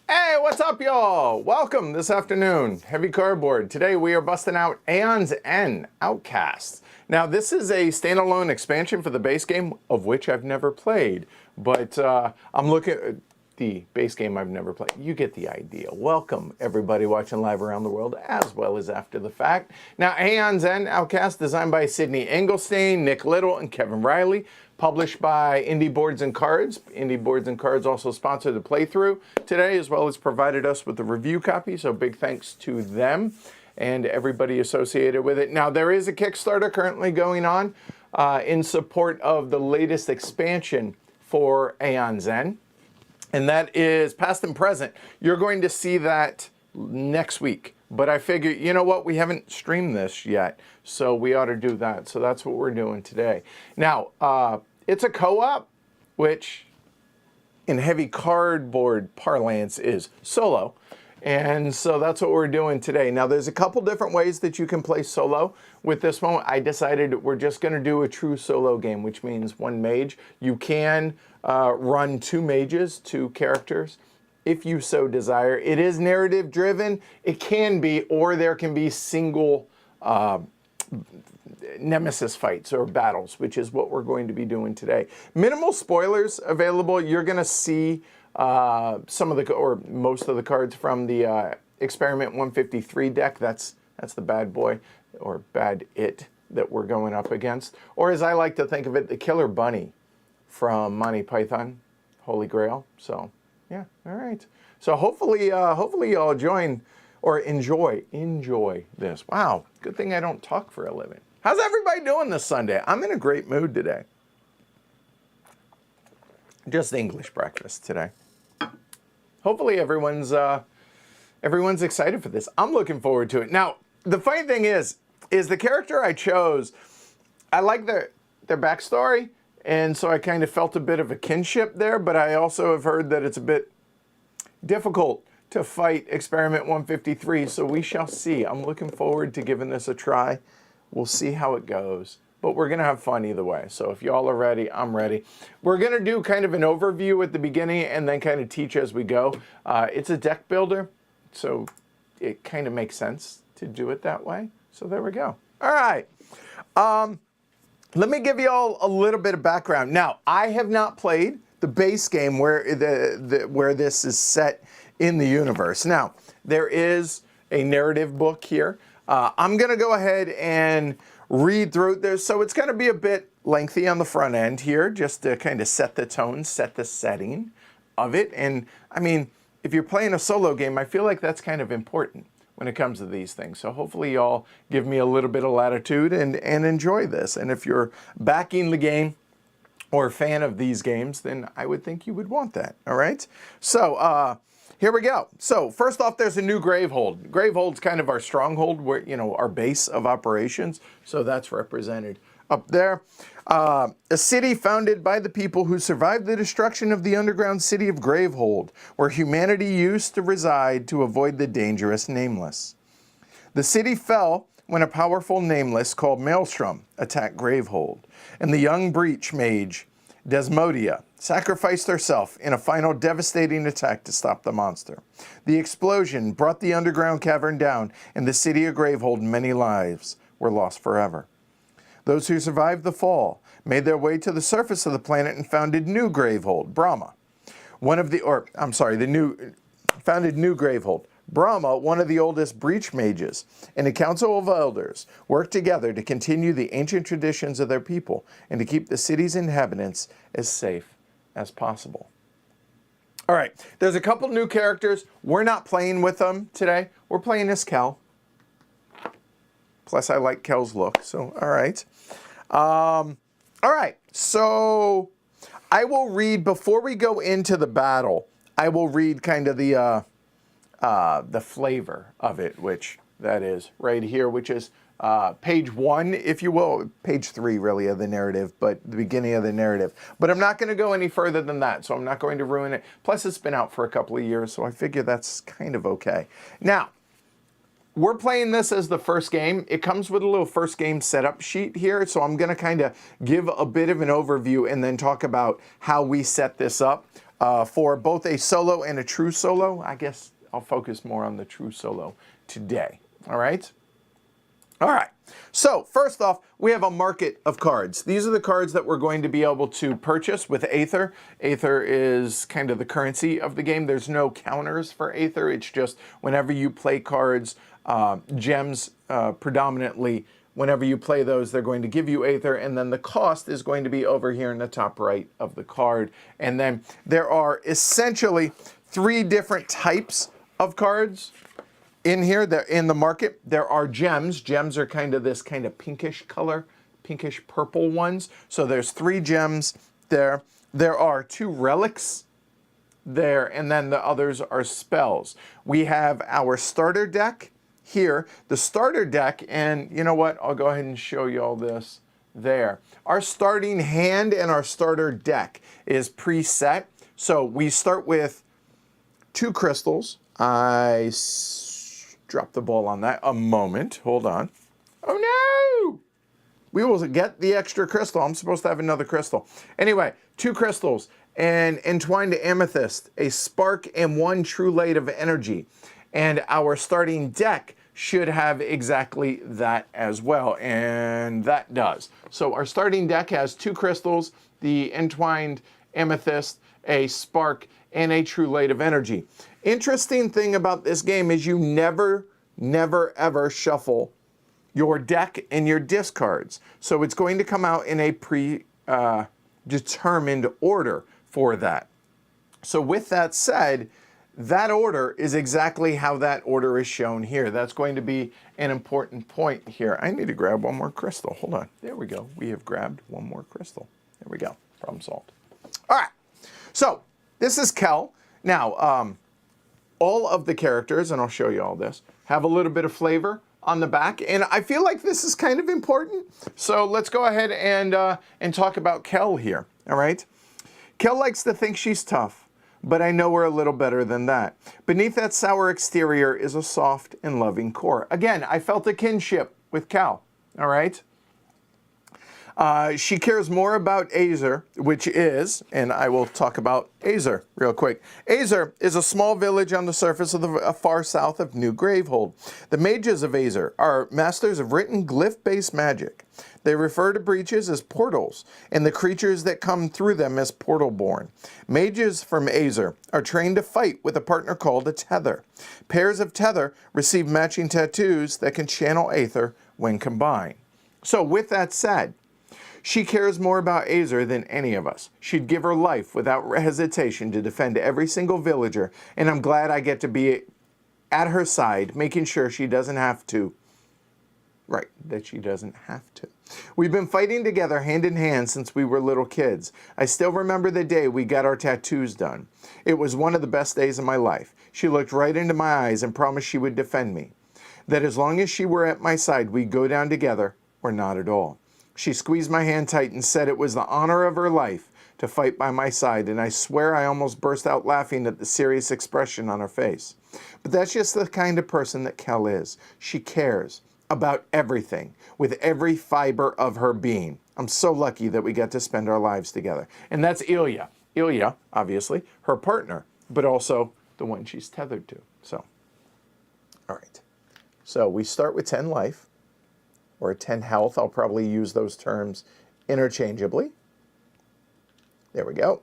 Hey, what's up, y'all? Welcome this afternoon. Heavy Cardboard. Today we are busting out Aeons and Outcasts. Now, this is a standalone expansion for the base game, of which I've never played. But I'm looking at the base game I've never played. You get the idea. Welcome, everybody watching live around the world, as well as after the fact. Now, Aeons and Outcasts, designed by Sydney Engelstein, Nick Little, and Kevin Riley. Published by Indie Boards and Cards. Indie Boards and Cards also sponsored the playthrough today, as well as provided us with the review copy. So big thanks to them and everybody associated with it. Now, there is a Kickstarter currently going on in support of the latest expansion for Aeons N. And that is past and present. You're going to see that next week. But I figure, you know what, we haven't streamed this yet, so we ought to do that. So that's what we're doing today. Now, it's a co-op, which in heavy cardboard parlance is solo. And so that's what we're doing today. Now, there's a couple different ways that you can play solo. With this one, I decided we're just going to do a true solo game, which means one mage. You can run two mages, two characters, if you so desire. It is narrative driven. It can be, or there can be single nemesis fights or battles, which is what we're going to be doing today. Minimal spoilers available. You're going to see some of the, or most of the cards from the Experiment 153 deck. That's the bad boy, or bad it, that we're going up against. Or as I like to think of it, the Killer Bunny from Monty Python, Holy Grail. So yeah, all right. So hopefully y'all join or enjoy this. Wow, good thing I don't talk for a living. How's everybody doing this Sunday? I'm in a great mood today. Just English breakfast today. Hopefully everyone's excited for this. I'm looking forward to it. Now, the funny thing is the character I chose, I like their backstory, and so I kind of felt a bit of a kinship there, but I also have heard that it's a bit difficult to fight Experiment 153, so we shall see. I'm looking forward to giving this a try. We'll see how it goes, but we're going to have fun either way. So if y'all are ready, I'm ready. We're going to do kind of an overview at the beginning and then kind of teach as we go. It's a deck builder, so it kind of makes sense to do it that way. So there we go. All right. Let me give you all a little bit of background. Now, I have not played the base game where where this is set in the universe. Now, there is a narrative book here. I'm going to go ahead and read through this. So it's going to be a bit lengthy on the front end here, just to kind of set the tone, set the setting of it. And I mean, if you're playing a solo game, I feel like that's kind of important when it comes to these things. So hopefully y'all give me a little bit of latitude and enjoy this. And if you're backing the game or a fan of these games, then I would think you would want that. All right. So here we go. So first off, there's a new Gravehold. Gravehold's kind of our stronghold, where, you know, our base of operations. So that's represented up there. A city founded by the people who survived the destruction of the underground city of Gravehold, where humanity used to reside to avoid the dangerous Nameless. The city fell when a powerful Nameless called Maelstrom attacked Gravehold, and the young breach mage Desmodia sacrificed herself in a final devastating attack to stop the monster. The explosion brought the underground cavern down, and the city of Gravehold, many lives were lost forever. Those who survived the fall made their way to the surface of the planet and founded New Gravehold, Brahma. Founded New Gravehold. Brahma, one of the oldest breach mages, and a council of elders worked together to continue the ancient traditions of their people and to keep the city's inhabitants as safe as possible. All right, there's a couple new characters. We're not playing with them today. We're playing as Kel. Plus, I like Kel's look, so all right. All right, so I will read, before we go into the battle, I will read kind of the flavor of it, which that is right here, which is page 1, if you will, page 3 really of the narrative, but the beginning of the narrative. But I'm not going to go any further than that, so I'm not going to ruin it. Plus, it's been out for a couple of years, so I figure that's kind of okay. Now, we're playing this as the first game. It comes with a little first game setup sheet here, so I'm going to kind of give a bit of an overview and then talk about how we set this up. for both a solo and a true solo. I guess I'll focus more on the true solo today. All right? All right. So first off, we have a market of cards. These are the cards that we're going to be able to purchase with Aether. Aether is kind of the currency of the game. There's no counters for Aether. It's just whenever you play cards, gems predominantly, whenever you play those, they're going to give you Aether, and then the cost is going to be over here in the top right of the card. And then there are essentially 3 different types of cards in here. They're in the market. There are gems. Gems are kind of this kind of pinkish color, pinkish purple ones. So there's 3 gems there. There are 2 relics there, and then the others are spells. We have our starter deck here. The starter deck, and you know what? I'll go ahead and show you all this there. Our starting hand and our starter deck is preset. So we start with 2 crystals. I dropped the ball on that a moment. Hold on. Oh no! We will get the extra crystal. I'm supposed to have another crystal. Anyway, 2 crystals, an entwined amethyst, a spark, and 1 true light of energy. And our starting deck should have exactly that as well, and that does. So our starting deck has 2 crystals, the entwined amethyst, a spark, and a true light of energy. Interesting thing about this game is you never, ever shuffle your deck and your discards. So it's going to come out in a predetermined order for that. So with that said, that order is exactly how that order is shown here. That's going to be an important point here. I need to grab 1 more crystal. Hold on. There we go. We have grabbed 1 more crystal. There we go. Problem solved. All right. So this is Kel. Now, all of the characters, and I'll show you all this, have a little bit of flavor on the back, and I feel like this is kind of important. So let's go ahead and talk about Kel here. All right. Kel likes to think she's tough, but I know we're a little better than that. Beneath that sour exterior is a soft and loving core. Again, I felt a kinship with Kel, all right? She cares more about Azer, which is, and I will talk about Azer real quick. Azer is a small village on the surface of the far south of New Gravehold. The mages of Azer are masters of written glyph-based magic. They refer to breaches as portals, and the creatures that come through them as portal-born. Mages from Azer are trained to fight with a partner called a tether. Pairs of tether receive matching tattoos that can channel Aether when combined. So with that said, she cares more about Azer than any of us. She'd give her life without hesitation to defend every single villager, and I'm glad I get to be at her side, making sure she doesn't have to. Right, that she doesn't have to. We've been fighting together hand in hand since we were little kids. I still remember the day we got our tattoos done. It was one of the best days of my life. She looked right into my eyes and promised she would defend me. That as long as she were at my side, we'd go down together or not at all. She squeezed my hand tight and said it was the honor of her life to fight by my side, and I swear I almost burst out laughing at the serious expression on her face. But that's just the kind of person that Kel is. She cares about everything with every fiber of her being. I'm so lucky that we get to spend our lives together. And that's Ilya. Ilya, obviously, her partner, but also the one she's tethered to. So, all right. So we start with 10 life. Or 10 health. I'll probably use those terms interchangeably. There we go.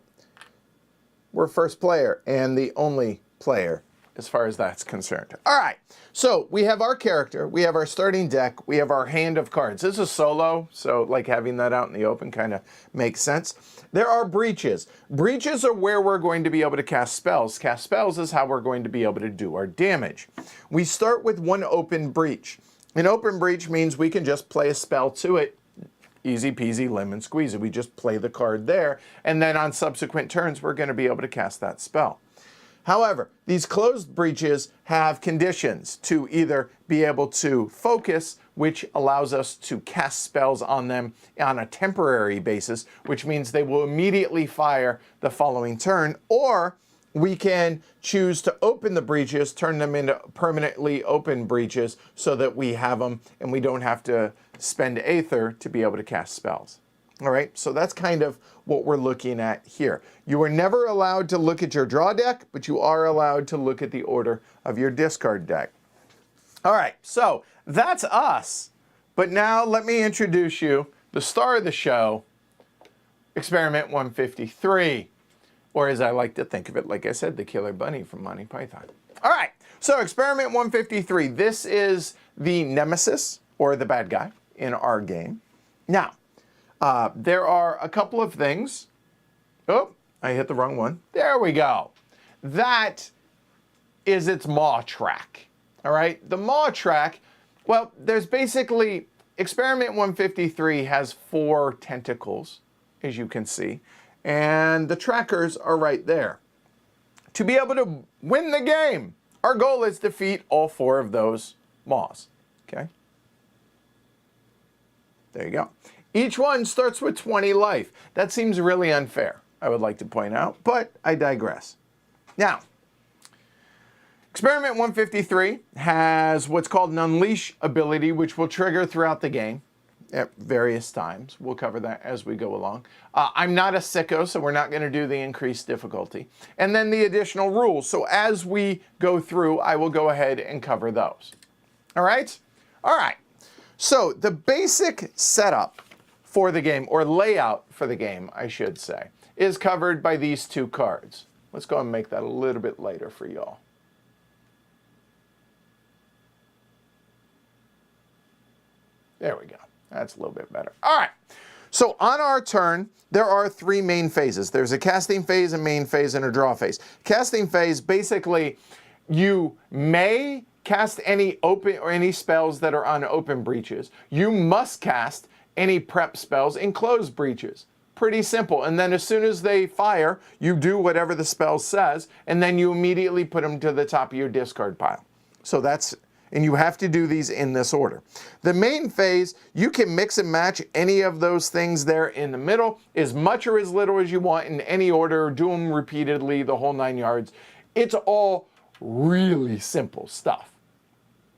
We're first player and the only player as far as that's concerned. All right, so we have our character, we have our starting deck, we have our hand of cards. This is solo, so like having that out in the open kind of makes sense. There are breaches. Breaches are where we're going to be able to cast spells. Cast spells is how we're going to be able to do our damage. We start with 1 open breach. An open breach means we can just play a spell to it. Easy peasy, lemon squeezy. We just play the card there, and then on subsequent turns, we're going to be able to cast that spell. However, these closed breaches have conditions to either be able to focus, which allows us to cast spells on them on a temporary basis, which means they will immediately fire the following turn, or we can choose to open the breaches, turn them into permanently open breaches so that we have them and we don't have to spend Aether to be able to cast spells. All right, so that's kind of what we're looking at here. You are never allowed to look at your draw deck, but you are allowed to look at the order of your discard deck. All right, so that's us. But now let me introduce you, the star of the show, Experiment 153. Or as I like to think of it, like I said, the Killer Bunny from Monty Python. All right, so Experiment 153. This is the nemesis, or the bad guy, in our game. Now, there are a couple of things. Oh, I hit the wrong one. There we go. That is its maw track. All right, the maw track, well, there's basically, Experiment 153 has 4 tentacles, as you can see, and the trackers are right there. To be able to win the game, our goal is to defeat all 4 of those maws, okay? There you go. Each one starts with 20 life. That seems really unfair, I would like to point out, but I digress. Now, Experiment 153 has what's called an Unleash ability, which will trigger throughout the game at various times. We'll cover that as we go along. I'm not a sicko, so we're not going to do the increased difficulty. And then the additional rules. So as we go through, I will go ahead and cover those. All right? All right. So the basic setup for the game, or layout for the game, I should say, is covered by these 2 cards. Let's go and make that a little bit lighter for y'all. There we go. That's a little bit better. All right. So on our turn, there are 3 main phases. There's a casting phase, a main phase, and a draw phase. Casting phase, basically, you may cast any open or any spells that are on open breaches. You must cast any prep spells in closed breaches. Pretty simple. And then as soon as they fire, you do whatever the spell says, and then you immediately put them to the top of your discard pile. So that's, and you have to do these in this order. The main phase, you can mix and match any of those things there in the middle, as much or as little as you want in any order, do them repeatedly, the whole 9 yards. It's all really simple stuff.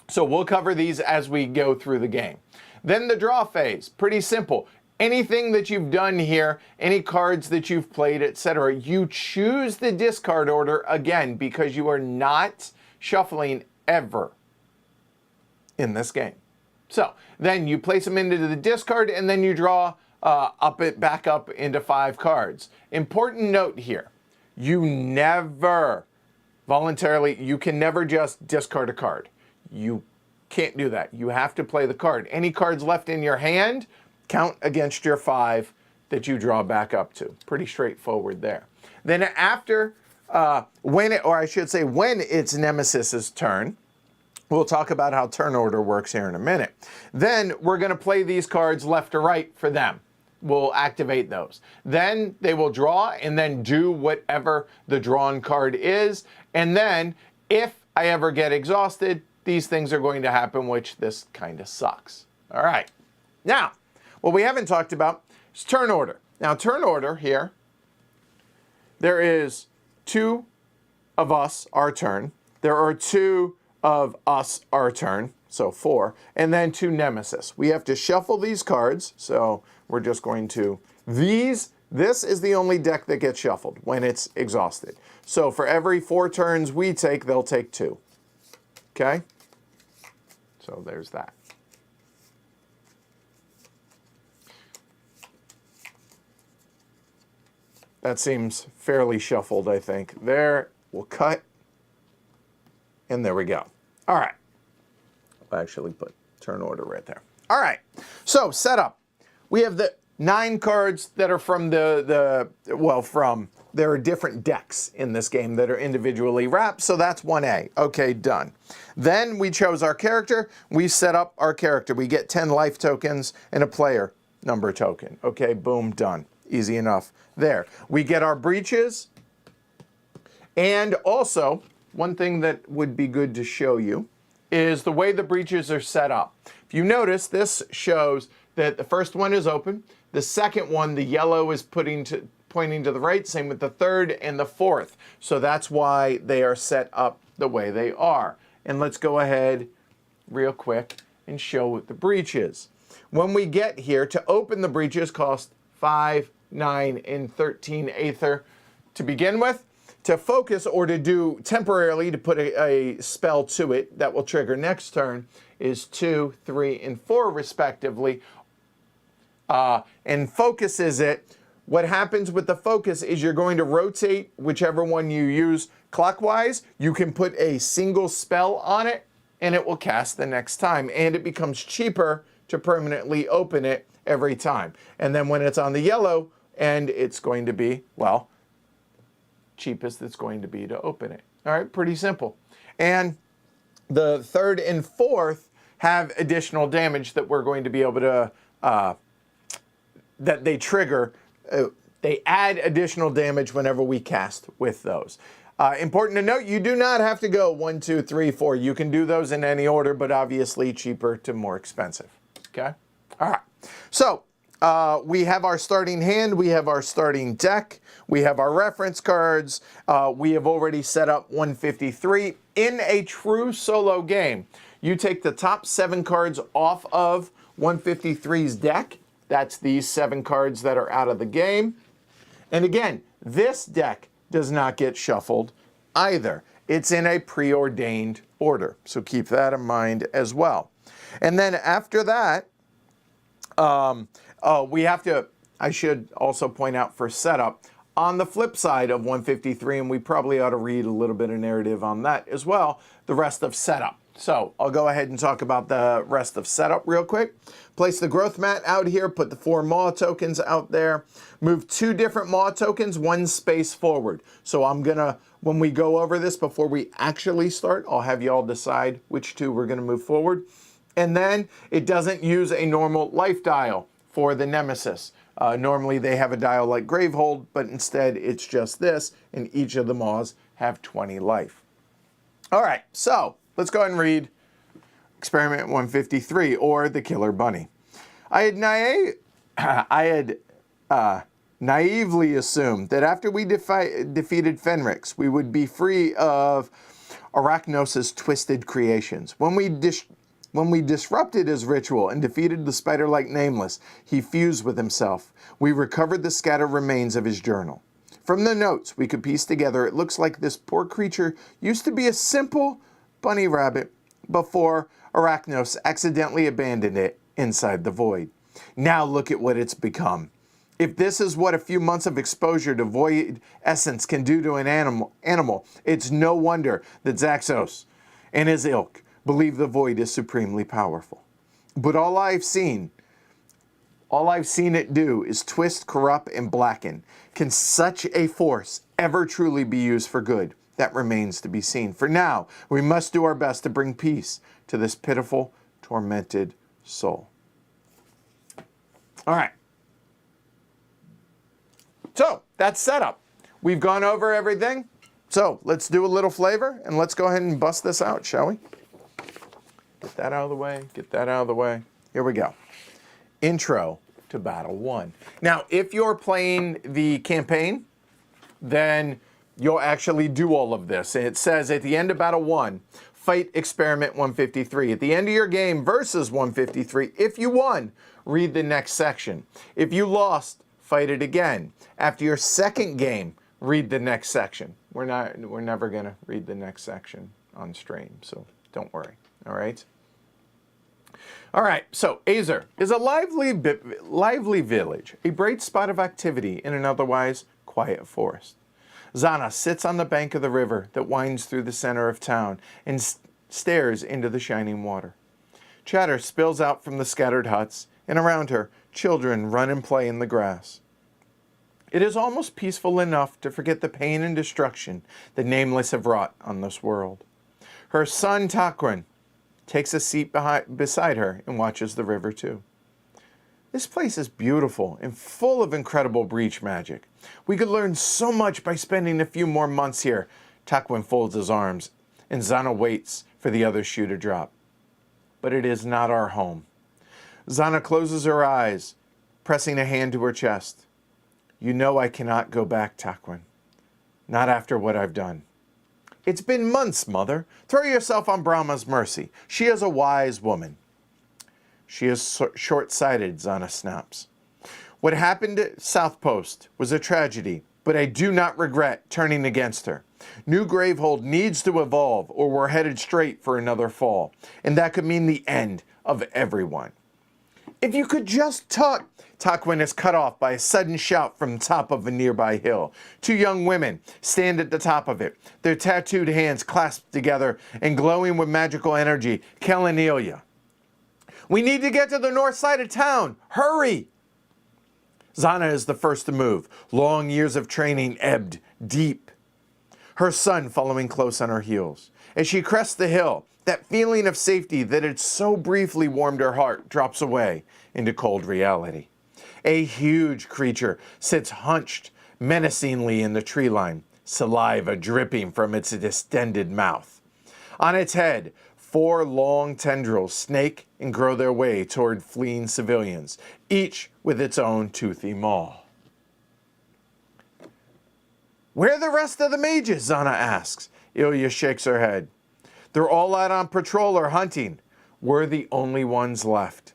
So we'll cover these as we go through the game. Then the draw phase, pretty simple. Anything that you've done here, any cards that you've played, etc., you choose the discard order again because you are not shuffling ever in this game. So then you place them into the discard and then you draw back up into 5 cards. Important note here, you never voluntarily, you can never just discard a card. You can't do that. You have to play the card. Any cards left in your hand count against your 5 that you draw back up to. Pretty straightforward there. Then after, when it's Nemesis's turn, we'll talk about how turn order works here in a minute. Then we're going to play these cards left to right for them. We'll activate those. Then they will draw and then do whatever the drawn card is. And then if I ever get exhausted, these things are going to happen, which this kind of sucks. All right. Now, what we haven't talked about is turn order. Now, turn order here, there is 2 of us, our turn. There are 2 of us, our turn, so 4, and then 2 nemesis. We have to shuffle these cards, so we're just going to, this is the only deck that gets shuffled when it's exhausted. So for every 4 turns we take, they'll take 2. Okay? So there's that. That seems fairly shuffled, I think. There, we'll cut. And there we go. All right. I'll actually put turn order right there. All right. So setup. We have the 9 cards that are from there are different decks in this game that are individually wrapped. So that's 1A. Okay, done. Then we chose our character. We set up our character. We get 10 life tokens and a player number token. Okay, boom, done. Easy enough. There. We get our breaches. And also, one thing that would be good to show you is the way the breaches are set up. If you notice, this shows that the first one is open. The second one, the yellow is pointing to the right. Same with the third and the fourth. So that's why they are set up the way they are. And let's go ahead real quick and show what the breaches. When we get here, to open the breaches cost 5, 9, and 13 Aether to begin with. To focus or to do temporarily, to put a spell to it that will trigger next turn, is 2, 3, and 4 respectively. And focuses it. What happens with the focus is you're going to rotate whichever one you use clockwise. You can put a single spell on it and it will cast the next time. And it becomes cheaper to permanently open it every time. And then when it's on the yellow end, it's going to be, well, cheapest it's going to be to open it. All right, pretty simple. And the third and fourth have additional damage that we're going to be able to, that they trigger. They add additional damage whenever we cast with those. Important to note, you do not have to go 1, 2, 3, 4. You can do those in any order, but obviously cheaper to more expensive. Okay? All right. So we have our starting hand. We have our starting deck. We have our reference cards. We have already set up 153. In a true solo game, you take the top 7 cards off of 153's deck. That's these 7 cards that are out of the game. And again, this deck does not get shuffled either. It's in a preordained order. So keep that in mind as well. And then after that, we have to, I should also point out for setup, on the flip side of 153, and we probably ought to read a little bit of narrative on that as well, the rest of setup. So I'll go ahead and talk about the rest of setup real quick. Place the growth mat out here, put the 4 Maw tokens out there, move 2 different Maw tokens 1 space forward. So I'm gonna, when we go over this before we actually start, I'll have you all decide which 2 we're gonna move forward. And then it doesn't use a normal life dial for the Nemesis. Normally they have a dial like Gravehold, but instead it's just this, and each of the Maws have 20 life. All right, so let's go ahead and read Experiment 153, or the Killer Bunny. I had naively assumed that after we defeated Fenrix, we would be free of Arachnos' twisted creations. When we disrupted his ritual and defeated the spider-like Nameless, he fused with himself. We recovered the scattered remains of his journal. From the notes we could piece together, it looks like this poor creature used to be a simple bunny rabbit before Arachnos accidentally abandoned it inside the void. Now look at what it's become. If this is what a few months of exposure to void essence can do to an animal, it's no wonder that Zaxos and his ilk believe the void is supremely powerful. But all I've seen it do is twist, corrupt, and blacken. Can such a force ever truly be used for good? That remains to be seen. For now, we must do our best to bring peace to this pitiful, tormented soul. All right. So that's setup. We've gone over everything. So let's do a little flavor and let's go ahead and bust this out, shall we? Get that out of the way. Get that out of the way. Here we go. Intro to Battle 1. Now, if you're playing the campaign, then you'll actually do all of this. And it says at the end of Battle 1, fight Experiment 153. At the end of your game versus 153, if you won, read the next section. If you lost, fight it again. After your second game, read the next section. We're never going to read the next section on stream, so don't worry. All right? All right, so Azer is a lively village, a bright spot of activity in an otherwise quiet forest. Zana sits on the bank of the river that winds through the center of town and stares into the shining water. Chatter spills out from the scattered huts, and around her, children run and play in the grass. It is almost peaceful enough to forget the pain and destruction the Nameless have wrought on this world. Her son, Takwan, takes a seat beside her and watches the river too. This place is beautiful and full of incredible breach magic. We could learn so much by spending a few more months here. Takwan folds his arms, and Zana waits for the other shoe to drop. But it is not our home. Zana closes her eyes, pressing a hand to her chest. You know I cannot go back, Takwan. Not after what I've done. It's been months, Mother. Throw yourself on Brahma's mercy. She is a wise woman. She is short-sighted, Zana snaps. What happened at South Post was a tragedy, but I do not regret turning against her. New Gravehold needs to evolve, or we're headed straight for another fall, and that could mean the end of everyone. If you could just talk. Tarquin is cut off by a sudden shout from the top of a nearby hill. Two young women stand at the top of it, their tattooed hands clasped together and glowing with magical energy. Kel and Ilya. We need to get to the north side of town. Hurry! Zana is the first to move. Long years of training ebbed deep. Her son following close on her heels. As she crests the hill, that feeling of safety that had so briefly warmed her heart drops away into cold reality. A huge creature sits hunched menacingly in the tree line, saliva dripping from its distended mouth. On its head, 4 long tendrils snake and grow their way toward fleeing civilians, each with its own toothy maw. Where are the rest of the mages? Zana asks. Ilya shakes her head. They're all out on patrol or hunting. We're the only ones left.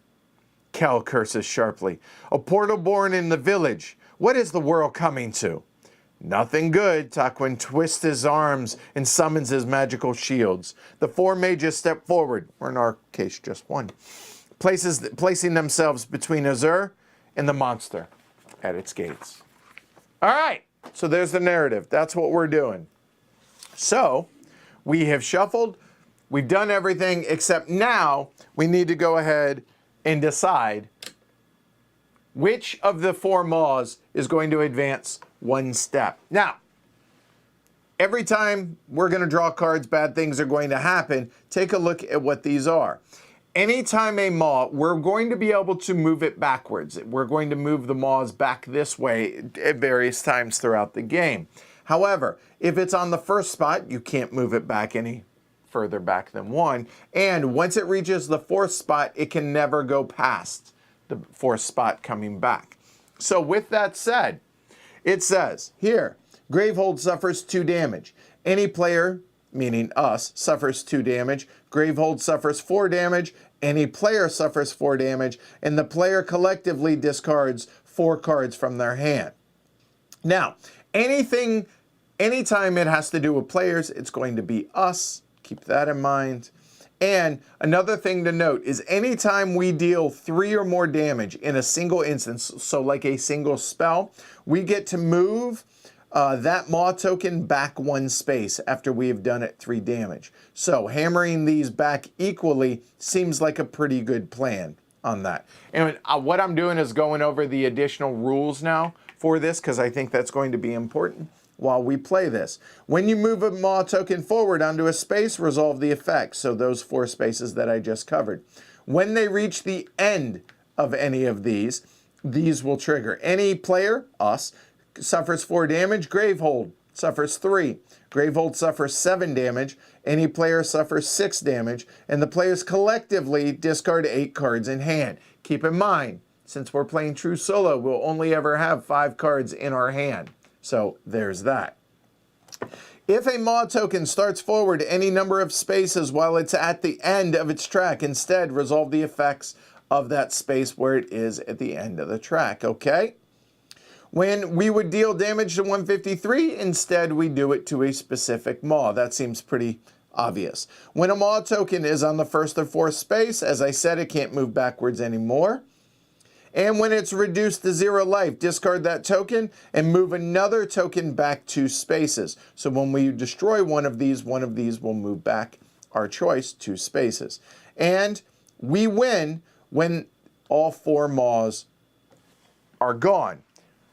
Kel curses sharply. A portal born in the village. What is the world coming to? Nothing good. Tarquin twists his arms and summons his magical shields. The 4 mages step forward, or in our case, just one, placing themselves between Azur and the monster at its gates. All right, so there's the narrative. That's what we're doing. So, we have shuffled. We've done everything, except now we need to go ahead and decide which of the 4 maws is going to advance 1 step. Now, every time we're going to draw cards, bad things are going to happen. Take a look at what these are. Anytime a maw, we're going to be able to move it backwards. We're going to move the maws back this way at various times throughout the game. However, if it's on the first spot, you can't move it back any further back than 1. And once it reaches the 4th spot, it can never go past the 4th spot coming back. So with that said, it says here, Gravehold suffers 2 damage. Any player, meaning us, suffers 2 damage. Gravehold suffers 4 damage. Any player suffers 4 damage. And the player collectively discards 4 cards from their hand. Now, anytime it has to do with players, it's going to be us. Keep that in mind. And another thing to note is anytime we deal 3 or more damage in a single instance, so like a single spell, we get to move that maw token back 1 space after we have done it 3 damage. So hammering these back equally seems like a pretty good plan on that. And what I'm doing is going over the additional rules now for this because I think that's going to be important while we play this. When you move a maw token forward onto a space, resolve the effect. So those 4 spaces that I just covered. When they reach the end of any of these will trigger. Any player, us, suffers 4 damage. Gravehold suffers 3. Gravehold suffers 7 damage. Any player suffers 6 damage. And the players collectively discard 8 cards in hand. Keep in mind, since we're playing true solo, we'll only ever have 5 cards in our hand. So there's that. If a maw token starts forward any number of spaces while it's at the end of its track, instead resolve the effects of that space where it is at the end of the track, okay? When we would deal damage to 153, instead we do it to a specific maw. That seems pretty obvious. When a maw token is on the 1st or 4th space, as I said, it can't move backwards anymore. And when it's reduced to 0 life, discard that token and move another token back 2 spaces. So when we destroy one of these will move back our choice 2 spaces. And we win when all 4 maws are gone.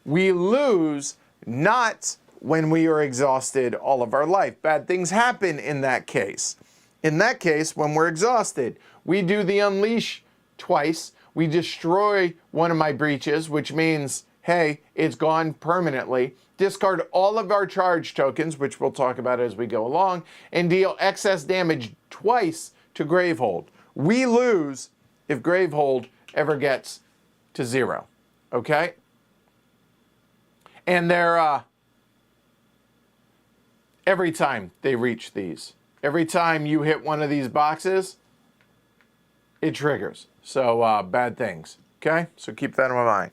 We lose not when we are exhausted all of our life. Bad things happen in that case. In that case, when we're exhausted, we do the unleash twice. We destroy one of my breaches, which means, hey, it's gone permanently. Discard all of our charge tokens, which we'll talk about as we go along, and deal excess damage twice to Gravehold. We lose if Gravehold ever gets to 0, okay? And they're, every time they reach these, every time you hit one of these boxes, it triggers. So bad things, okay? So keep that in mind.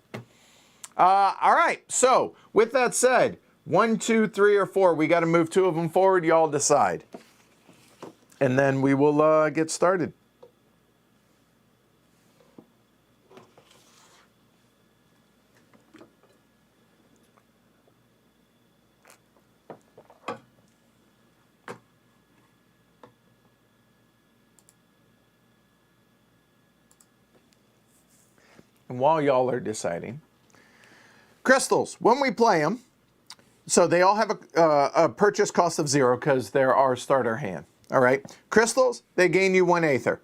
All right, so with that said, 1, 2, 3, or 4, we got to move 2 of them forward. Y'all decide. And then we will get started. And while y'all are deciding, crystals, when we play them, so they all have a purchase cost of 0 because they're our starter hand. All right, crystals, they gain you 1 aether.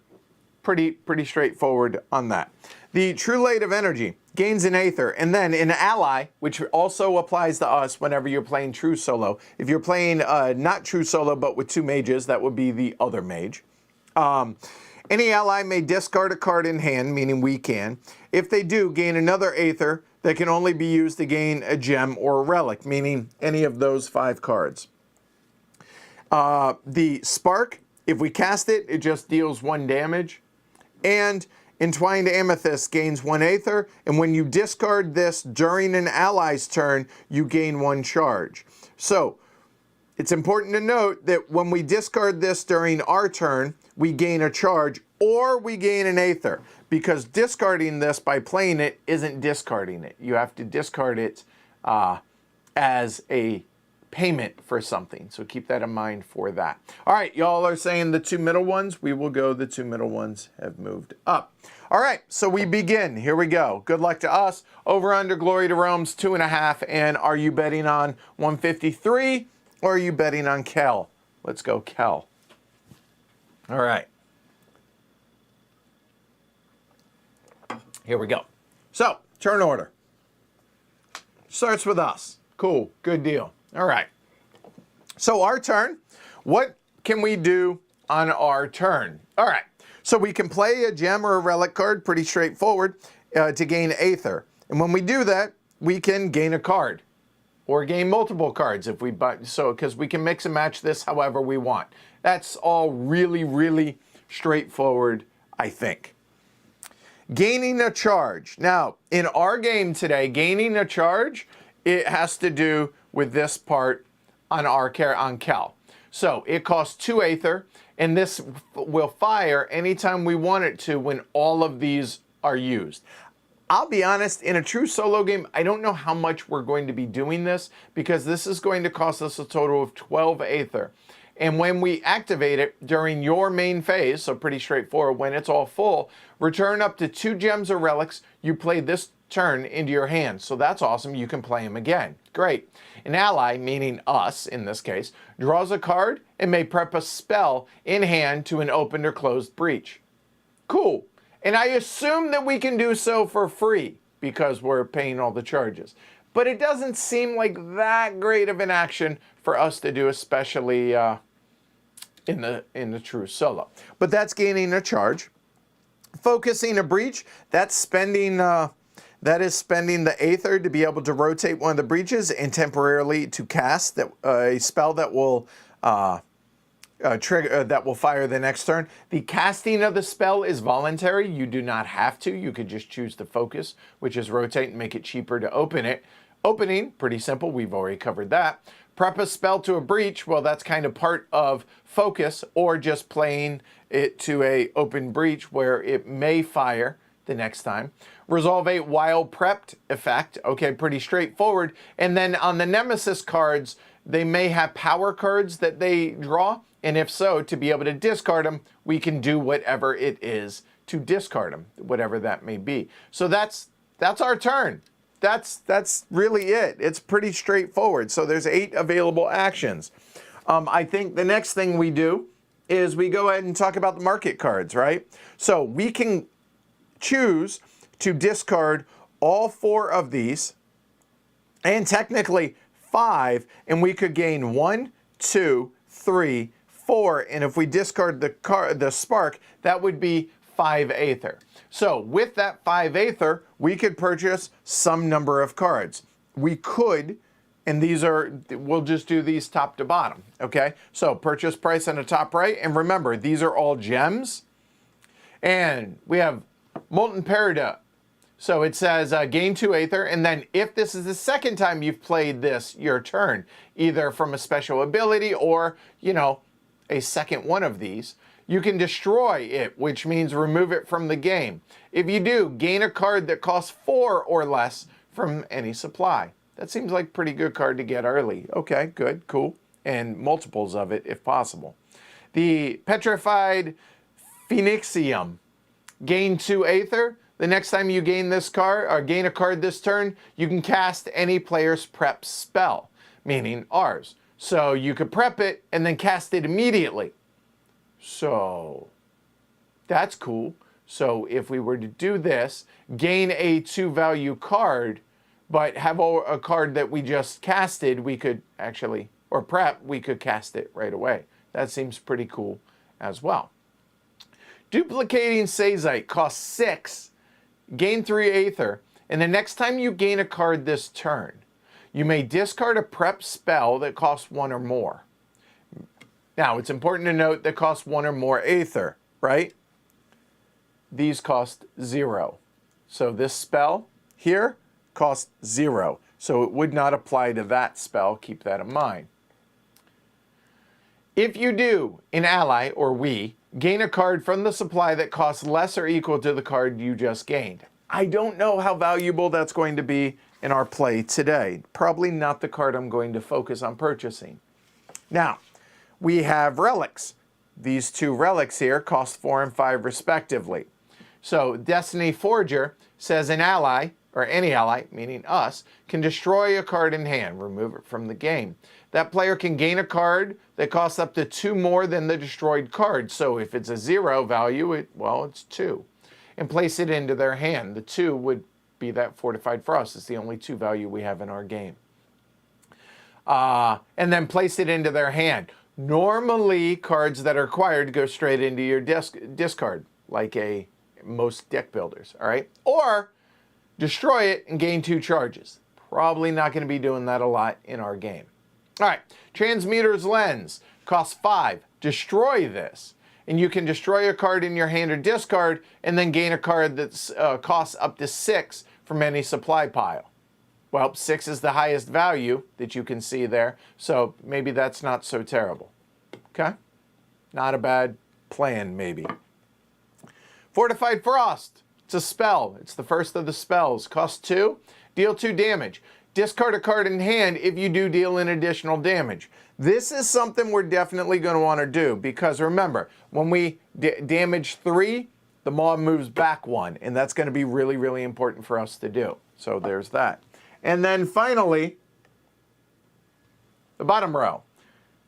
Pretty straightforward on that. The True Light of Energy gains an aether, and then an ally, which also applies to us whenever you're playing true solo. If you're playing not true solo but with 2 mages, that would be the other mage. Any ally may discard a card in hand, meaning we can. If they do, gain another aether that can only be used to gain a gem or a relic, meaning any of those 5 cards. The Spark, if we cast it, it just deals 1 damage. And Entwined Amethyst gains 1 aether, and when you discard this during an ally's turn, you gain 1 charge. So, it's important to note that when we discard this during our turn, we gain a charge or we gain an aether, because discarding this by playing it isn't discarding it. You have to discard it as a payment for something. So keep that in mind for that. All right, y'all are saying the 2 middle ones. We will go. The 2 middle ones have moved up. All right, so we begin. Here we go. Good luck to us. Over under Glory to Rome's 2.5. And are you betting on 153 or are you betting on Kel? Let's go Kel. All right. Here we go. So, turn order. Starts with us. Cool. Good deal. All right. So our turn. What can we do on our turn? All right. So we can play a gem or a relic card, pretty straightforward, to gain aether. And when we do that, we can gain a card or gain multiple cards if we because we can mix and match this however we want. That's all really straightforward, I think. Gaining a charge. Now, in our game today, gaining a charge, it has to do with this part on Kel. So it costs 2 aether, and this will fire anytime we want it to when all of these are used. I'll be honest, in a true solo game, I don't know how much we're going to be doing this, because this is going to cost us a total of 12 aether. And when we activate it during your main phase, so pretty straightforward, when it's all full, return up to 2 gems or relics you played this turn into your hand. So that's awesome. You can play them again. Great. An ally, meaning us in this case, draws a card and may prep a spell in hand to an opened or closed breach. Cool. And I assume that we can do so for free because we're paying all the charges. But it doesn't seem like that great of an action for us to do, especially in the true solo. But that's gaining a charge. Focusing a breach, that's spending that is spending the aether to be able to rotate one of the breaches and temporarily to cast a spell that will trigger that will fire the next turn. The casting of the spell is voluntary. You do not have to. You could just choose to focus, which is rotate and make it cheaper to open it. Opening, pretty simple. We've already covered that. Prep a spell to a breach. Well, that's kind of part of focus, or just playing it to a open breach where it may fire the next time. Resolve a while prepped effect. Okay, pretty straightforward. And then on the Nemesis cards, they may have power cards that they draw. And if so, to be able to discard them, we can do whatever it is to discard them, whatever that may be. So that's our turn. That's really it. It's pretty straightforward. So there's 8 available actions. I think the next thing we do is we go ahead and talk about the market cards, right? So we can choose to discard all 4 of these, and technically 5, and we could gain 1, 2, 3, 4, and if we discard the spark, that would be 5 aether. So with that 5 aether, we could purchase some number of cards. We could, and we'll just do these top to bottom, okay? So purchase price on the top right, and remember, these are all gems. And we have Molten Peridot, So it says gain 2 Aether, and then if this is the second time you've played this, your turn, either from a special ability or, a second one of these, you can destroy it, which means remove it from the game. If you do, gain a card that costs 4 or less from any supply. That seems like a pretty good card to get early. Okay, good, cool. And multiples of it if possible. The Petrified Phoenixium. Gain 2 Aether. The next time you gain this card, or gain a card this turn, you can cast any player's prep spell, meaning ours. So you could prep it and then cast it immediately. So that's cool. So if we were to do this, gain a 2-value card, but have a card that we just casted, we could actually, or prep, we could cast it right away. That seems pretty cool as well. Duplicating Sazite costs 6, gain 3 Aether, and the next time you gain a card this turn, you may discard a prep spell that costs 1 or more. Now, it's important to note that costs 1 or more Aether, right? These cost 0. So this spell here costs 0. So it would not apply to that spell. Keep that in mind. If you do, an ally, or we, gain a card from the supply that costs less or equal to the card you just gained. I don't know how valuable that's going to be in our play today. Probably not the card I'm going to focus on purchasing. Now, we have relics. These 2 relics here cost 4 and 5 respectively. So Destiny Forger says an ally, or any ally, meaning us, can destroy a card in hand, remove it from the game. That player can gain a card that costs up to 2 more than the destroyed card. So if it's a 0 value, it's 2. And place it into their hand. The 2 would be that Fortified Frost. It's the only 2 value we have in our game. And then place it into their hand. Normally, cards that are acquired go straight into your discard, like most deck builders, all right? Or destroy it and gain 2 charges. Probably not going to be doing that a lot in our game. All right, Transmuter's Lens costs 5. Destroy this, and you can destroy a card in your hand or discard, and then gain a card that costs up to 6 from any supply pile. Well, 6 is the highest value that you can see there, so maybe that's not so terrible. Okay? Not a bad plan, maybe. Fortified Frost. It's a spell. It's the first of the spells. Costs 2. Deal 2 damage. Discard a card in hand if you do deal an additional damage. This is something we're definitely going to want to do because remember, when we damage 3, the mob moves back 1, and that's going to be really, really important for us to do. So there's that. And then finally, the bottom row.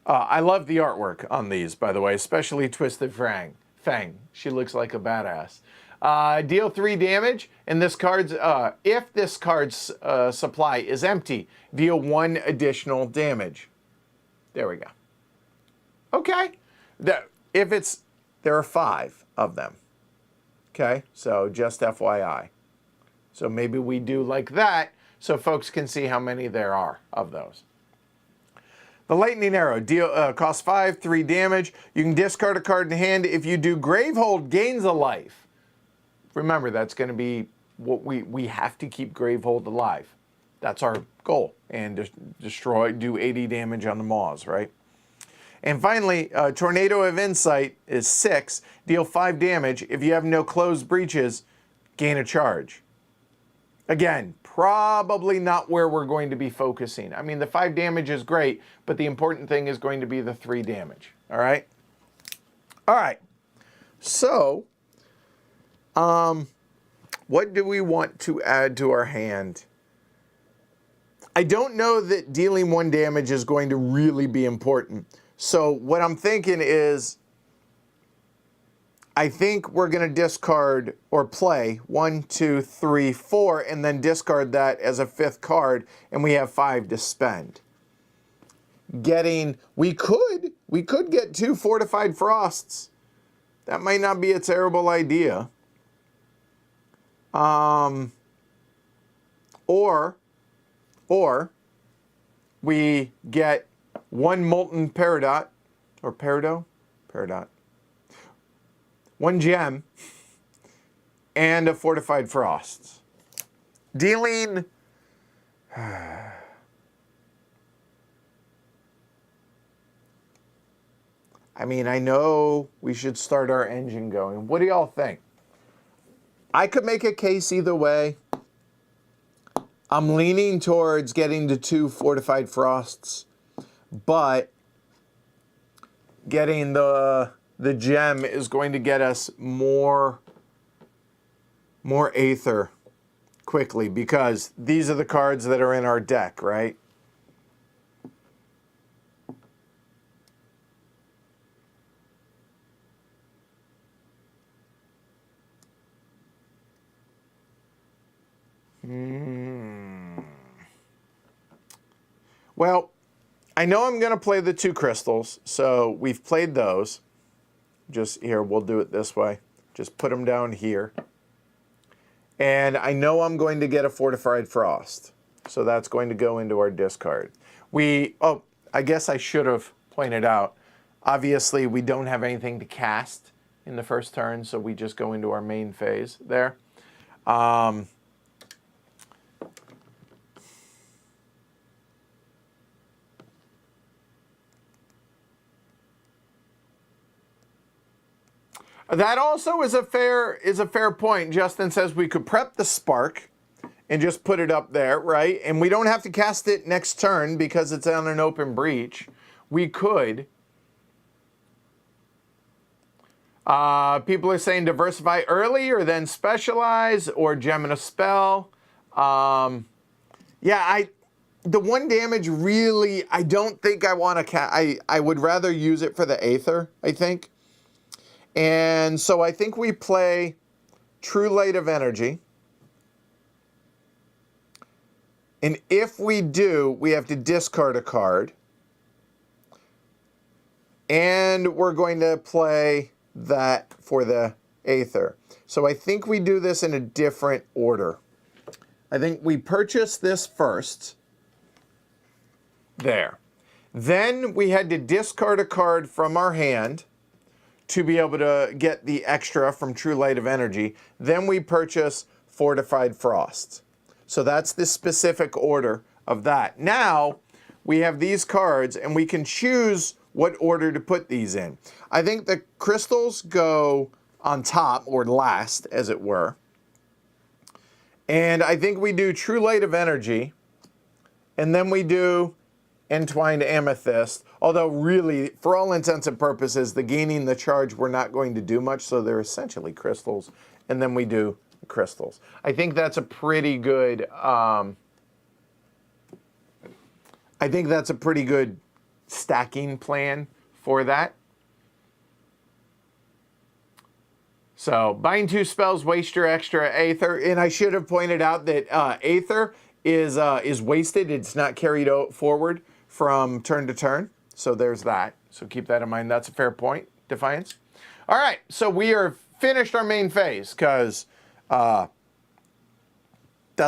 I love the artwork on these, by the way, especially Twisted Fang. She looks like a badass. Deal 3 damage, and this card's if this card's supply is empty, deal 1 additional damage. There we go. Okay. There are 5 of them. Okay, so just FYI. So maybe we do like that so folks can see how many there are of those. The Lightning Arrow costs 5, 3 damage. You can discard a card in hand. If you do, Gravehold gains a life. Remember, that's going to be what we have to keep Gravehold alive. That's our goal. And do 80 damage on the maws, right? And finally, Tornado of Insight is 6. Deal 5 damage. If you have no closed breaches, gain a charge. Again, probably not where we're going to be focusing. I mean, the 5 damage is great, but the important thing is going to be the 3 damage. All right? All right. So, what do we want to add to our hand? I don't know that dealing 1 damage is going to really be important. So what I'm thinking is, I think we're going to discard or play 1, 2, 3, 4, and then discard that as a 5th card, and we have 5 to spend. We could get 2 Fortified Frosts. That might not be a terrible idea. Or we get 1 Molten Peridot, or Peridot? Peridot. 1 gem, and a Fortified Frost. Dealing... I mean, I know we should start our engine going. What do y'all think? I could make a case either way. I'm leaning towards getting to 2 fortified frosts, but getting the gem is going to get us more Aether quickly, because these are the cards that are in our deck, right? Well, I know I'm going to play the 2 crystals, so we've played those. Just here, we'll do it this way. Just put them down here. And I know I'm going to get a Fortified Frost, so that's going to go into our discard. Oh, I guess I should have pointed out, obviously we don't have anything to cast in the first turn, so we just go into our main phase there. That also is a fair point. Justin says we could prep the Spark and just put it up there, right? And we don't have to cast it next turn because it's on an open breach. We could. People are saying diversify early or then specialize, or gem and a spell. Yeah, the 1 damage really, I don't think I want to cast. I would rather use it for the Aether, I think. And so I think we play True Light of Energy. And if we do, we have to discard a card. And we're going to play that for the Aether. So I think we do this in a different order. I think we purchase this first. There. Then we had to discard a card from our hand to be able to get the extra from True Light of Energy. Then we purchase Fortified Frost. So that's the specific order of that. Now we have these cards and we can choose what order to put these in. I think the crystals go on top, or last, as it were. And I think we do True Light of Energy, and then we do Entwined Amethyst, although really, for all intents and purposes, the gaining the charge we're not going to do much, so they're essentially crystals, and then we do crystals. I think that's a pretty good, stacking plan for that. So, buying 2 spells, waste your extra Aether, and I should have pointed out that Aether is wasted. It's not carried forward from turn to turn. So there's that. So keep that in mind. That's a fair point, Defiance. All right, so we are finished our main phase because that's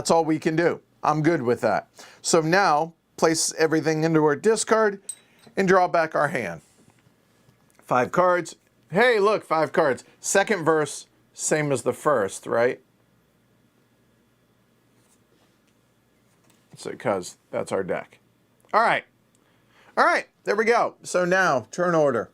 all we can do. I'm good with that. So now place everything into our discard and draw back our hand. 5 cards. Hey, look, 5 cards. Second verse, same as the first, right? So, because that's our deck. All right. All right, there we go. So now, turn order.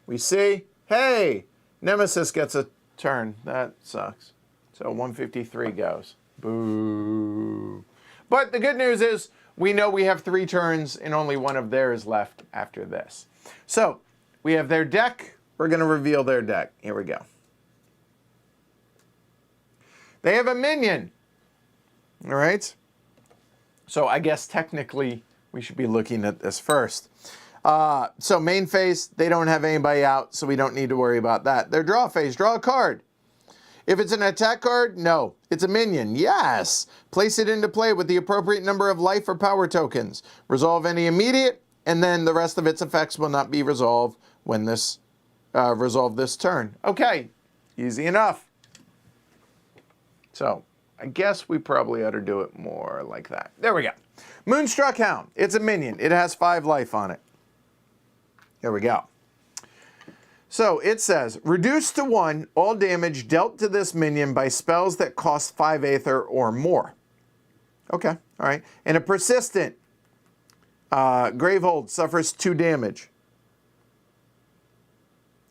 We see, hey, Nemesis gets a turn. That sucks. So 153 goes. Boo. But the good news is we know we have 3 turns and only 1 of theirs left after this. So we have their deck. We're going to reveal their deck. Here we go. They have a minion. All right. So I guess technically we should be looking at this first. So main phase, they don't have anybody out, so we don't need to worry about that. Their draw phase, draw a card. If it's an attack card, no. It's a minion, yes. Place it into play with the appropriate number of life or power tokens. Resolve any immediate, and then the rest of its effects will not be resolved when this resolve this turn. Okay, easy enough. So I guess we probably ought to do it more like that. There we go. Moonstruck Hound. It's a minion. It has 5 life on it. Here we go. So it says, reduce to 1 all damage dealt to this minion by spells that cost 5 Aether or more. Okay, all right. And a persistent Gravehold suffers 2 damage.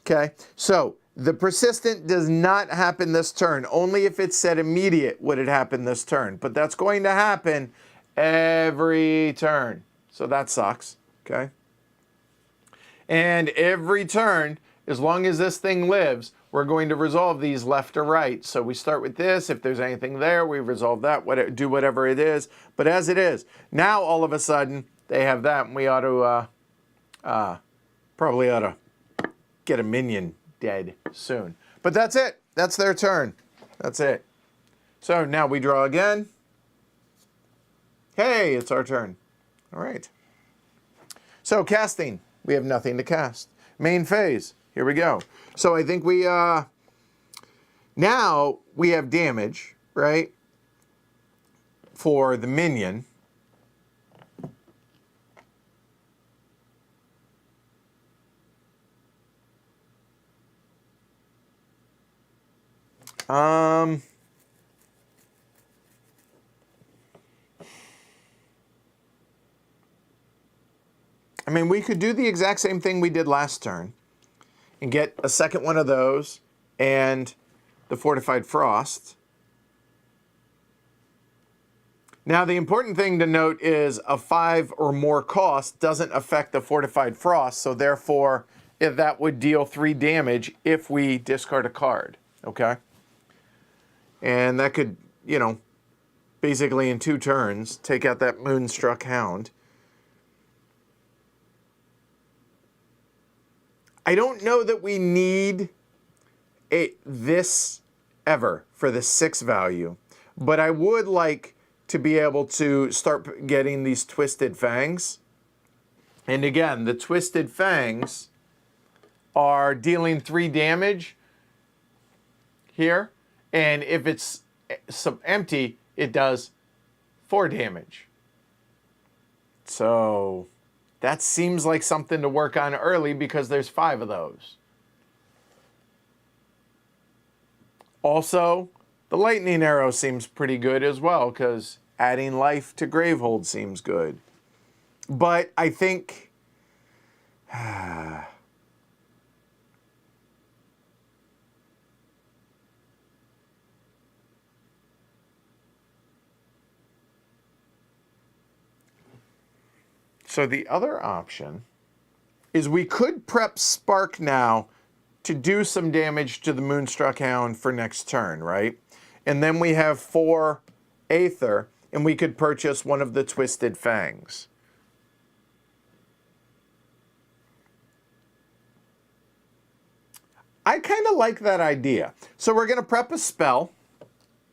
Okay, so the persistent does not happen this turn. Only if it's set immediate would it happen this turn. But that's going to happen every turn. So that sucks, okay? And every turn, as long as this thing lives, we're going to resolve these left or right. So we start with this. If there's anything there, we resolve that, do whatever it is. But as it is, now all of a sudden, they have that, and we ought to, probably ought to get a minion dead soon. But that's it. That's their turn. That's it. So now we draw again. Hey, it's our turn. All right. So casting, we have nothing to cast. Main phase, here we go. So I think we, now we have damage, right? For the minion. I mean, we could do the exact same thing we did last turn and get a second one of those and the Fortified Frost. Now, the important thing to note is a 5 or more cost doesn't affect the Fortified Frost, so therefore, if that would deal 3 damage if we discard a card, okay? And that could, you know, basically in 2 turns, take out that Moonstruck Hound. I don't know that we need this ever for the 6 value, but I would like to be able to start getting these Twisted Fangs. And again, the Twisted Fangs are dealing 3 damage here, and if it's empty, it does 4 damage. So that seems like something to work on early because there's 5 of those. Also, the Lightning Arrow seems pretty good as well because adding life to Gravehold seems good. But I think so the other option is we could prep Spark now to do some damage to the Moonstruck Hound for next turn, right? And then we have 4 Aether, and we could purchase one of the Twisted Fangs. I kind of like that idea. So we're going to prep a spell.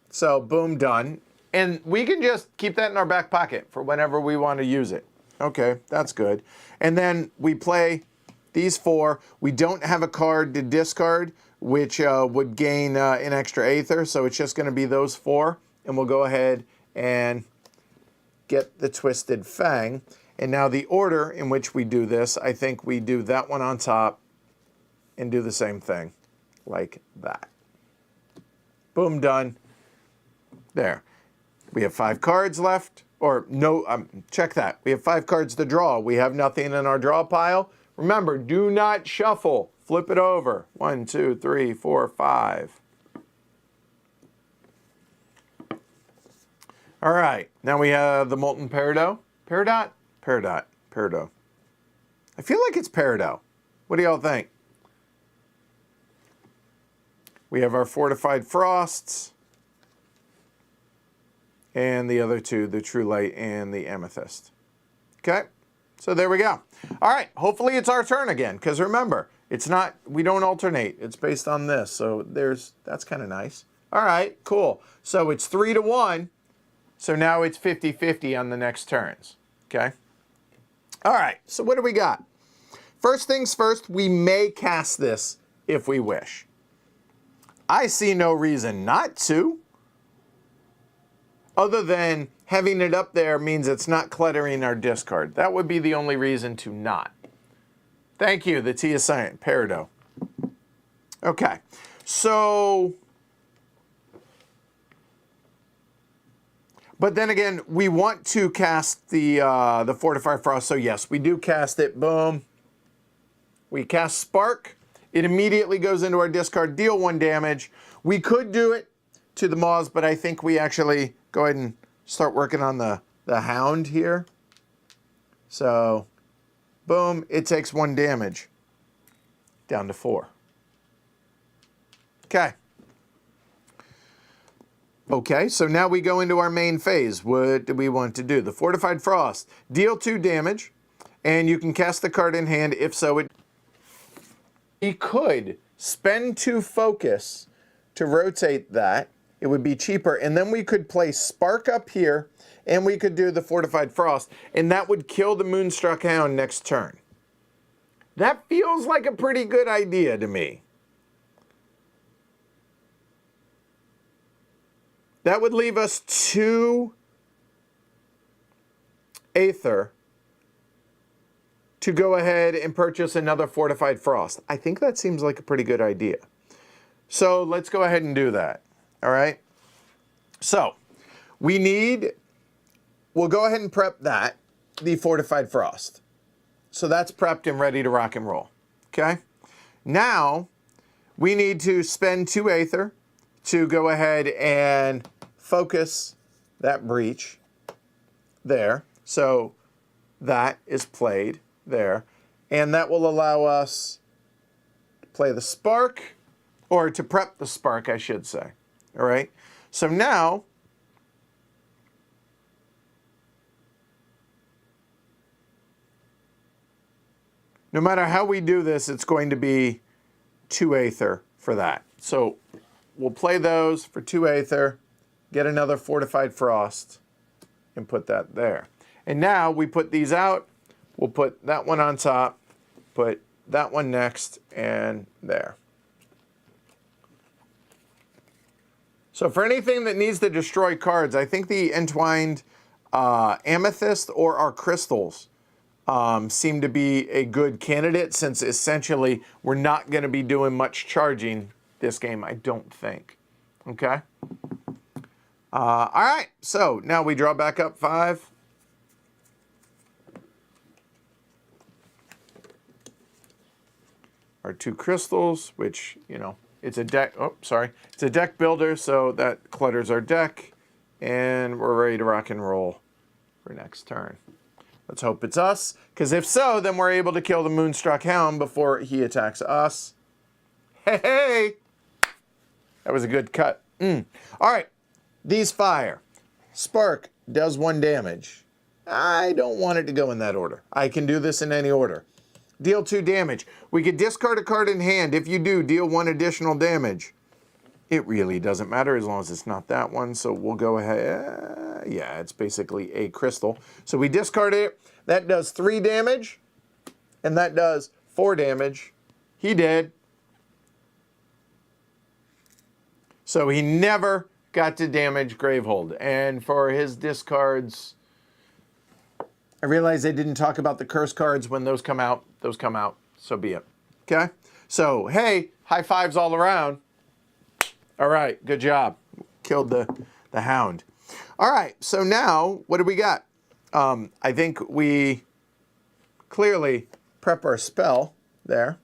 So boom, done. And we can just keep that in our back pocket for whenever we want to use it. Okay, that's good. And then we play these 4. We don't have a card to discard, which would gain an extra Aether. So it's just going to be those 4. And we'll go ahead and get the Twisted Fang. And now the order in which we do this, I think we do that one on top and do the same thing like that. Boom, done. There. We have 5 cards left. Or no, check that. We have 5 cards to draw. We have nothing in our draw pile. Remember, do not shuffle. Flip it over. 1, 2, 3, 4, 5. All right. Now we have the Molten Peridot. Peridot? Peridot. Peridot. I feel like it's Peridot. What do y'all think? We have our Fortified Frosts. And the other 2, the True Light and the Amethyst. Okay, so there we go. All right, hopefully it's our turn again, because remember, it's not, we don't alternate. It's based on this, so that's kind of nice. All right, cool. So it's 3-1, so now it's 50-50 on the next turns, okay? All right, so what do we got? First things first, we may cast this if we wish. I see no reason not to. Other than having it up there means it's not cluttering our discard. That would be the only reason to not. Thank you, the Tea of Science, Peridot. Okay, so But then again, we want to cast the Fortified Frost, so yes, we do cast it. Boom. We cast Spark. It immediately goes into our discard, deal 1 damage. We could do it to the Maws, but I think we actually go ahead and start working on the Hound here. So, boom, it takes 1 damage. Down to 4. Okay. Okay, so now we go into our main phase. What do we want to do? The Fortified Frost. Deal 2 damage, and you can cast the card in hand. If so, we could spend 2 focus to rotate that. It would be cheaper, and then we could play Spark up here, and we could do the Fortified Frost, and that would kill the Moonstruck Hound next turn. That feels like a pretty good idea to me. That would leave us 2 Aether to go ahead and purchase another Fortified Frost. I think that seems like a pretty good idea. So let's go ahead and do that. All right. So we'll go ahead and prep that, the Fortified Frost. So that's prepped and ready to rock and roll. Okay. Now we need to spend 2 Aether to go ahead and focus that breach there. So that is played there. And that will allow us to play the Spark, or to prep the Spark, I should say. All right. So now no matter how we do this, it's going to be 2 Aether for that. So we'll play those for 2 Aether, get another Fortified Frost, and put that there. And now we put these out. We'll put that one on top, put that one next, and there. So for anything that needs to destroy cards, I think the Entwined Amethyst or our crystals seem to be a good candidate, since essentially we're not going to be doing much charging this game, I don't think. Okay. All right. So now we draw back up 5. Our 2 crystals, which, you know, it's a deck. Oh, sorry. It's a deck builder, so that clutters our deck. And we're ready to rock and roll for next turn. Let's hope it's us, because if so, then we're able to kill the Moonstruck Hound before he attacks us. Hey, hey! That was a good cut. All right, these fire. Spark does 1 damage. I don't want it to go in that order. I can do this in any order. Deal 2 damage. We could discard a card in hand. If you do, deal 1 additional damage. It really doesn't matter as long as it's not that one. So we'll go ahead. Yeah, it's basically a crystal. So we discard it. That does 3 damage. And that does 4 damage. He did. So he never got to damage Gravehold. And for his discards, I realize I didn't talk about the curse cards. When those come out, so be it. Okay? So, hey, high fives all around. All right, good job. Killed the Hound. All right, so now, what do we got? I think we clearly prep our spell there.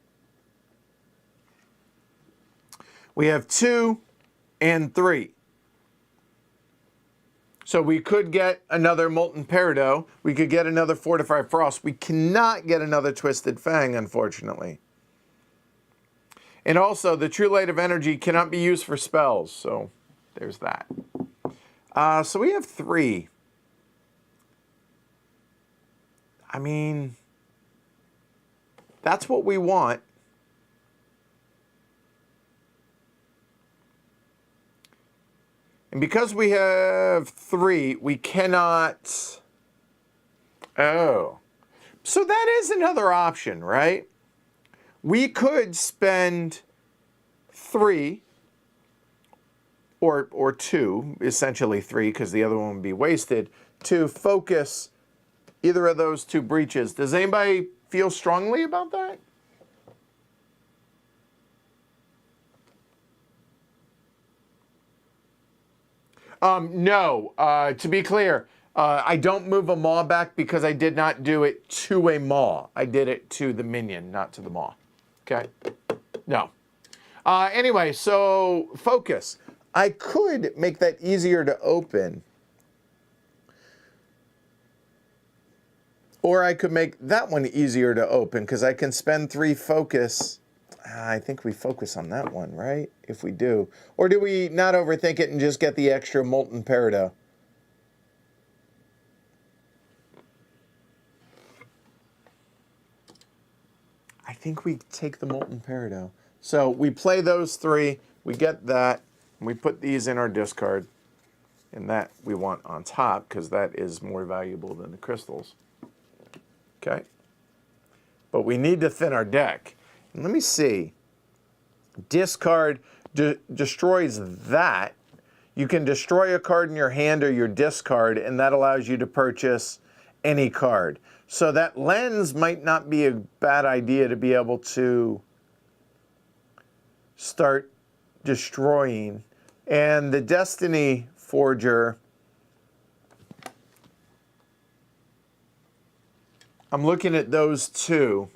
We have 2 and 3. So we could get another Molten Peridot. We could get another Fortified Frost. We cannot get another Twisted Fang, unfortunately. And also, the True Light of Energy cannot be used for spells. So there's that. So we have 3. I mean, that's what we want. And because we have 3, we cannot... Oh. So that is another option, right? We could spend 3, or 2, essentially 3, because the other one would be wasted, to focus either of those 2 breaches. Does anybody feel strongly about that? No, to be clear, I don't move a maw back because I did not do it to a maw. I did it to the minion, not to the maw. Okay? No. Anyway, so focus. I could make that easier to open. Or I could make that one easier to open because I can spend 3 focus. I think we focus on that one, right? If we do. Or do we not overthink it and just get the extra molten peridot? I think we take the molten peridot. So we play those 3, we get that, and we put these in our discard. And that we want on top because that is more valuable than the crystals. Okay? But we need to thin our deck. And let me see. Discard destroys that. You can destroy a card in your hand or your discard, and that allows you to purchase any card. So that lens might not be a bad idea to be able to start destroying. And the Destiny Forger, I'm looking at those 2.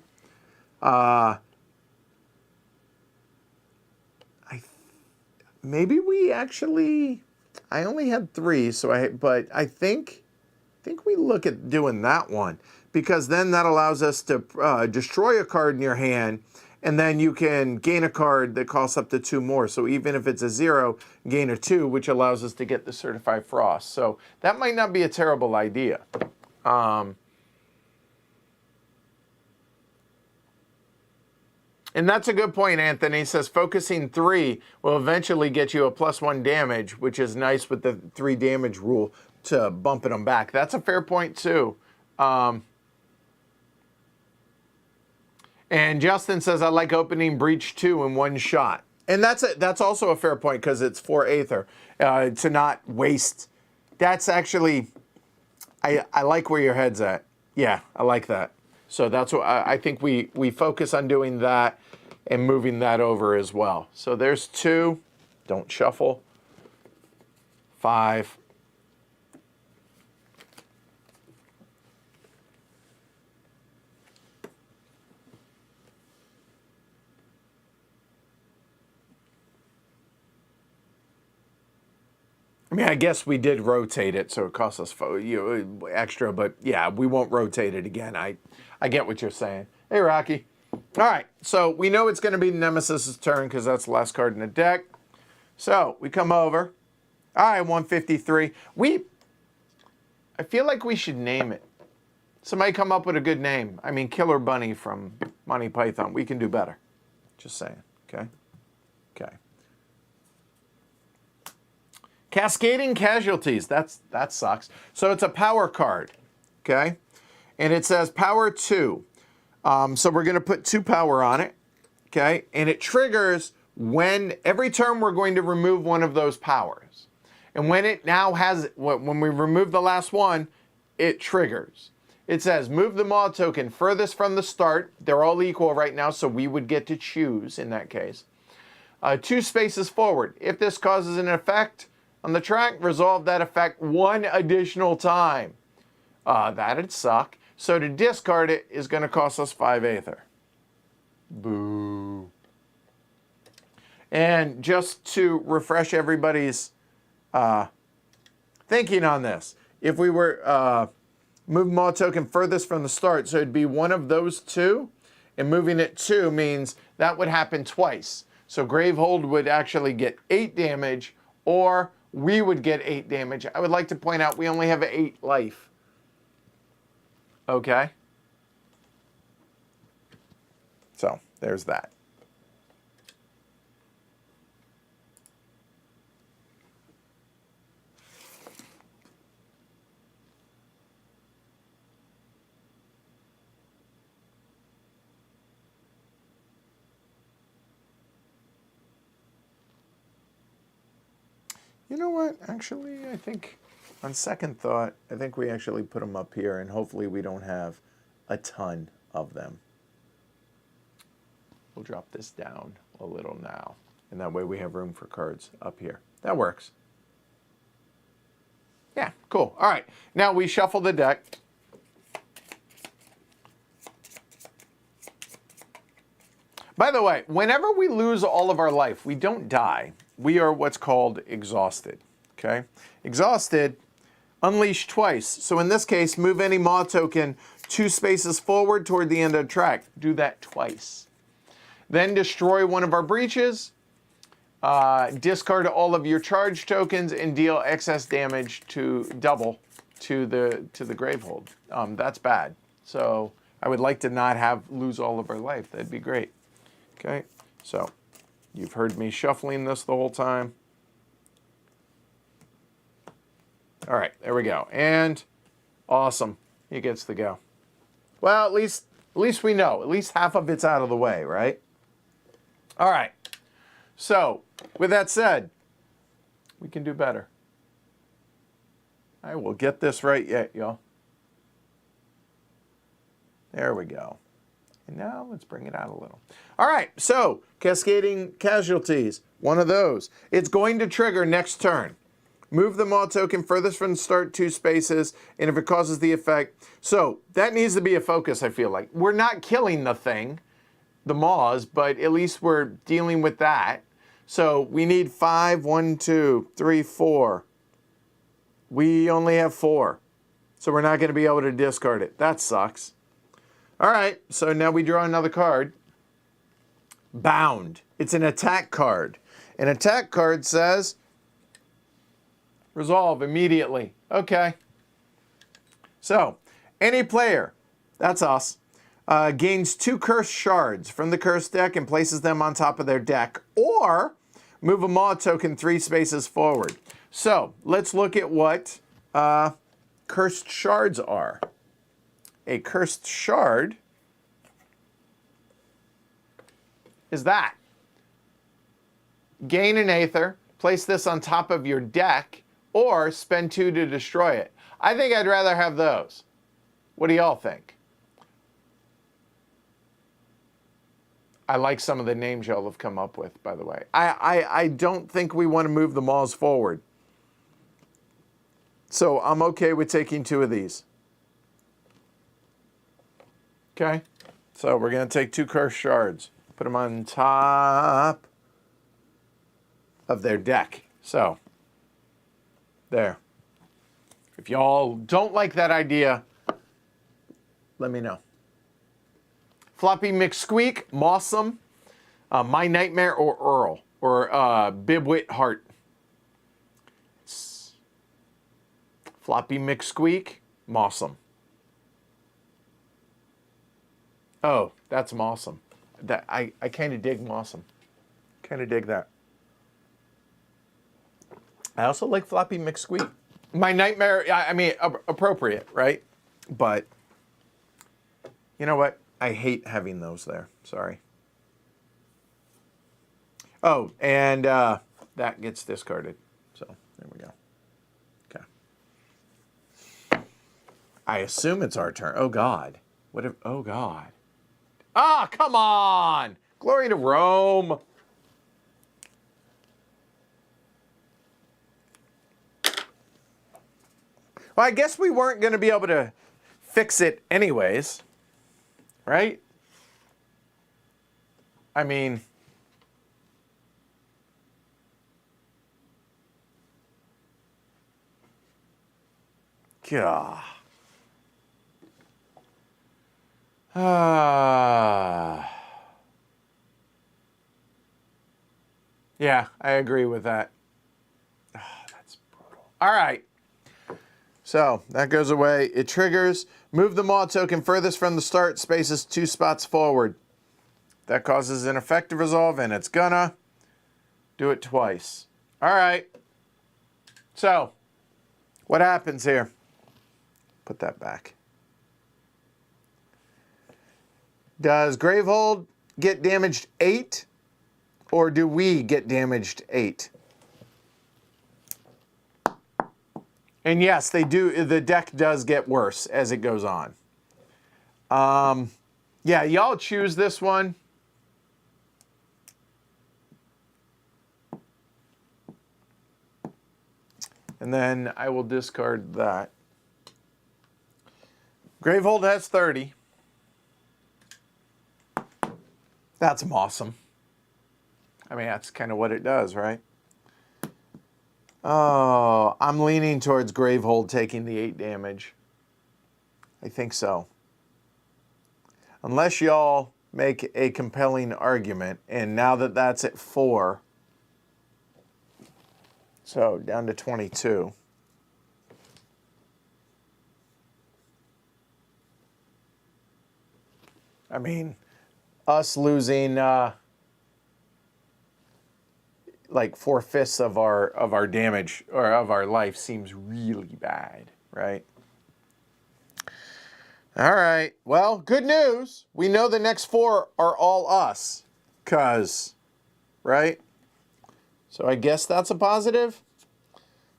Maybe we actually, I only had 3, but I think we look at doing that one because then that allows us to destroy a card in your hand, and then you can gain a card that costs up to 2 more. So even if it's a 0, gain a 2, which allows us to get the Certified Frost. So that might not be a terrible idea. And that's a good point, Anthony. He says focusing 3 will eventually get you a +1 damage, which is nice with the 3 damage rule to bumping them back. That's a fair point, too. And Justin says, I like opening Breach 2 in 1 shot. And that's also a fair point because it's 4 Aether. To not waste. That's actually, I like where your head's at. Yeah, I like that. So that's what I think we focus on doing that and moving that over as well. So there's 2. Don't shuffle. 5. I mean, I guess we did rotate it, so it cost us extra, but yeah, we won't rotate it again. I get what you're saying. Hey, Rocky. All right, so we know it's going to be Nemesis's turn because that's the last card in the deck. So we come over. All right, 153. I feel like we should name it. Somebody come up with a good name. I mean, Killer Bunny from Monty Python. We can do better. Just saying, okay? Okay. Cascading Casualties, that sucks. So it's a power card, okay? And it says power 2. So we're gonna put 2 power on it, okay? And it triggers when, every turn we're going to remove one of those powers. And when it now has, when we remove the last one, it triggers. It says move the Maw token furthest from the start. They're all equal right now, so we would get to choose in that case. 2 spaces forward. If this causes an effect on the track, resolve that effect 1 additional time. That'd suck. So to discard it is going to cost us 5 Aether. Boo. And just to refresh everybody's thinking on this, if we were move Maw token furthest from the start, so it'd be one of those 2, and moving it 2 means that would happen twice. So Gravehold would actually get 8 damage, or we would get 8 damage. I would like to point out we only have 8 life. Okay? So, there's that. You know what? Actually, I think on second thought, I think we actually put them up here, and hopefully we don't have a ton of them. We'll drop this down a little now, and that way we have room for cards up here. That works. Yeah, cool. All right, now we shuffle the deck. By the way, whenever we lose all of our life, we don't die. We are what's called exhausted, okay? Exhausted, unleash twice. So in this case, move any Maw token 2 spaces forward toward the end of the track. Do that twice. Then destroy one of our breaches, discard all of your charge tokens, and deal excess damage to double to the Gravehold. That's bad. So I would like to not lose all of our life. That'd be great. Okay, so you've heard me shuffling this the whole time. All right, there we go. And awesome, he gets to go. Well, at least we know. At least half of it's out of the way, right? All right. So, with that said, we can do better. I will get this right yet, y'all. There we go. And now let's bring it out a little. All right, so cascading casualties, one of those. It's going to trigger next turn. Move the Maw token furthest from the start 2 spaces, and if it causes the effect. So that needs to be a focus, I feel like. We're not killing the thing, the Maws, but at least we're dealing with that. So we need 5, 1, 2, 3, 4. We only have 4. So we're not going to be able to discard it. That sucks. All right, so now we draw another card. Bound. It's an attack card. An attack card says, resolve immediately. Okay. So, any player, that's us, gains 2 cursed shards from the cursed deck and places them on top of their deck, or move a Maw token 3 spaces forward. So, let's look at what cursed shards are. A cursed shard is that. Gain an Aether, place this on top of your deck, or spend 2 to destroy it. I think I'd rather have those. What do y'all think? I like some of the names y'all have come up with, by the way. I don't think we want to move the Maws forward. So I'm okay with taking 2 of these. Okay, so we're going to take 2 cursed shards, put them on top of their deck. So, there. If y'all don't like that idea, let me know. Floppy McSqueak, Mawsome, My Nightmare, or Earl, or Bibwit Heart. Floppy McSqueak, Mawsome. Oh, that's Mawsome. That I kind of dig Mawsome. Kind of dig that. I also like Floppy McSqueak. My Nightmare, I mean, appropriate, right? But, you know what? I hate having those there. Sorry. Oh, and that gets discarded. So, there we go. Okay. I assume it's our turn. Oh, God. What if, oh, God. Ah, come on! Glory to Rome. Well, I guess we weren't going to be able to fix it anyways, right? I mean, God. Yeah, I agree with that. That's brutal. All right. So that goes away. It triggers. Move the Maw token furthest from the start, spaces 2 spots forward. That causes an effective resolve, and it's gonna do it twice. All right. So, what happens here? Put that back. Does Gravehold get damaged 8, or do we get damaged 8? And yes, they do. The deck does get worse as it goes on. Yeah, y'all choose this one. And then I will discard that. Gravehold has 30. That's awesome. I mean, that's kind of what it does, right? Oh, I'm leaning towards Gravehold taking the 8 damage. I think so. Unless y'all make a compelling argument. And now that that's at 4, so down to 22. I mean, us losing like 4/5 of our damage or of our life seems really bad, right? All right. Well, good news. We know the next 4 are all us, right? So I guess that's a positive.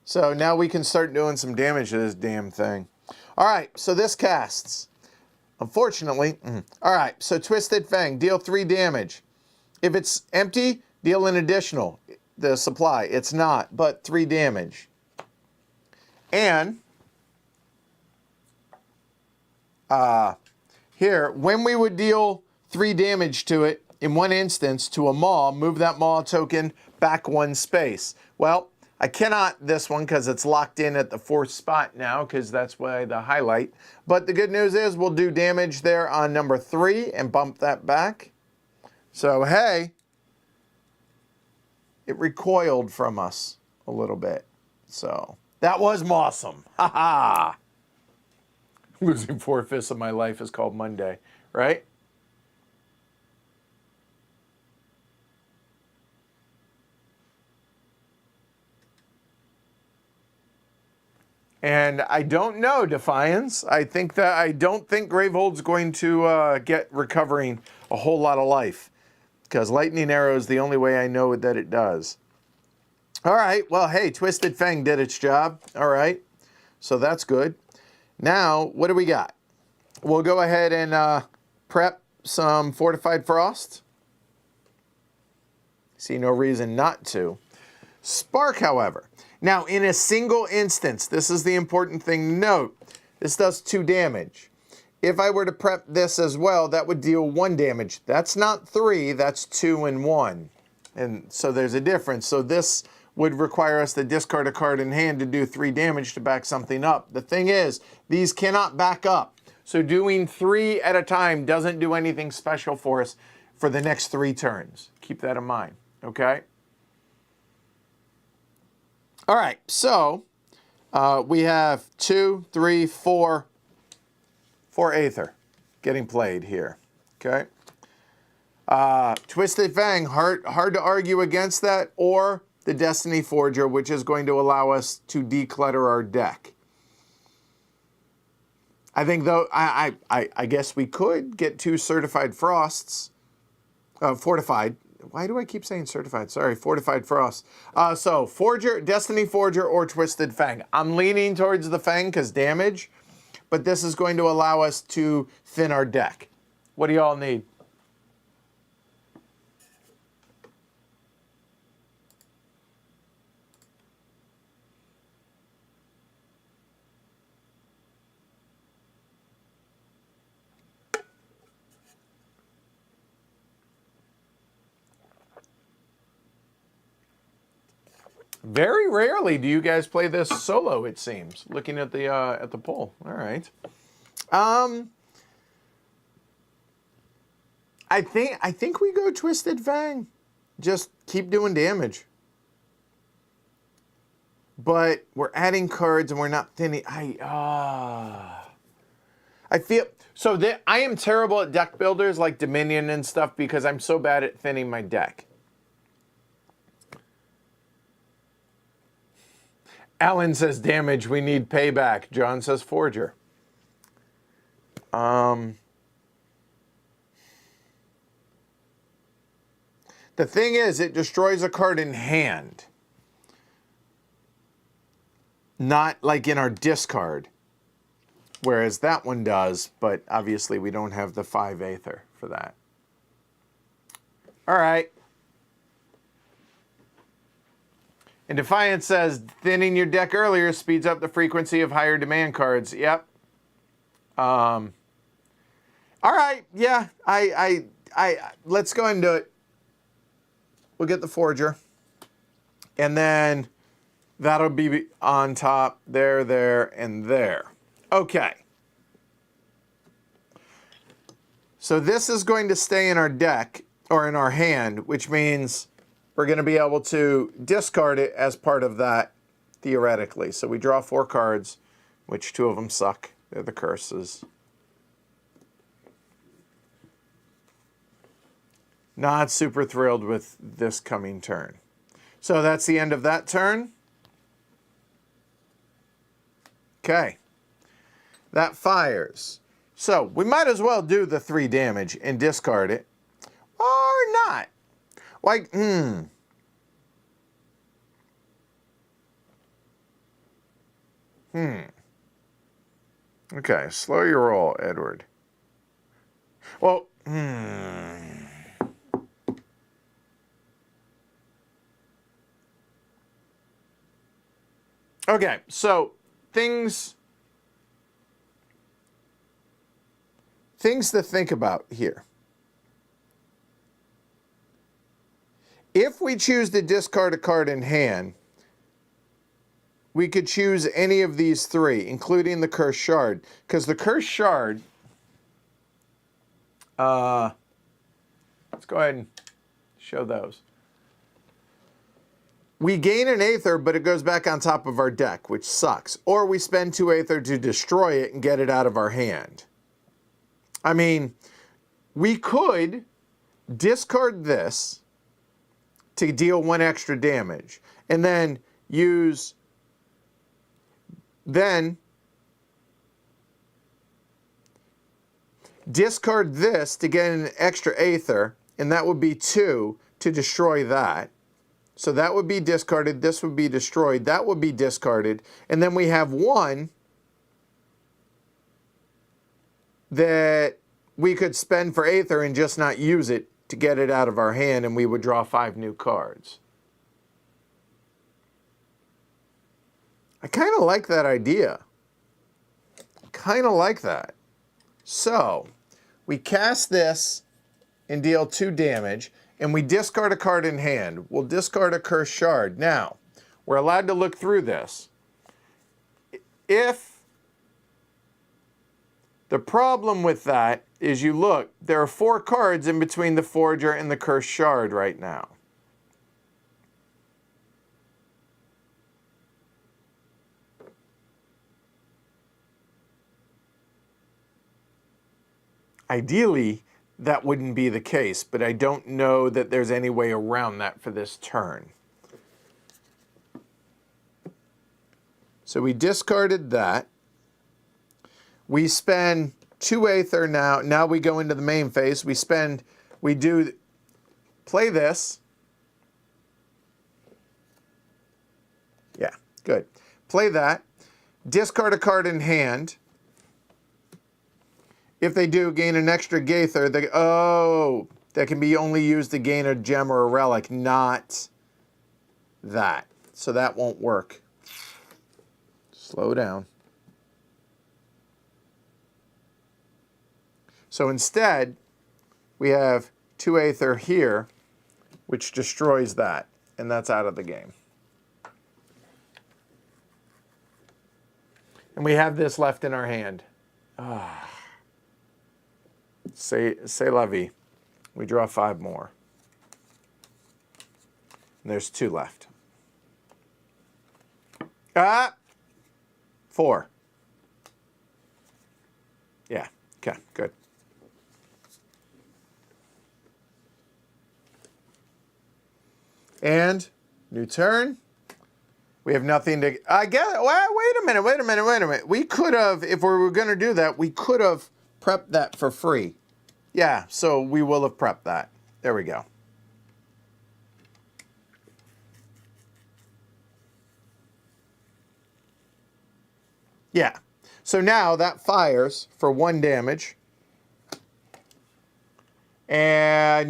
So now we can start doing some damage to this damn thing. All right. So this casts. Unfortunately, all right. So Twisted Fang, deal 3 damage. If it's empty, deal an additional. The supply. It's not, but 3 damage. And here, when we would deal 3 damage to it in one instance to a maw, move that maw token back 1 space. Well, I cannot this one because it's locked in at the 4th spot now because that's why the highlight. But the good news is we'll do damage there on number 3 and bump that back. So, hey, it recoiled from us a little bit. So, that was awesome. Ha ha! Losing 4/5 of my life is called Monday, right? And I don't know, Defiance. I don't think Gravehold's going to get recovering a whole lot of life. Because Lightning Arrow is the only way I know that it does. All right. Well, hey, Twisted Fang did its job. All right. So that's good. Now, what do we got? We'll go ahead and prep some Fortified Frost. See no reason not to. Spark, however. Now, in a single instance, this is the important thing to note. This does 2 damage. If I were to prep this as well, that would deal 1 damage. That's not 3, that's 2 and 1. And so there's a difference. So this would require us to discard a card in hand to do 3 damage to back something up. The thing is, these cannot back up. So doing 3 at a time doesn't do anything special for us for the next 3 turns. Keep that in mind, okay? All right, so we have 2, 3, 4 Aether getting played here, okay? Twisted Fang, hard to argue against that, or the Destiny Forger, which is going to allow us to declutter our deck. I think, though, I guess we could get 2 Certified Frosts, Fortified. Why do I keep saying certified? Sorry, Fortified Frost. So, Forger, Destiny Forger, or Twisted Fang. I'm leaning towards the Fang because damage, but this is going to allow us to thin our deck. What do y'all need? Very rarely do you guys play this solo, it seems, looking at the poll. All right. I think we go Twisted Fang. Just keep doing damage. But we're adding cards and we're not thinning. I feel so that I am terrible at deck builders like Dominion and stuff because I'm so bad at thinning my deck. Alan says damage, we need payback. John says Forger. The thing is, it destroys a card in hand. Not like in our discard. Whereas that one does, but obviously we don't have the 5 Aether for that. All right. And Defiance says, thinning your deck earlier speeds up the frequency of higher demand cards. Yep. All right. Yeah. Let's go ahead and do it. We'll get the Forger. And then that'll be on top, there, and there. Okay. So this is going to stay in our deck, or in our hand, which means we're going to be able to discard it as part of that, theoretically. So we draw 4 cards, which 2 of them suck. They're the curses. Not super thrilled with this coming turn. So that's the end of that turn. Okay. That fires. So we might as well do the 3 damage and discard it. Or not. Like, Okay, slow your roll, Edward. Well, Okay, so things to think about here. If we choose to discard a card in hand, we could choose any of these 3, including the Cursed Shard, because the Cursed Shard, let's go ahead and show those. We gain an Aether, but it goes back on top of our deck, which sucks. Or we spend 2 Aether to destroy it and get it out of our hand. I mean, we could discard this to deal 1 extra damage, and then discard this to get an extra Aether, and that would be 2 to destroy that. So that would be discarded, this would be destroyed, that would be discarded, and then we have 1 that we could spend for Aether and just not use it to get it out of our hand, and we would draw 5 new cards. I kind of like that idea. Kind of like that. So, we cast this and deal 2 damage, and we discard a card in hand. We'll discard a Cursed Shard. Now, we're allowed to look through this. If the problem with that is you look, there are 4 cards in between the Forger and the Cursed Shard right now. Ideally, that wouldn't be the case, but I don't know that there's any way around that for this turn. So we discarded that. We spend 2 Aether now. Now we go into the main phase. Play this. Yeah, good. Play that. Discard a card in hand. If they do, gain an extra Gaither. That can be only used to gain a gem or a relic, not that. So that won't work. Slow down. So instead, we have 2 Aether here, which destroys that, and that's out of the game. And we have this left in our hand. C'est la vie. We draw 5 more. And there's 2 left. 4. Yeah, okay, good. And new turn. We have nothing to, I guess, well, wait a minute. We could have, if we were going to do that, we could have prepped that for free. Yeah, so we will have prepped that. There we go. Yeah, so now that fires for 1 damage. And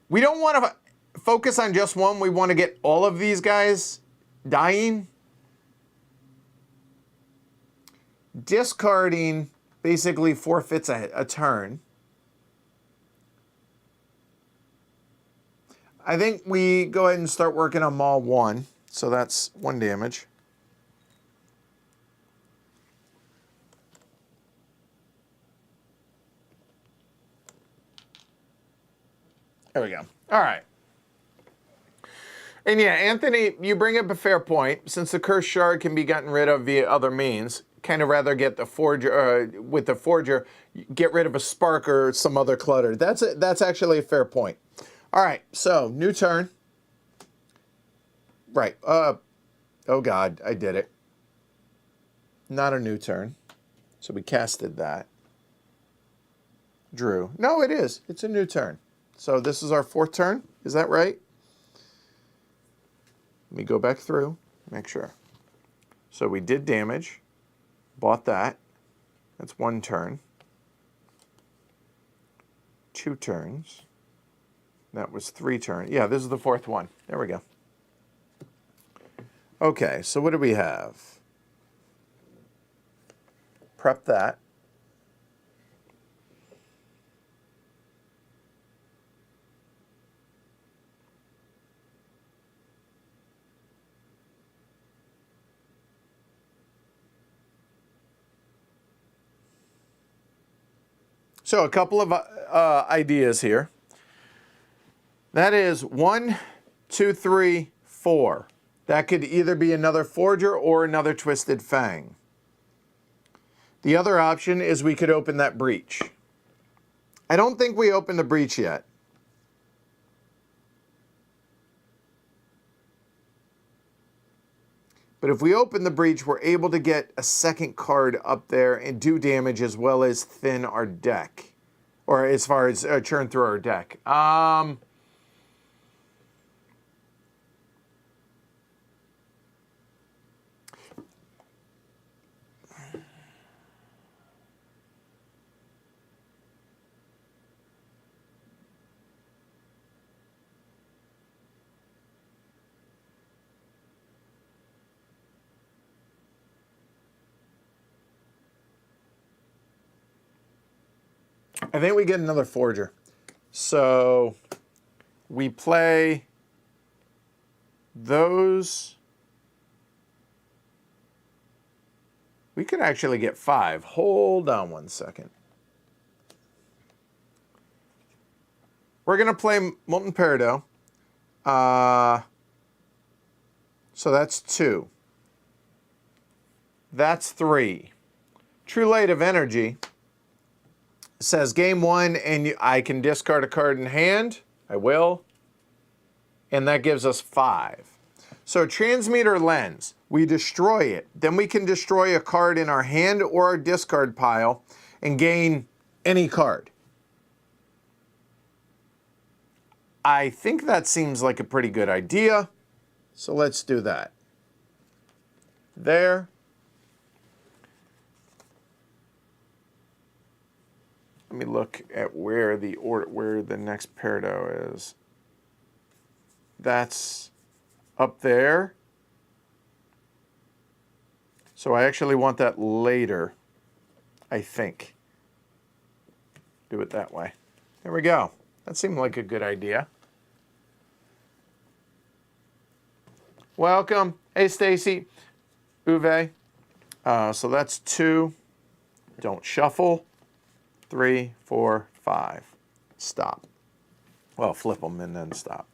we don't want to, focus on just one. We want to get all of these guys dying. Discarding basically forfeits a turn. I think we go ahead and start working on Maul 1. So that's 1 damage. There we go. All right. And yeah, Anthony, you bring up a fair point. Since the Cursed Shard can be gotten rid of via other means, kind of rather get the Forger, with the Forger, get rid of a Spark or some other clutter. That's actually a fair point. All right, so new turn. Right. Oh God, I did it. Not a new turn. So we casted that. Drew. No, it is. It's a new turn. So this is our 4th turn. Is that right? Let me go back through, make sure. So we did damage, bought that. That's 1 turn. 2 turns. That was 3 turns. Yeah, this is the 4th one. There we go. Okay, so what do we have? Prep that. So a couple of ideas here. That is 1, 2, 3, 4. That could either be another Forger or another Twisted Fang. The other option is we could open that breach. I don't think we opened the breach yet. But if we open the breach, we're able to get a 2nd card up there and do damage as well as thin our deck. Or as far as churn through our deck. I think we get another Forger. So we play those. We could actually get 5. Hold on 1 second. We're going to play Molten Peridot. So that's 2. That's 3. True Light of Energy says game 1 and I can discard a card in hand. I will. And that gives us 5. So Transmuter Lens, we destroy it. Then we can destroy a card in our hand or our discard pile and gain any card. I think that seems like a pretty good idea. So let's do that. There. Let me look at where the next Peridot is. That's up there. So I actually want that later, I think. Do it that way. There we go. That seemed like a good idea. Welcome. Hey, Stacy. Uwe. So that's 2. Don't shuffle. 3, 4, 5. Stop. Well, flip them and then stop.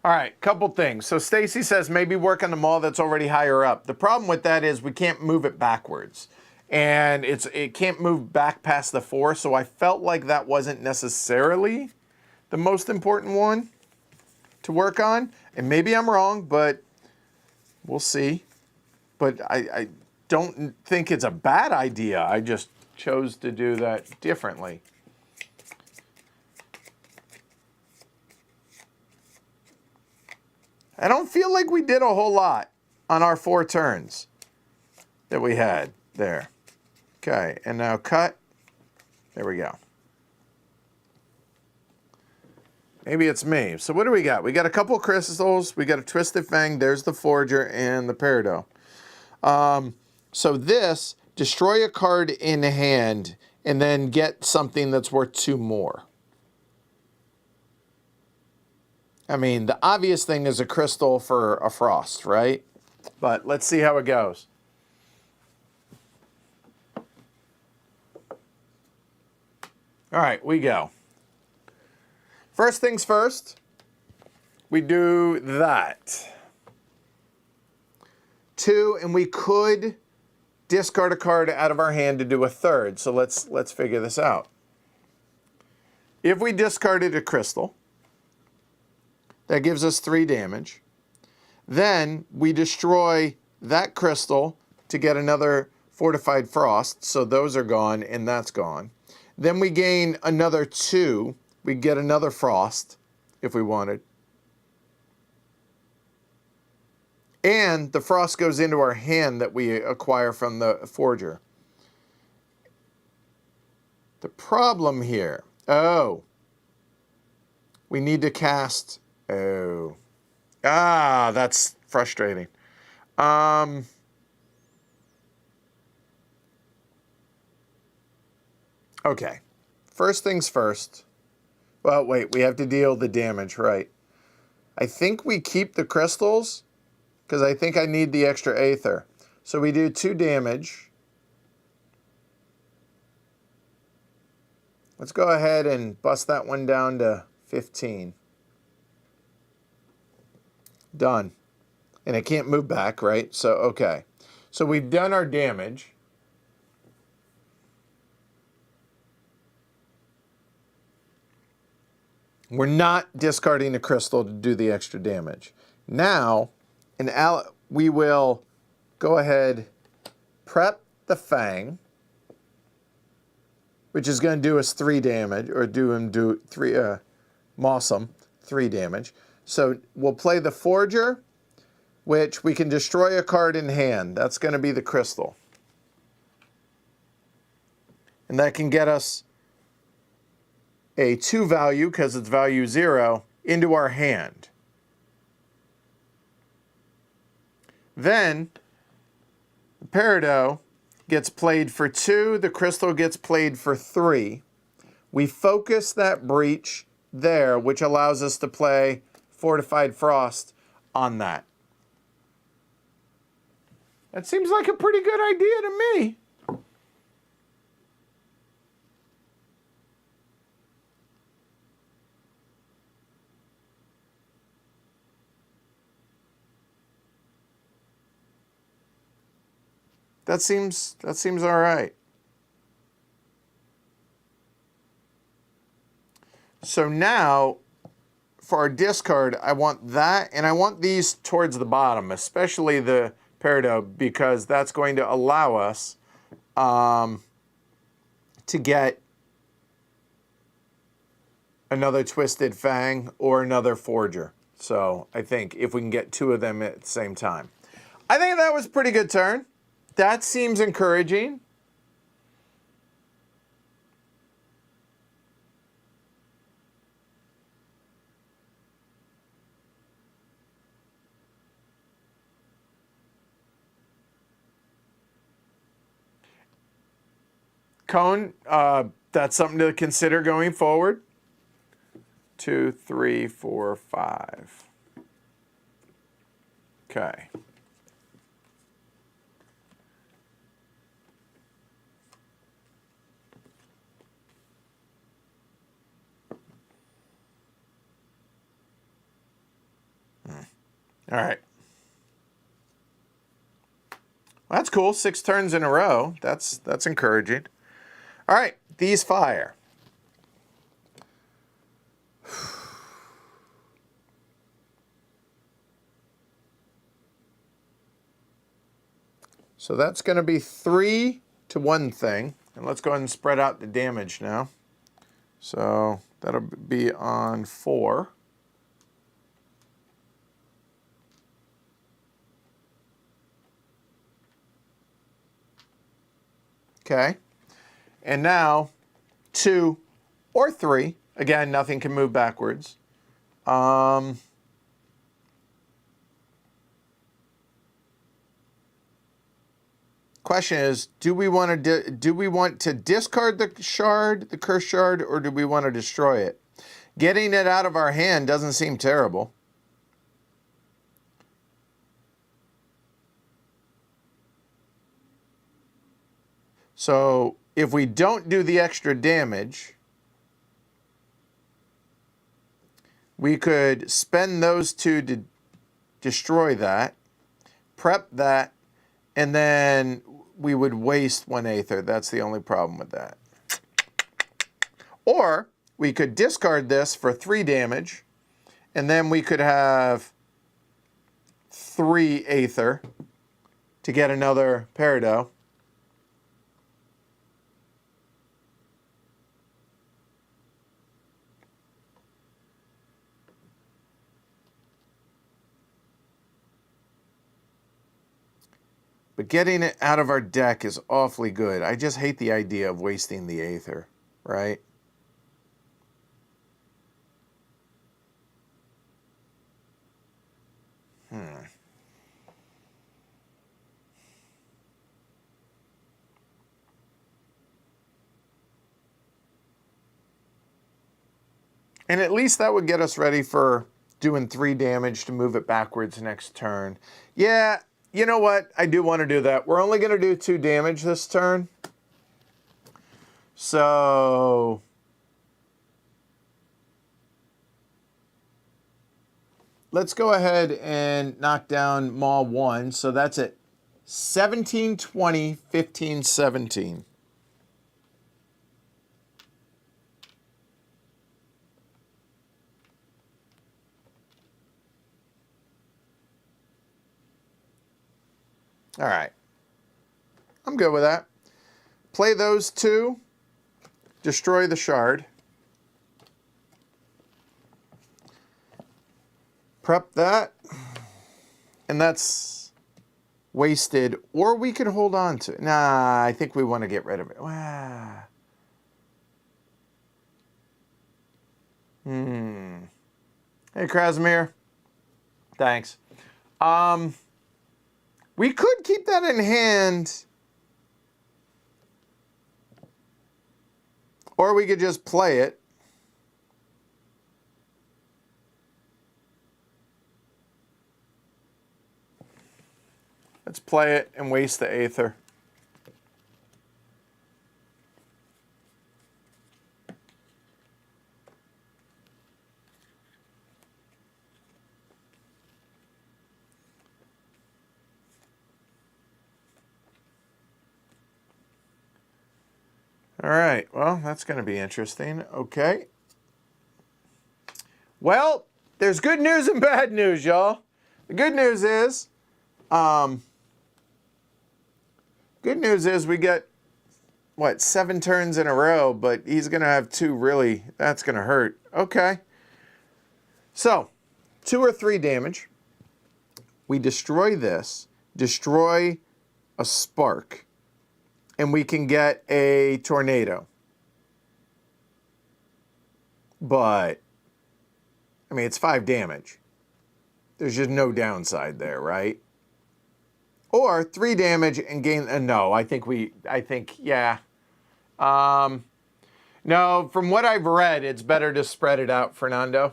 All right, couple things. So Stacy says maybe work on the Maul that's already higher up. The problem with that is we can't move it backwards. And it can't move back past the 4, so I felt like that wasn't necessarily the most important one to work on. And maybe I'm wrong, but we'll see. But I don't think it's a bad idea. I just chose to do that differently. I don't feel like we did a whole lot on our 4 turns that we had there. Okay, and now cut. There we go. Maybe it's me. So what do we got? We got a couple crystals. We got a Twisted Fang. There's the Forger and the Peridot. So this, destroy a card in hand and then get something that's worth 2 more. I mean, the obvious thing is a crystal for a frost, right? But let's see how it goes. All right, we go. First things first, we do that. 2, and we could discard a card out of our hand to do a third. So let's figure this out. If we discarded a crystal, that gives us 3 damage. Then we destroy that crystal to get another Fortified Frost. So those are gone and that's gone. Then we gain another 2. We get another Frost if we wanted. And the Frost goes into our hand that we acquire from the Forger. The problem here, we need to cast, that's frustrating. Okay, first things first. Well, wait, we have to deal the damage, right? I think we keep the crystals because I think I need the extra Aether. So we do 2 damage. Let's go ahead and bust that one down to 15. Done. And it can't move back, right? So, okay. So we've done our damage. We're not discarding the crystal to do the extra damage. Now, we will go ahead, prep the Fang, which is going to do us 3 damage, or do 3, Mossum, 3 damage. So we'll play the Forger, which we can destroy a card in hand. That's going to be the crystal. And that can get us a 2 value, because it's value 0, into our hand. Then the Peridot gets played for 2, the crystal gets played for 3. We focus that breach there, which allows us to play Fortified Frost on that. That seems like a pretty good idea to me. That seems all right. So now, for our discard, I want that, and I want these towards the bottom, especially the Peridot, because that's going to allow us to get another Twisted Fang or another Forger. So I think if we can get 2 of them at the same time. I think that was a pretty good turn. That seems encouraging. Cone, that's something to consider going forward. 2, 3, 4, 5. Okay. All right. Well, that's cool. 6 turns in a row. That's encouraging. All right, these fire. So that's going to be 3 to 1 thing. And let's go ahead and spread out the damage now. So that'll be on 4. Okay. And now 2, or 3. Again, nothing can move backwards. Question is, do we want to discard the shard, the cursed shard, or do we want to destroy it? Getting it out of our hand doesn't seem terrible. So if we don't do the extra damage, we could spend those 2 to destroy that, prep that, and then we would waste 1 Aether. That's the only problem with that. Or we could discard this for 3 damage, and then we could have 3 Aether to get another Peridot. But getting it out of our deck is awfully good. I just hate the idea of wasting the Aether, right? And at least that would get us ready for doing 3 damage to move it backwards next turn. Yeah, you know what? I do want to do that. We're only going to do 2 damage this turn. So let's go ahead and knock down Maw 1. So that's at 17, 20, 15, 17. All right. I'm good with that. Play those 2. Destroy the shard. Prep that. And that's wasted. Or we could hold on to it. Nah, I think we want to get rid of it. Wow. Hey, Krasimir. Thanks. We could keep that in hand. Or we could just play it. Let's play it and waste the Aether. All right, well, that's going to be interesting. Okay. Well, there's good news and bad news, y'all. The good news is, we get, what, 7 turns in a row, but he's going to have 2 really, that's going to hurt. Okay. So, 2 or 3 damage. We destroy this, destroy a spark, and we can get a tornado. But, I mean, it's 5 damage. There's just no downside there, right? Or 3 damage and gain, no, I think, yeah. No, from what I've read, it's better to spread it out, Fernando.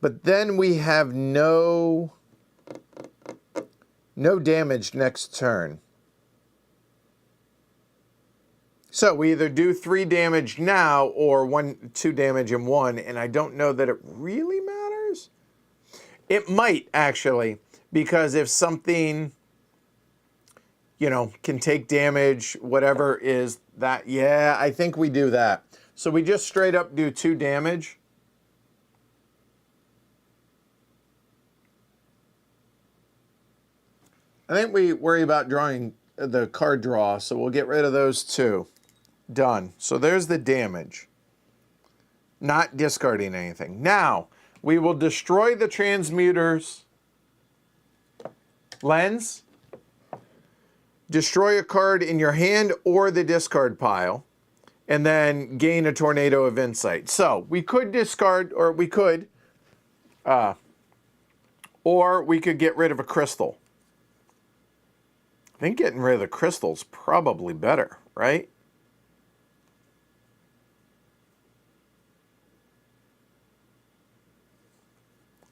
But then we have no damage next turn. So we either do 3 damage now or 2 damage in 1, and I don't know that it really matters. It might, actually, because if something, you know, can take damage, whatever is that, yeah, I think we do that. So we just straight up do 2 damage. I think we worry about drawing the card draw, so we'll get rid of those 2. Done. So there's the damage. Not discarding anything. Now, we will destroy the transmuters Lens, destroy a card in your hand or the discard pile, and then gain a tornado of insight. So we could discard, or we could get rid of a crystal. I think getting rid of the crystal's probably better, right?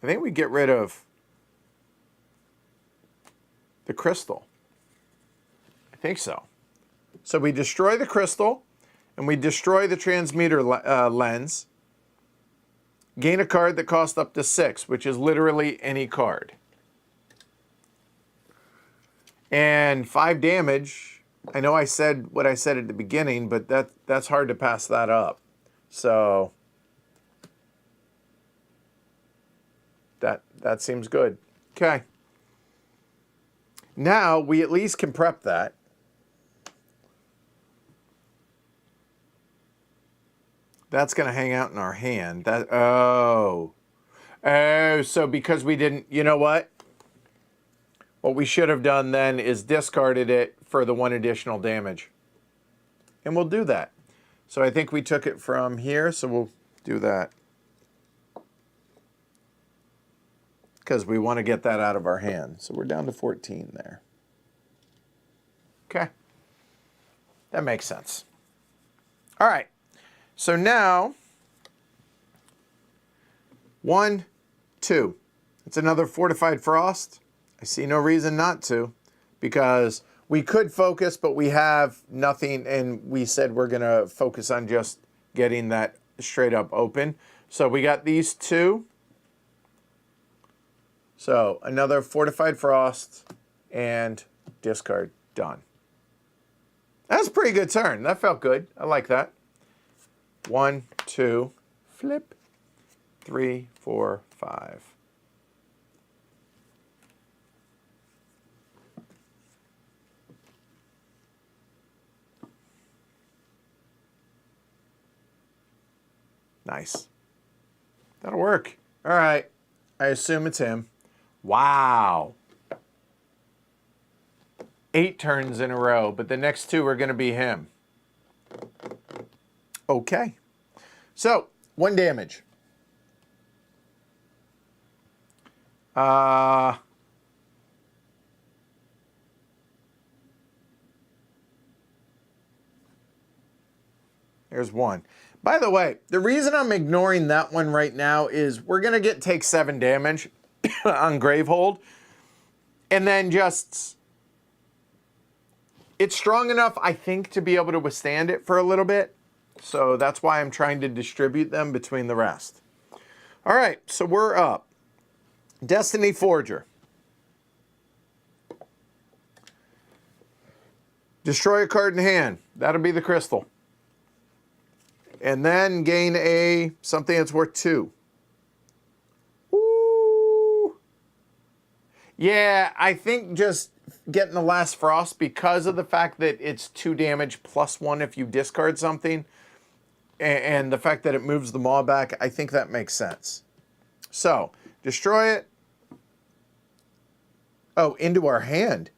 I think we get rid of the crystal. I think so. So we destroy the crystal, and we destroy the transmitter lens. Gain a card that costs up to 6, which is literally any card. And 5 damage. I know I said what I said at the beginning, but that's hard to pass that up. So that seems good. Okay. Now we at least can prep that. That's going to hang out in our hand. So because we didn't, you know what? What we should have done then is discarded it for the 1 additional damage. And we'll do that. So I think we took it from here, so we'll do that. Because we want to get that out of our hand. So we're down to 14 there. Okay. That makes sense. All right. So now, 1, 2. It's another Fortified Frost. I see no reason not to, because we could focus, but we have nothing, and we said we're going to focus on just getting that straight up open. So we got these 2. So another Fortified Frost and discard. Done. That's a pretty good turn. That felt good. I like that. 1, 2, flip, 3, 4, 5. Nice. That'll work. All right. I assume it's him. Wow. 8 turns in a row, but the next 2 are going to be him. Okay. So, 1 damage. There's 1. By the way, the reason I'm ignoring that one right now is we're going to take 7 damage on Gravehold. And then just... It's strong enough, I think, to be able to withstand it for a little bit. So that's why I'm trying to distribute them between the rest. All right, so we're up. Destiny Forger. Destroy a card in hand. That'll be the crystal. And then gain something that's worth 2. Ooh. Yeah, I think just getting the last frost, because of the fact that it's 2 damage plus 1 if you discard something, and the fact that it moves the maw back, I think that makes sense. So, destroy it. Oh, into our hand.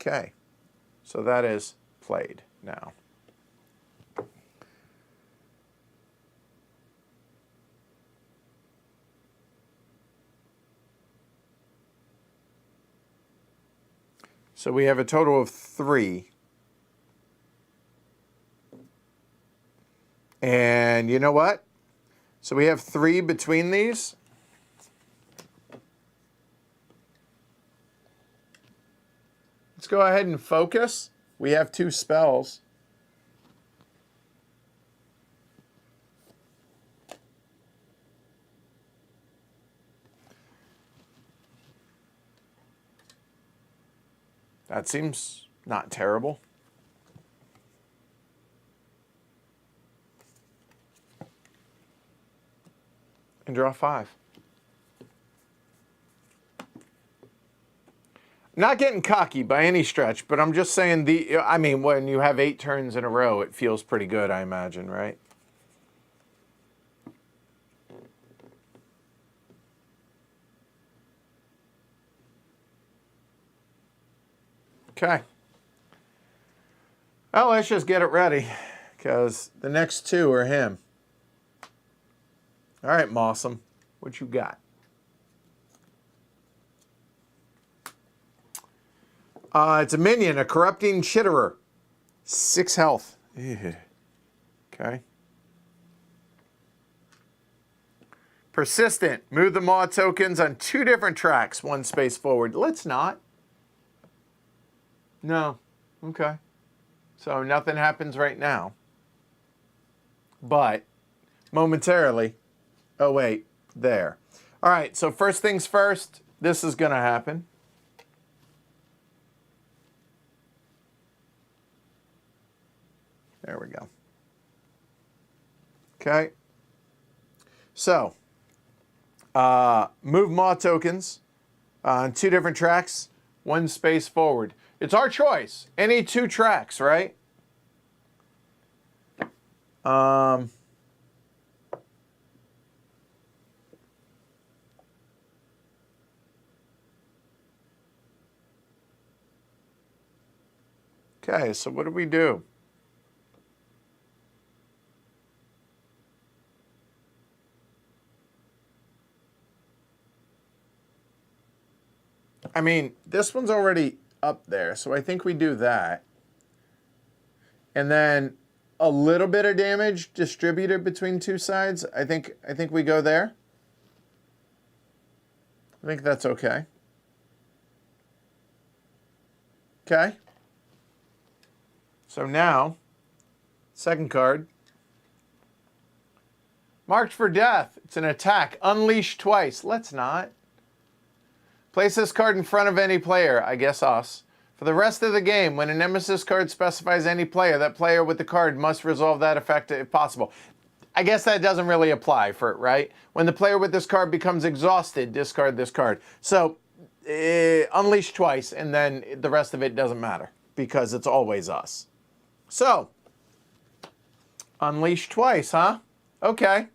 Okay. So that is played now. So we have a total of 3. And you know what? So we have 3 between these. Let's go ahead and focus. We have 2 spells. That seems not terrible. And draw 5. Not getting cocky by any stretch, but I'm just saying I mean, when you have 8 turns in a row, it feels pretty good, I imagine, right? Okay. Well, let's just get it ready, because the next two are him. All right, Mossum, what you got? It's a minion, a corrupting chitterer. 6 health. Ew. Okay. Persistent. Move the Maw tokens on 2 different tracks, 1 space forward. Let's not. No. Okay. So nothing happens right now. But momentarily. Oh, wait. There. All right. So first things first, this is going to happen. There we go. Okay. So, move Maw tokens on 2 different tracks, 1 space forward. It's our choice. Any 2 tracks, right? Okay, so what do we do? I mean, this one's already up there, so I think we do that. And then a little bit of damage distributed between 2 sides. I think we go there. I think that's okay. Okay. So now, second card. Marked for death. It's an attack. Unleash twice. Let's not. Place this card in front of any player, I guess us. For the rest of the game, when a Nemesis card specifies any player, that player with the card must resolve that effect if possible. I guess that doesn't really apply for it, right? When the player with this card becomes exhausted, discard this card. So, unleash twice, and then the rest of it doesn't matter, because it's always us. So, unleash twice, huh? Okay.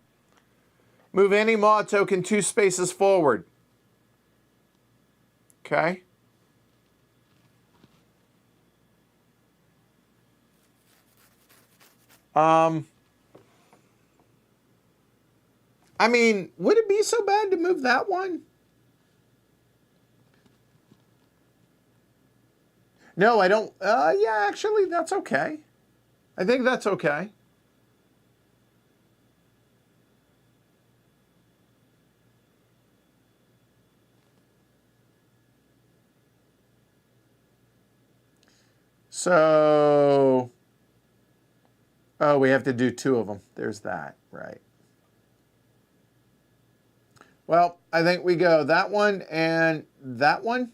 Move any Maw token 2 spaces forward. Okay. I mean, would it be so bad to move that one? No, I don't. Yeah, actually, that's okay. I think that's okay. So, oh, we have to do 2 of them. There's that, right. Well, I think we go that one and that one.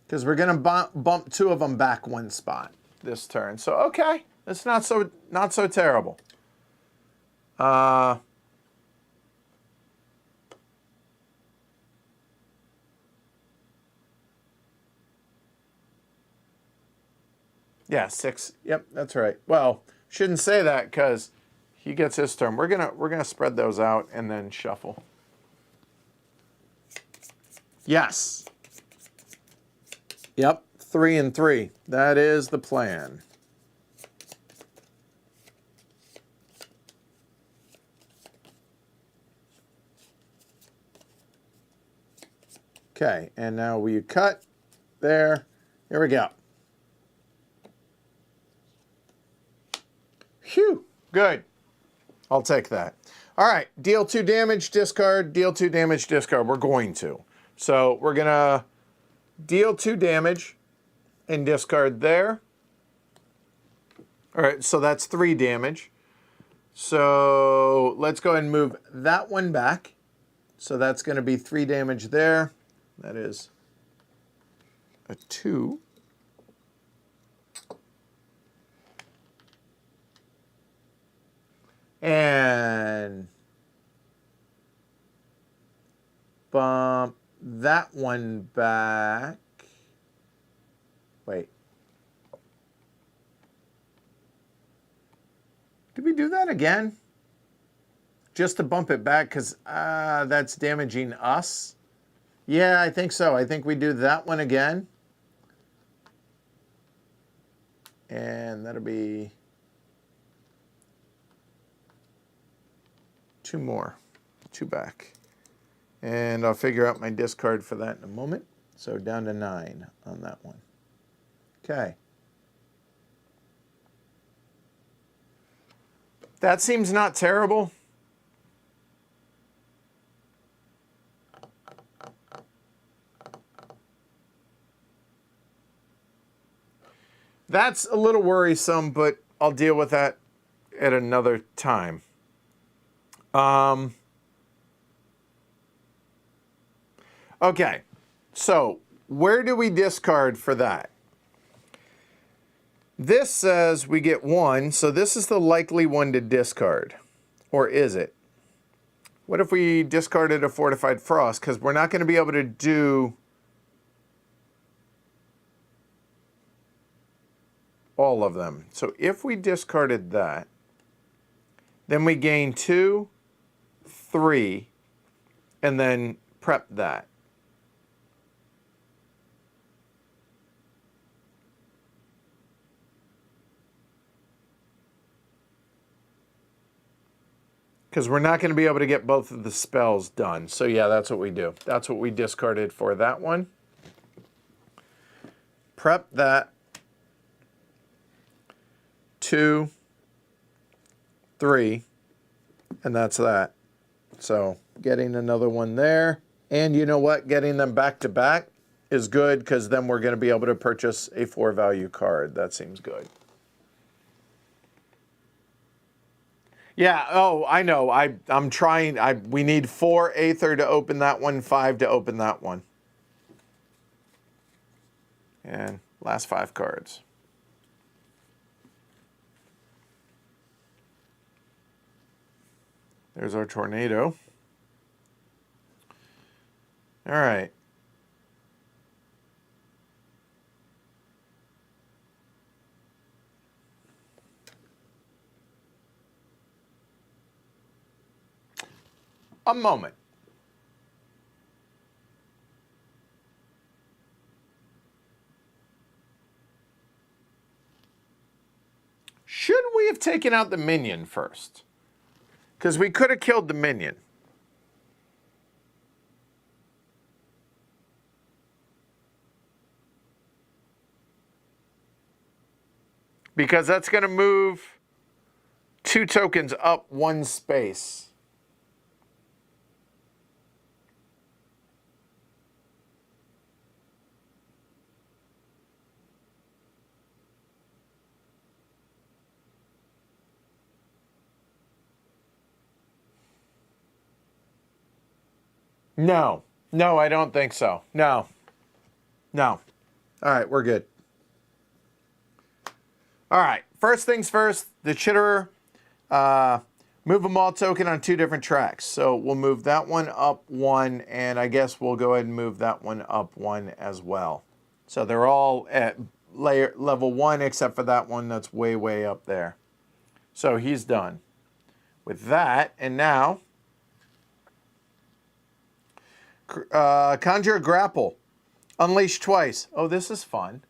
Because we're going to bump 2 of them back 1 spot this turn. So, okay. It's not so terrible. Yeah, 6. Yep, that's right. Well, shouldn't say that because he gets his turn. We're gonna spread those out and then shuffle. Yes. Yep, 3 and 3. That is the plan. Okay, and now we cut there. Here we go. Phew, good. I'll take that. All right, deal 2 damage, discard, deal 2 damage, discard. We're going to. So we're going to deal 2 damage and discard there. All right, so that's 3 damage. So let's go ahead and move that one back. So that's going to be 3 damage there. That is a 2. And bump that one back. Wait. Did we do that again? Just to bump it back because that's damaging us? Yeah, I think so. I think we do that one again. And that'll be 2 more, 2 back. And I'll figure out my discard for that in a moment. So down to 9 on that one. Okay. That seems not terrible. That's a little worrisome, but I'll deal with that at another time. Okay, so where do we discard for that? This says we get 1, so this is the likely one to discard. Or is it? What if we discarded a Fortified Frost? Because we're not going to be able to do all of them. So if we discarded that, then we gain 2, 3, and then prep that. Because we're not going to be able to get both of the spells done. So yeah, that's what we do. That's what we discarded for that one. Prep that. 2, 3, and that's that. So getting another one there. And you know what? Getting them back to back is good because then we're going to be able to purchase a 4-value card. That seems good. Yeah, oh, I know. I'm trying. We need 4 Aether to open that one, 5 to open that one. And last 5 cards. There's our tornado. All right. A moment. Should we have taken out the minion first? Because we could have killed the minion. Because that's going to move 2 tokens up 1 space. No. No, I don't think so. No. No. All right, we're good. All right, first things first, the Chitterer, move a mall token on 2 different tracks. So we'll move that one up 1, and I guess we'll go ahead and move that one up 1 as well. So they're all at level 1 except for that one that's way, way up there. So he's done with that, and now conjure a grapple. Unleash twice. Oh, this is fun.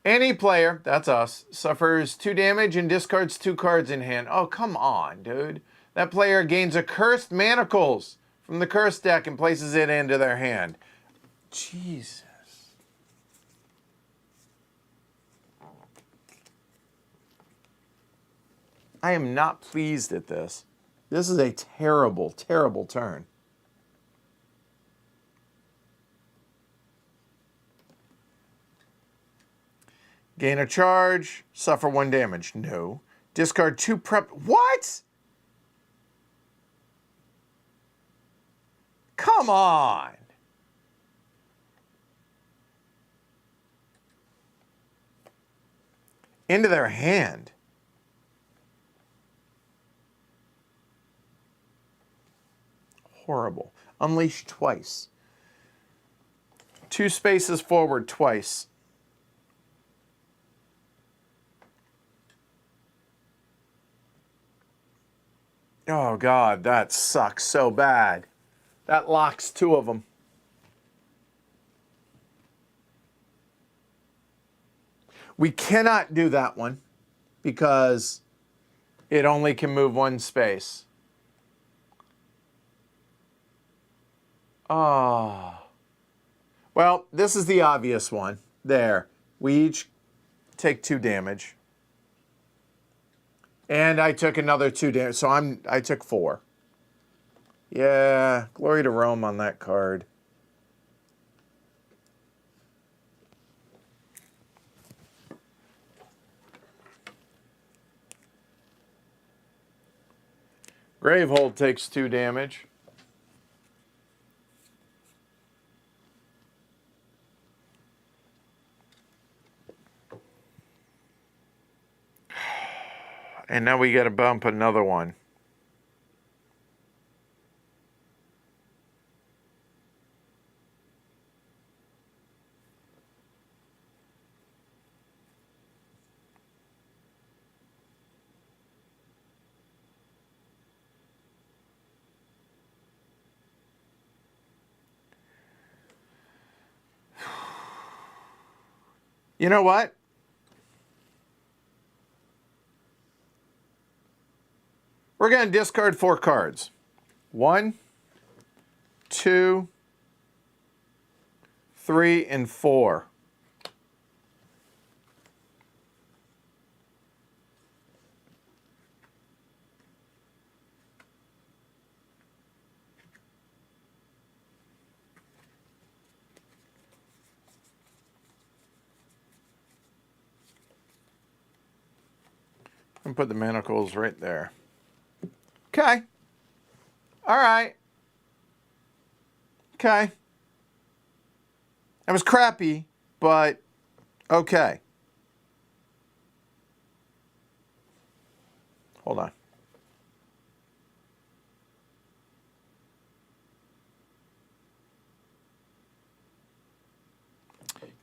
Any player, that's us, suffers 2 damage and discards 2 cards in hand. Oh, come on, dude. That player gains a Cursed Manacles from the Curse deck and places it into their hand. Jesus. I am not pleased at this. This is a terrible, terrible turn. Gain a charge, suffer 1 damage. No. Discard 2 prep. What? Come on. Into their hand. Horrible. Unleash twice. 2 spaces forward twice. Oh, God, that sucks so bad. That locks 2 of them. We cannot do that one because it only can move one space. Oh. Well, this is the obvious one. There. We each take 2 damage. And I took another 2 damage, so I took 4. Yeah, glory to Rome on that card. Gravehold takes 2 damage. And now we got to bump another one. You know what? We're going to discard 4 cards. 1, 2, 3, and 4. And put the manacles right there. Okay. All right. Okay. That was crappy, but okay. Hold on.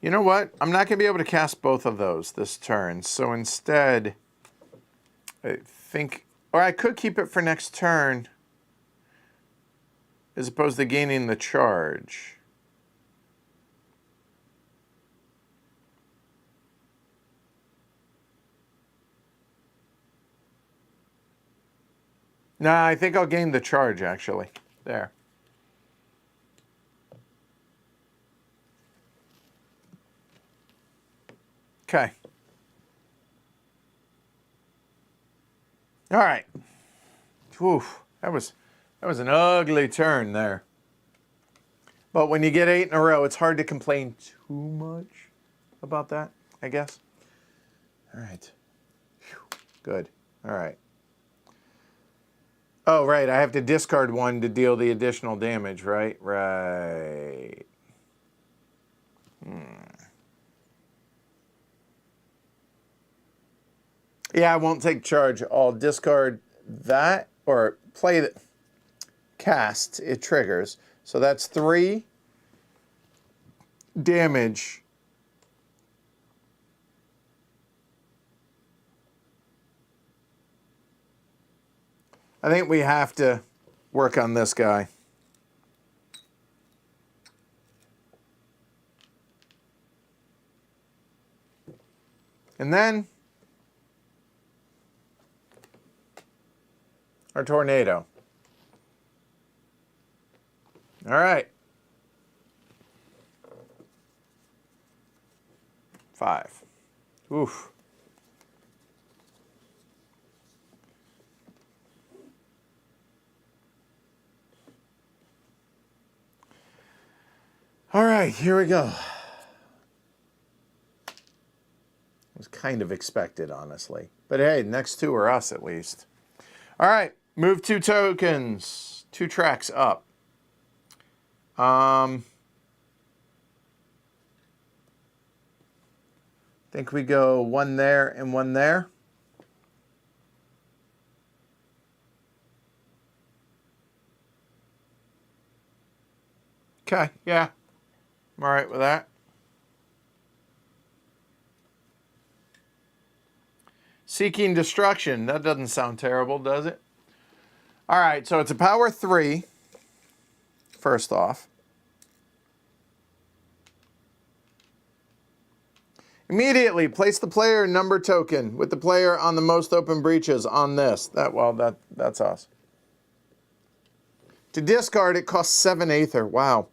You know what? I'm not going to be able to cast both of those this turn. So instead, I think, or I could keep it for next turn as opposed to gaining the charge. Nah, I think I'll gain the charge, actually. There. Okay. All right. Oof, that was an ugly turn there. But when you get 8 in a row, it's hard to complain too much about that, I guess. All right. Whew. Good. All right. Oh, right. I have to discard 1 to deal the additional damage, right? Right. Yeah, I won't take charge. I'll discard that or play the cast. It triggers. So that's 3 damage. I think we have to work on this guy. And then our tornado. All right. 5. Oof. All right, here we go. It was kind of expected, honestly. But hey, next 2 are us at least. All right, move 2 tokens, 2 tracks up. Think we go 1 there and 1 there. Okay, yeah. I'm all right with that. Seeking Destruction. That doesn't sound terrible, does it? All right, so it's a power 3, first off. Immediately place the player number token with the player on the most open breaches on this. That's us. To discard, it costs 7 Aether. Wow.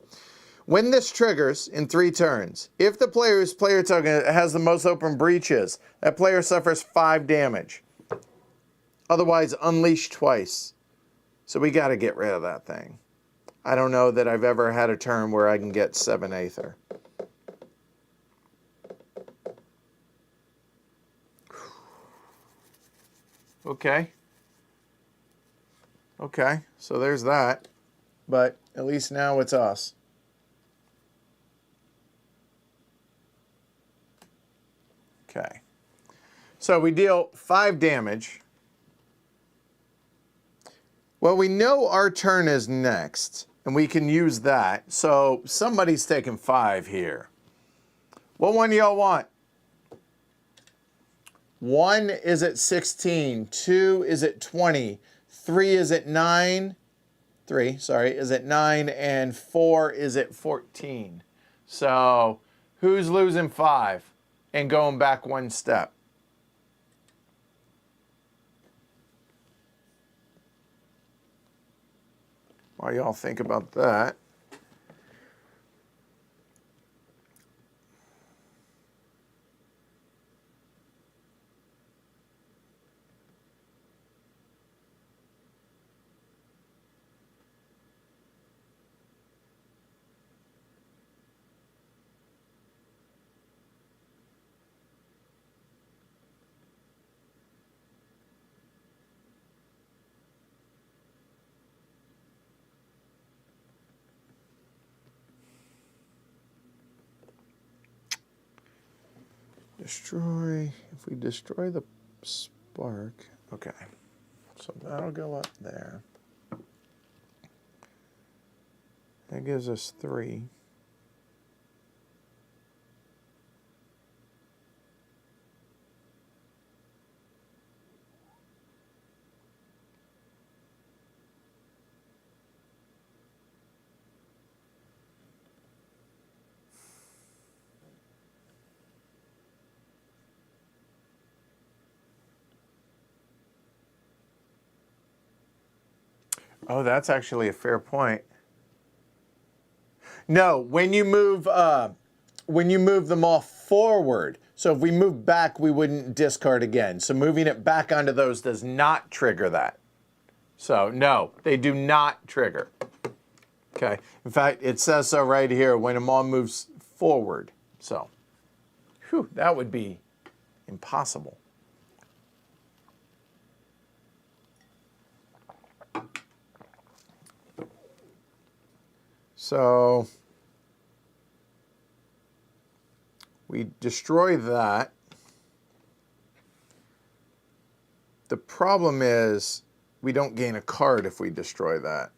When this triggers in 3 turns, if the player whose player token has the most open breaches, that player suffers 5 damage. Otherwise, unleash twice. So we got to get rid of that thing. I don't know that I've ever had a turn where I can get 7 Aether. Okay. Okay, so there's that. But at least now it's us. Okay. So we deal 5 damage. Well, we know our turn is next, and we can use that. So somebody's taking 5 here. What one do y'all want? 1 is at 16, 2 is at 20, 3 is at 9, 3, sorry, is at 9, and 4 is at 14. So who's losing 5 and going back 1 step? While y'all think about that. Destroy, if we destroy the spark, okay, so that'll go up there. That gives us 3. Oh, that's actually a fair point. No, when you move them all forward. So if we move back, we wouldn't discard again. So moving it back onto those does not trigger that. So no, they do not trigger. Okay. In fact, it says so right here when them all moves forward. So, whew, that would be impossible. So we destroy that. The problem is we don't gain a card if we destroy that.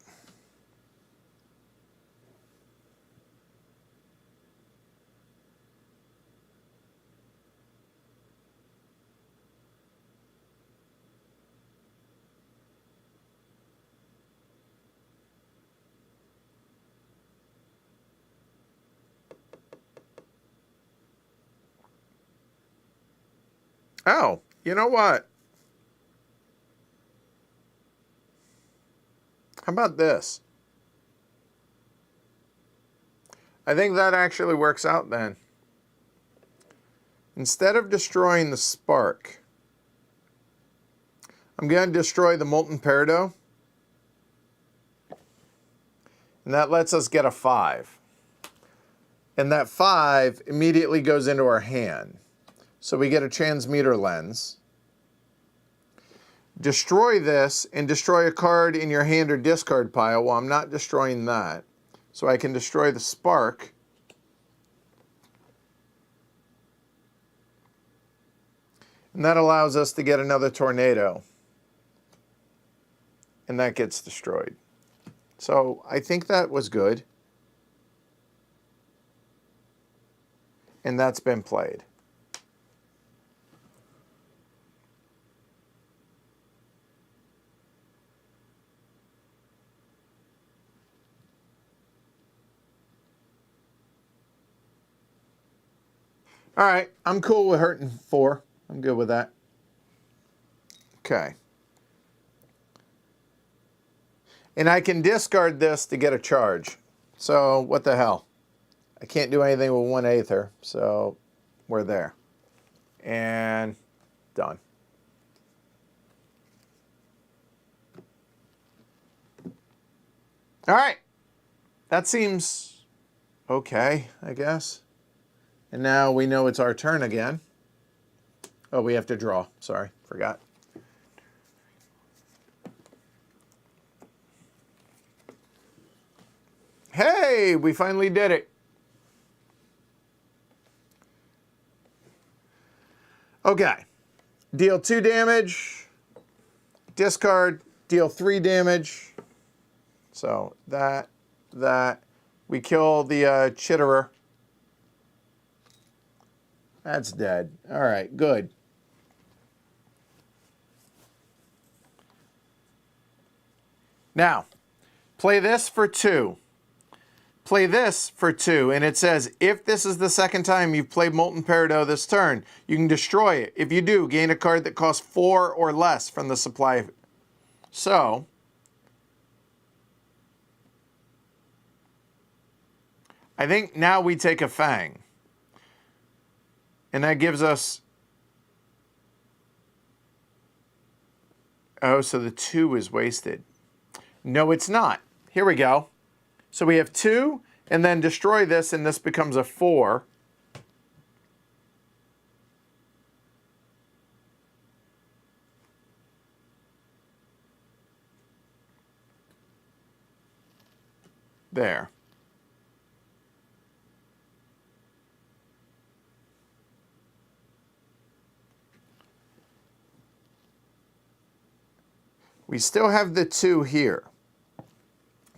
Oh, you know what? How about this? I think that actually works out then. Instead of destroying the spark, I'm going to destroy the molten peridot. And that lets us get a 5. And that 5 immediately goes into our hand. So we get a transmuter lens. Destroy this and destroy a card in your hand or discard pile. Well, I'm not destroying that. So I can destroy the spark. And that allows us to get another tornado. And that gets destroyed. So I think that was good. And that's been played. All right, I'm cool with hurting 4. I'm good with that. Okay. And I can discard this to get a charge. So what the hell? I can't do anything with 1 Aether, so we're there. And done. All right. That seems okay, I guess. And now we know it's our turn again. Oh, we have to draw. Sorry, forgot. Hey, we finally did it. Okay. Deal 2 damage. Discard. Deal 3 damage. So that. We kill the chitterer. That's dead. All right, good. Now, play this for 2. Play this for 2, and it says, if this is the second time you've played Molten Peridot this turn, you can destroy it. If you do, gain a card that costs 4 or less from the supply. So, I think now we take a Fang. And that gives us... Oh, so the 2 is wasted. No, it's not. Here we go. So we have 2, and then destroy this, and this becomes a 4. There. We still have the 2 here.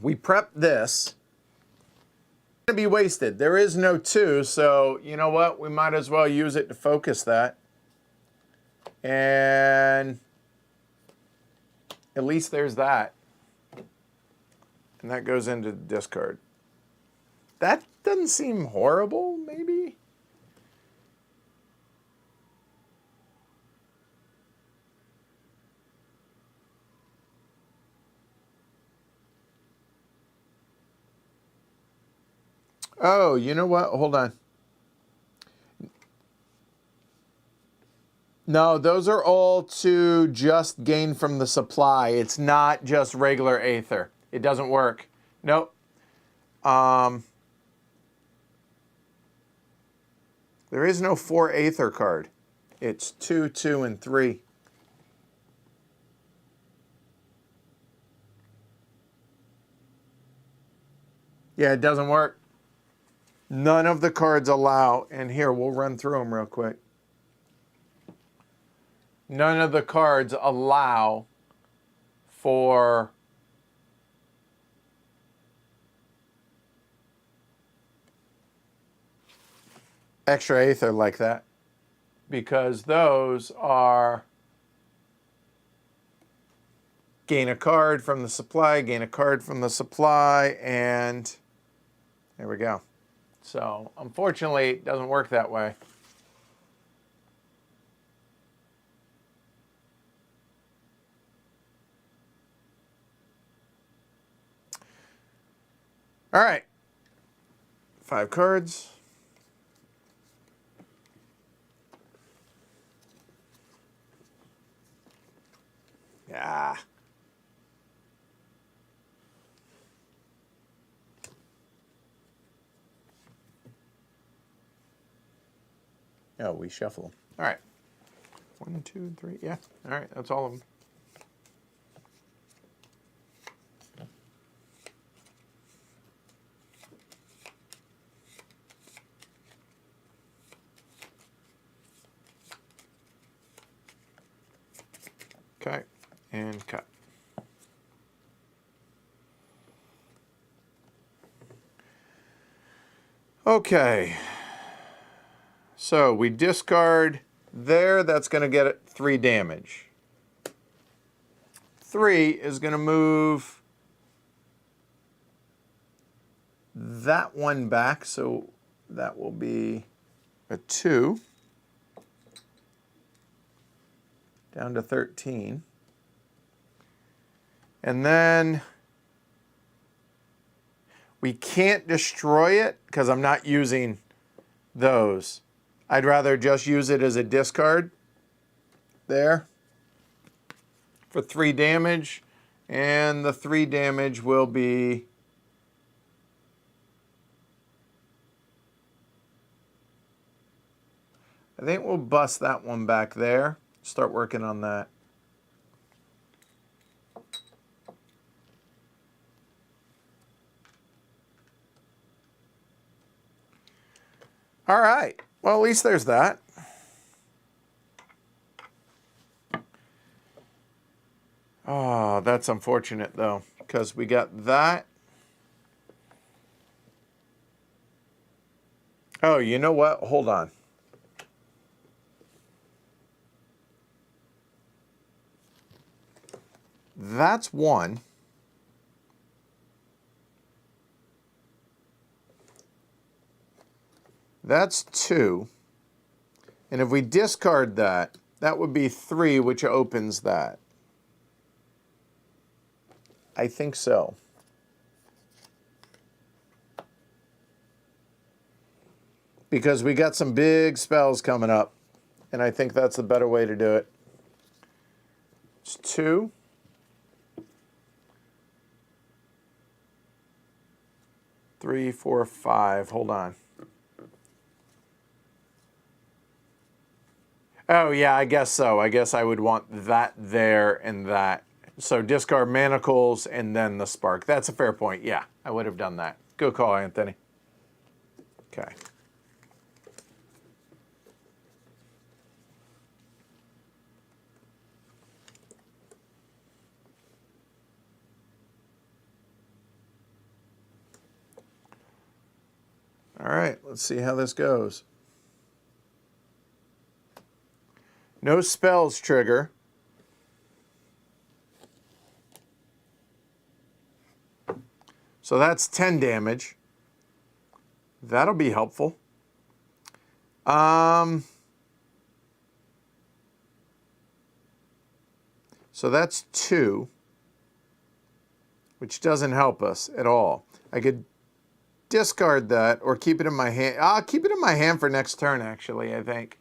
We prep this. It's going to be wasted. There is no 2, so you know what? We might as well use it to focus that. And at least there's that. And that goes into the discard. That doesn't seem horrible, maybe? Oh, you know what? Hold on. No, those are all to just gain from the supply. It's not just regular Aether. It doesn't work. Nope. There is no 4 Aether card. It's 2, 2, and 3. Yeah, it doesn't work. None of the cards allow, and here, we'll run through them real quick. None of the cards allow for extra Aether like that, because those are gain a card from the supply, gain a card from the supply, and there we go. So, unfortunately, it doesn't work that way. All right. 5 cards. Yeah. Oh, we shuffle them. All right. 1, 2, 3. Yeah. All right. That's all of them. Okay. And cut. Okay. So we discard there. That's going to get it 3 damage. 3 is going to move that one back. So that will be a 2, down to 13. And then we can't destroy it because I'm not using those. I'd rather just use it as a discard there for 3 damage. And the 3 damage will be I think we'll bust that one back there. Start working on that. All right. Well, at least there's that. Oh, that's unfortunate, though, because we got that. Oh, you know what? Hold on. That's 1. That's 2. And if we discard that, that would be 3, which opens that. I think so. Because we got some big spells coming up. And I think that's the better way to do it. It's 2. 3, 4, 5. Hold on. Oh, yeah, I guess so. I guess I would want that there and that. So discard manacles and then the spark. That's a fair point. Yeah, I would have done that. Good call, Anthony. Okay. All right, let's see how this goes. No spells trigger. So that's 10 damage. That'll be helpful. So that's 2, which doesn't help us at all. I could discard that or keep it in my hand. I'll keep it in my hand for next turn, actually, I think.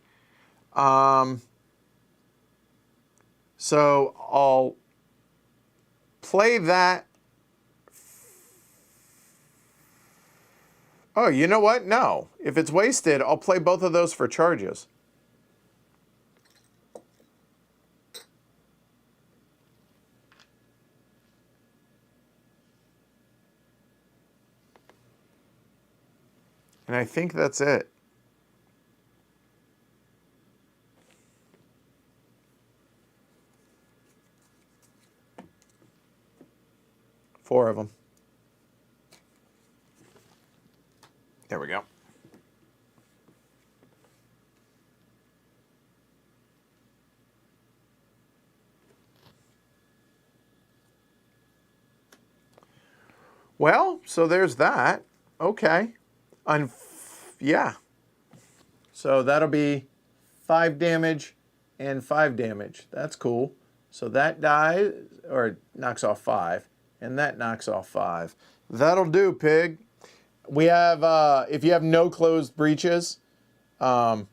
So I'll play that. Oh, you know what? No. If it's wasted, I'll play both of those for charges. And I think that's it. Four of them. There we go. Well, so there's that. Okay. Yeah. So that'll be 5 damage and 5 damage. That's cool. So that dies, or knocks off 5, and that knocks off 5. That'll do, pig. We have, if you have no closed breaches, gain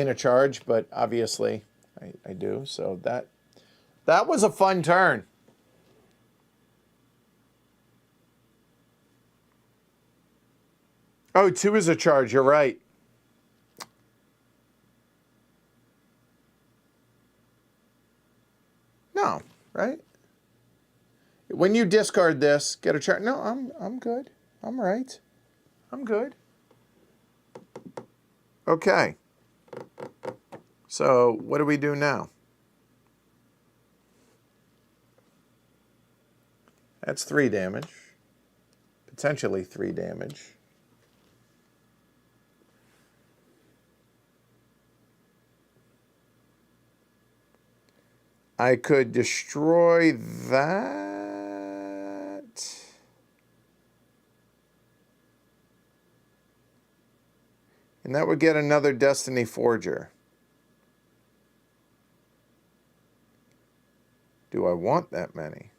a charge, but obviously I do. So that was a fun turn. Oh, 2 is a charge. You're right. No, right? When you discard this, get a charge. No, I'm good. I'm right. I'm good. Okay. So what do we do now? That's 3 damage. Potentially 3 damage. I could destroy that. And that would get another Destiny Forger. Do I want that many?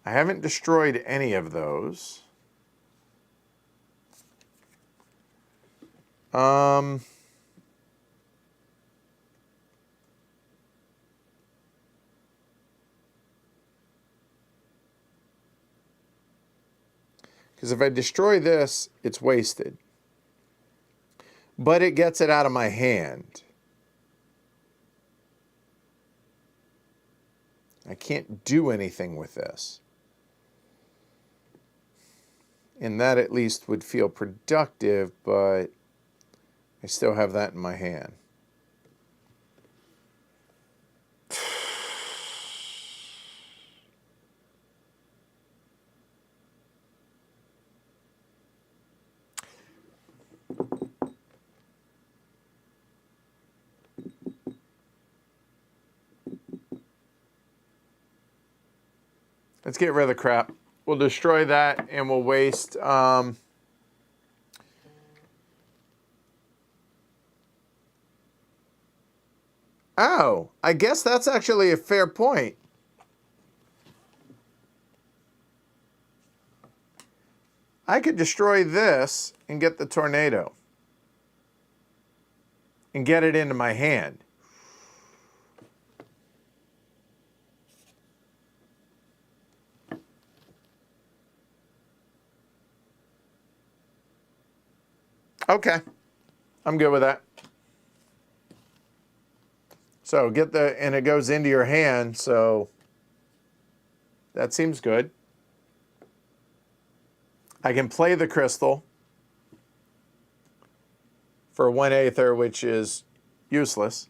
I haven't destroyed any of those. Because if I destroy this, it's wasted. But it gets it out of my hand. I can't do anything with this. And that at least would feel productive, but I still have that in my hand. Let's get rid of the crap. We'll destroy that and we'll waste... Oh, I guess that's actually a fair point. I could destroy this and get the tornado. And get it into my hand. Okay, I'm good with that. So get the, and it goes into your hand, so that seems good. I can play the crystal for 1/8, which is useless.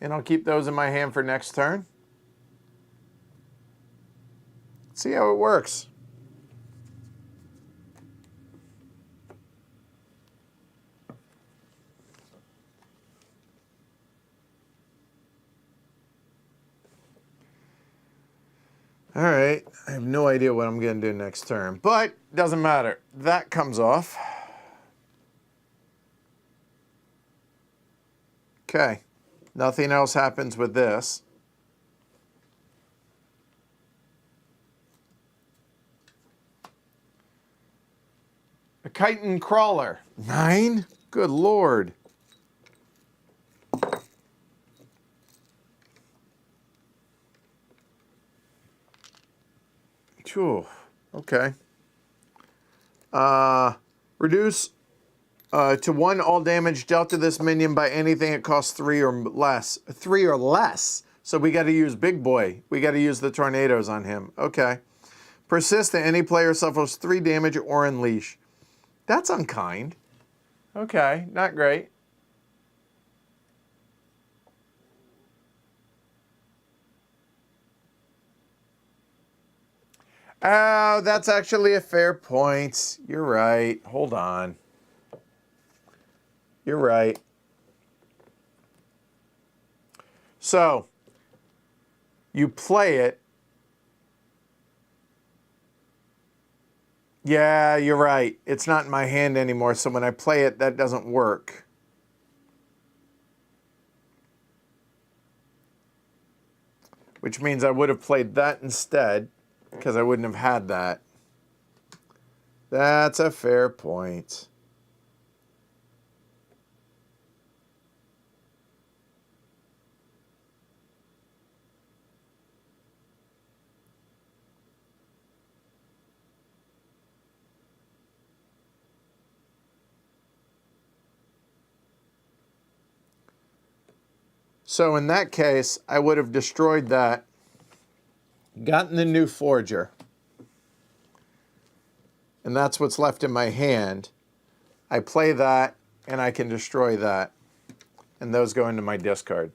And I'll keep those in my hand for next turn. See how it works. All right, I have no idea what I'm going to do next turn, but doesn't matter. That comes off. Okay, nothing else happens with this. A chitin crawler. 9? Good Lord. Phew. Okay. Reduce to 1 all damage dealt to this minion by anything it costs 3 or less. 3 or less. So we got to use big boy. We got to use the tornadoes on him. Okay. Persistent. Any player suffers 3 damage or unleash. That's unkind. Okay. Not great. Oh, that's actually a fair point. You're right. Hold on. You're right. So, you play it. Yeah, you're right. It's not in my hand anymore, so when I play it, that doesn't work. Which means I would have played that instead, because I wouldn't have had that. That's a fair point. So in that case, I would have destroyed that, gotten the new forger, and that's what's left in my hand. I play that, and I can destroy that, and those go into my discard.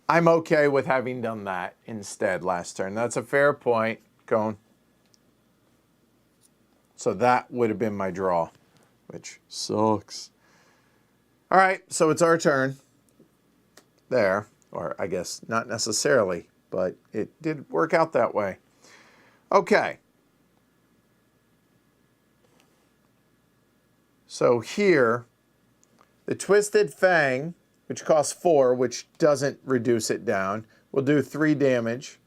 I'm okay with having done that instead last turn. That's a fair point, Cone. So that would have been my draw, which sucks. All right, so it's our turn. There. Or I guess not necessarily, but it did work out that way. Okay. So here, the Twisted Fang, which costs 4, which doesn't reduce it down, will do 3 damage.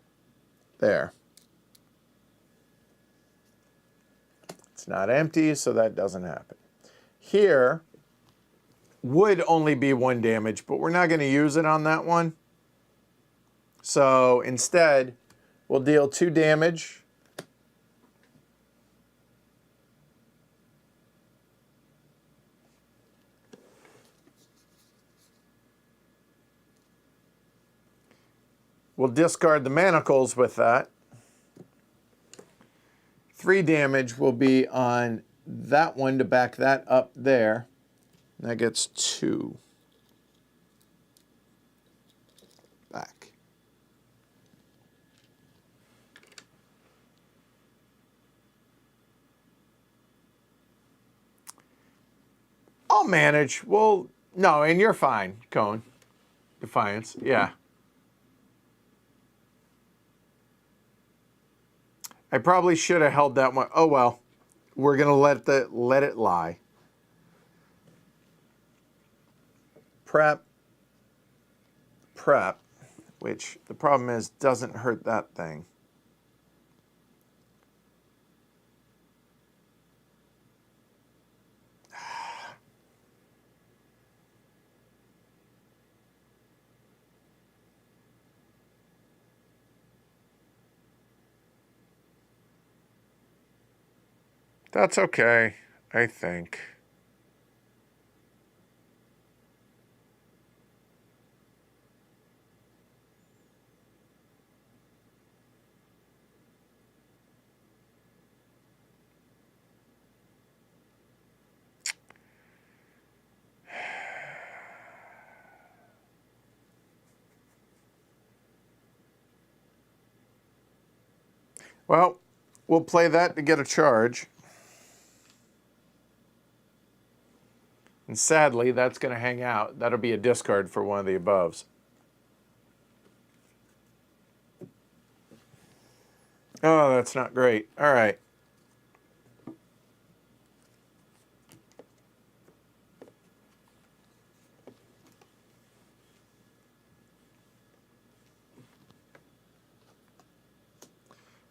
There. It's not empty, so that doesn't happen. Here would only be 1 damage, but we're not going to use it on that one. So instead, we'll deal 2 damage. We'll discard the manacles with that. 3 damage will be on that one to back that up there. That gets 2 back. I'll manage. Well, no, and you're fine, Cone. Defiance, yeah. I probably should have held that one. Oh well, we're gonna let it lie. Prep, which the problem is doesn't hurt that thing. That's okay, I think. Well, we'll play that to get a charge. And sadly, that's going to hang out. That'll be a discard for one of the aboves. Oh, that's not great. All right.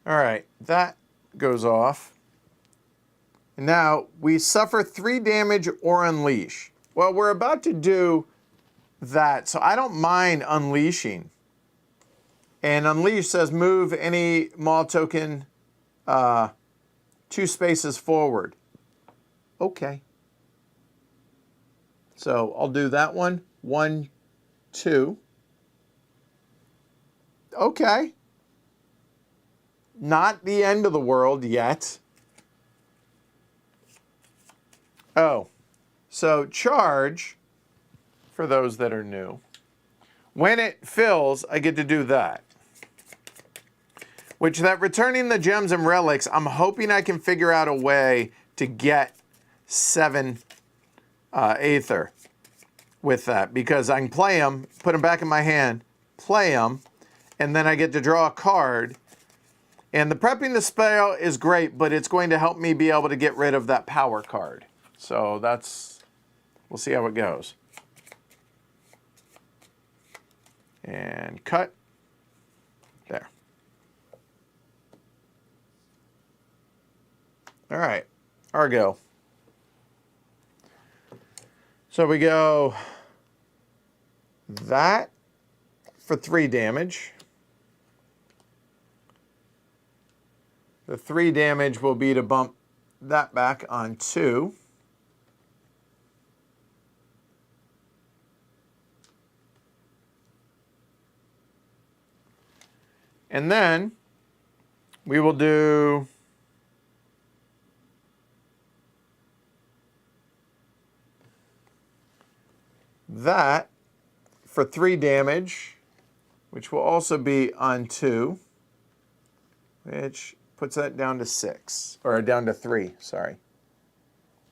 All right, that goes off. And now we suffer 3 damage or unleash. Well, we're about to do that, so I don't mind unleashing. And unleash says move any Maul token 2 spaces forward. Okay. So I'll do that one. 1, 2. Okay. Not the end of the world yet. Oh, so charge, for those that are new, when it fills, I get to do that. Which that returning the gems and relics, I'm hoping I can figure out a way to get 7 Aether with that. Because I can play them, put them back in my hand, play them, and then I get to draw a card. And the prepping the spell is great, but it's going to help me be able to get rid of that power card. So that's, we'll see how it goes. And cut. There. All right, Argo. So we go that for 3 damage. The 3 damage will be to bump that back on 2. And then we will do that for 3 damage, which will also be on 2, which puts that down to 6, or down to 3, sorry.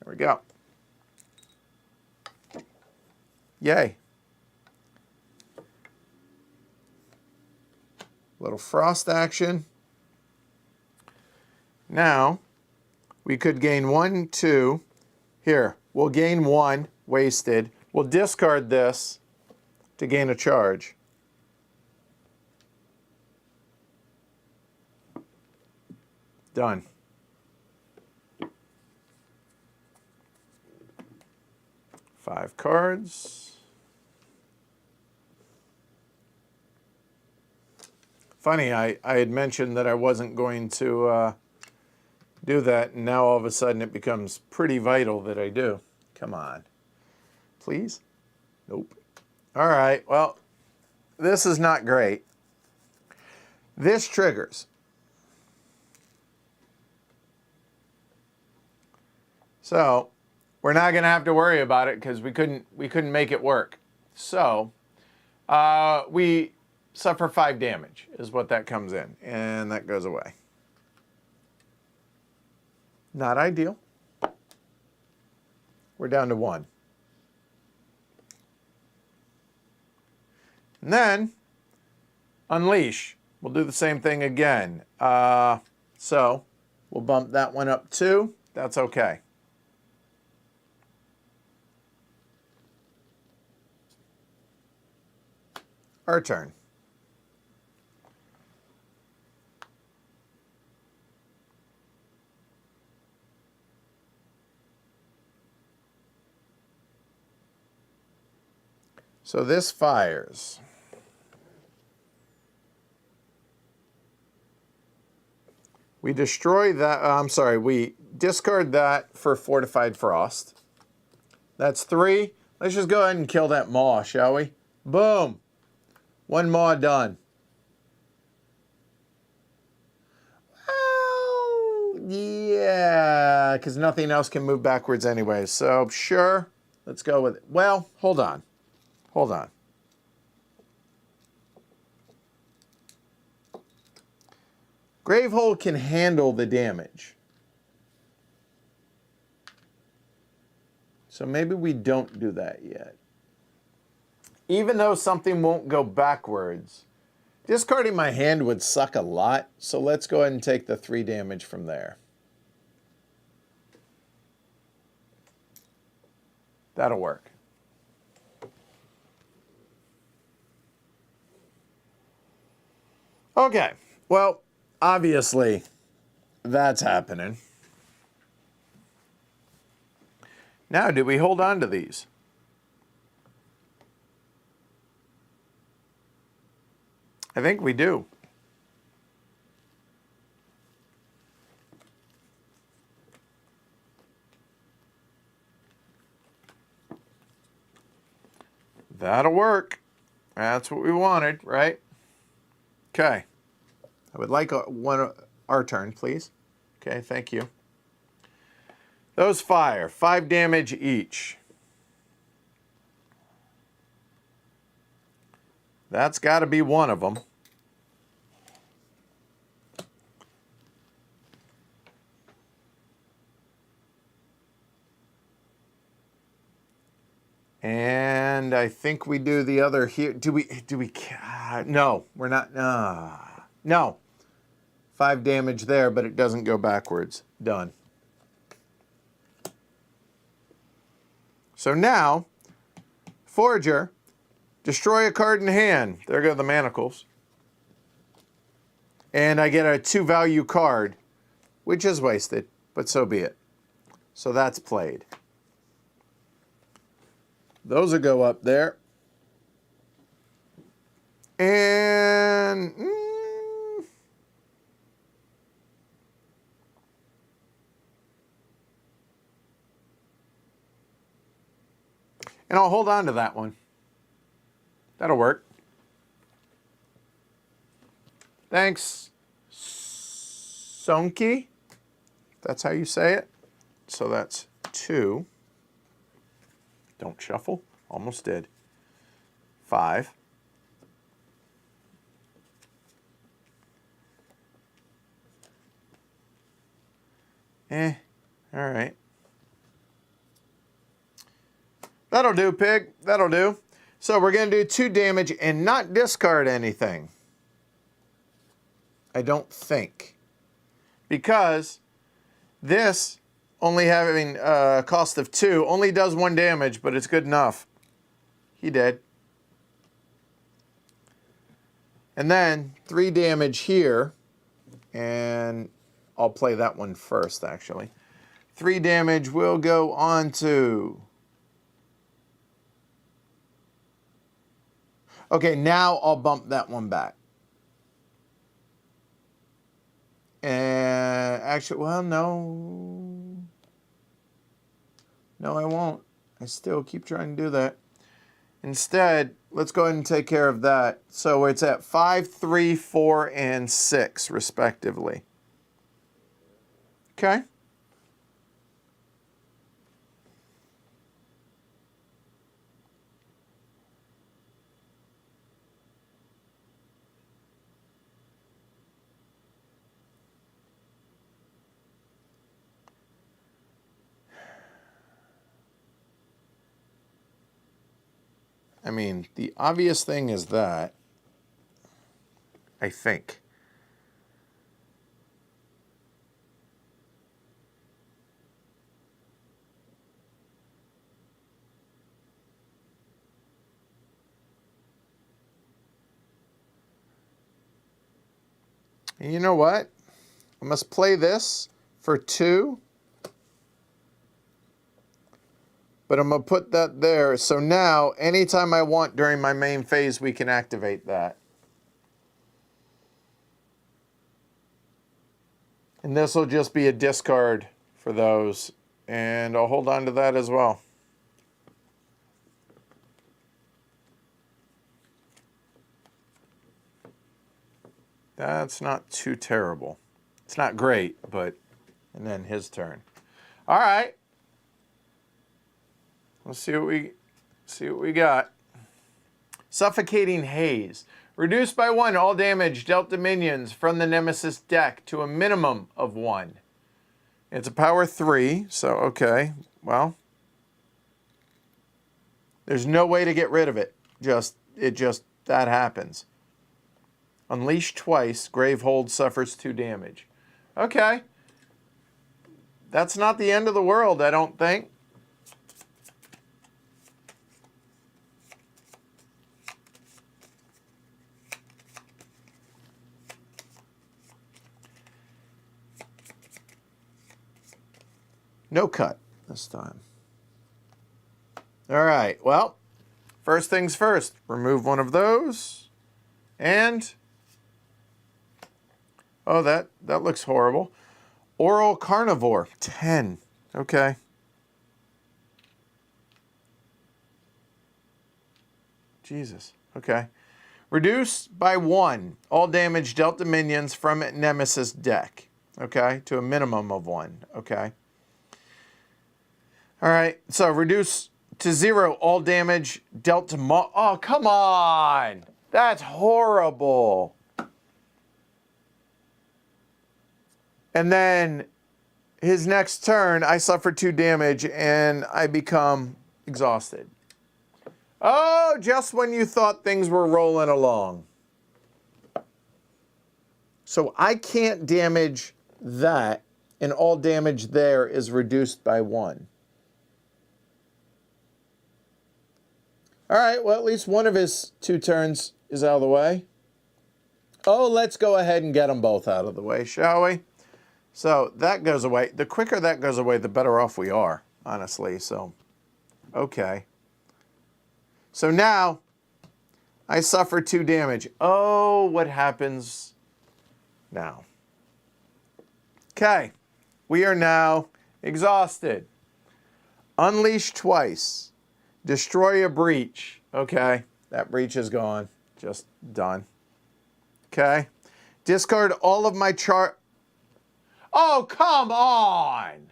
There we go. Yay. Little frost action. Now, we could gain 1, 2. Here, we'll gain 1, wasted. We'll discard this to gain a charge. Done. Five cards. Funny, I had mentioned that I wasn't going to do that, and now all of a sudden it becomes pretty vital that I do. Come on. Please? Nope. All right, well, this is not great. This triggers. So we're not going to have to worry about it because we couldn't make it work. So we suffer 5 damage is what that comes in, and that goes away. Not ideal. We're down to 1. And then unleash. We'll do the same thing again. So we'll bump that one up 2. That's okay. Our turn. So this fires. We destroy that, I'm sorry, we discard that for Fortified Frost. That's 3. Let's just go ahead and kill that maw, shall we? Boom. 1 maw done. Well, yeah, because nothing else can move backwards anyway. So, sure, let's go with it. Well, hold on. Hold on. Gravehold can handle the damage. So maybe we don't do that yet. Even though something won't go backwards, discarding my hand would suck a lot, so let's go ahead and take the 3 damage from there. That'll work. Okay, well, obviously, that's happening. Now, do we hold on to these? I think we do. That'll work. That's what we wanted, right? Okay. I would like our turn, please. Okay, thank you. Those fire. 5 damage each. That's got to be one of them. And I think we do the other here. Do we, no, we're not, no. 5 damage there, but it doesn't go backwards. Done. So now, Forager, destroy a card in hand. There go the manacles. And I get a 2-value card, which is wasted, but so be it. So that's played. Those will go up there. And I'll hold on to that one. That'll work. Thanks, Sonki. That's how you say it. So that's 2. Don't shuffle. Almost did. 5. All right. That'll do, pig. That'll do. So we're going to do 2 damage and not discard anything. I don't think. Because this, only having a cost of 2, only does 1 damage, but it's good enough. He dead. And then 3 damage here. And I'll play that one first, actually. 3 damage will go on to... Okay, now I'll bump that one back. And actually, well, no. No, I won't. I still keep trying to do that. Instead, let's go ahead and take care of that. So it's at 5, 3, 4, and 6, respectively. Okay. I mean, the obvious thing is that, I think. And you know what? I must play this for 2. But I'm going to put that there. So now, anytime I want during my main phase, we can activate that. And this will just be a discard for those. And I'll hold on to that as well. That's not too terrible. It's not great, but... And then his turn. All right. Let's see what we got. Suffocating Haze. Reduce by 1 all damage dealt to minions from the Nemesis deck to a minimum of 1. It's a power 3, so okay. Well, there's no way to get rid of it. That happens. Unleash twice, Gravehold suffers 2 damage. Okay. That's not the end of the world, I don't think. No cut this time. All right, well, first things first. Remove one of those. And, oh, that looks horrible. Oral Carnivore, 10. Okay. Jesus, okay. Reduce by 1 all damage dealt to minions from Nemesis deck. Okay, to a minimum of 1. Okay. All right, so reduce to 0 all damage dealt to oh, come on! That's horrible. And then his next turn, I suffer 2 damage and I become exhausted. Oh, just when you thought things were rolling along. So I can't damage that, and all damage there is reduced by 1. All right, well, at least one of his 2 turns is out of the way. Oh, let's go ahead and get them both out of the way, shall we? So that goes away. The quicker that goes away, the better off we are, honestly. So, okay. So now, I suffer 2 damage. Oh, what happens now? Okay, we are now exhausted. Unleash twice. Destroy a breach. Okay, that breach is gone. Just done. Okay. Discard all of my chart. Oh, come on!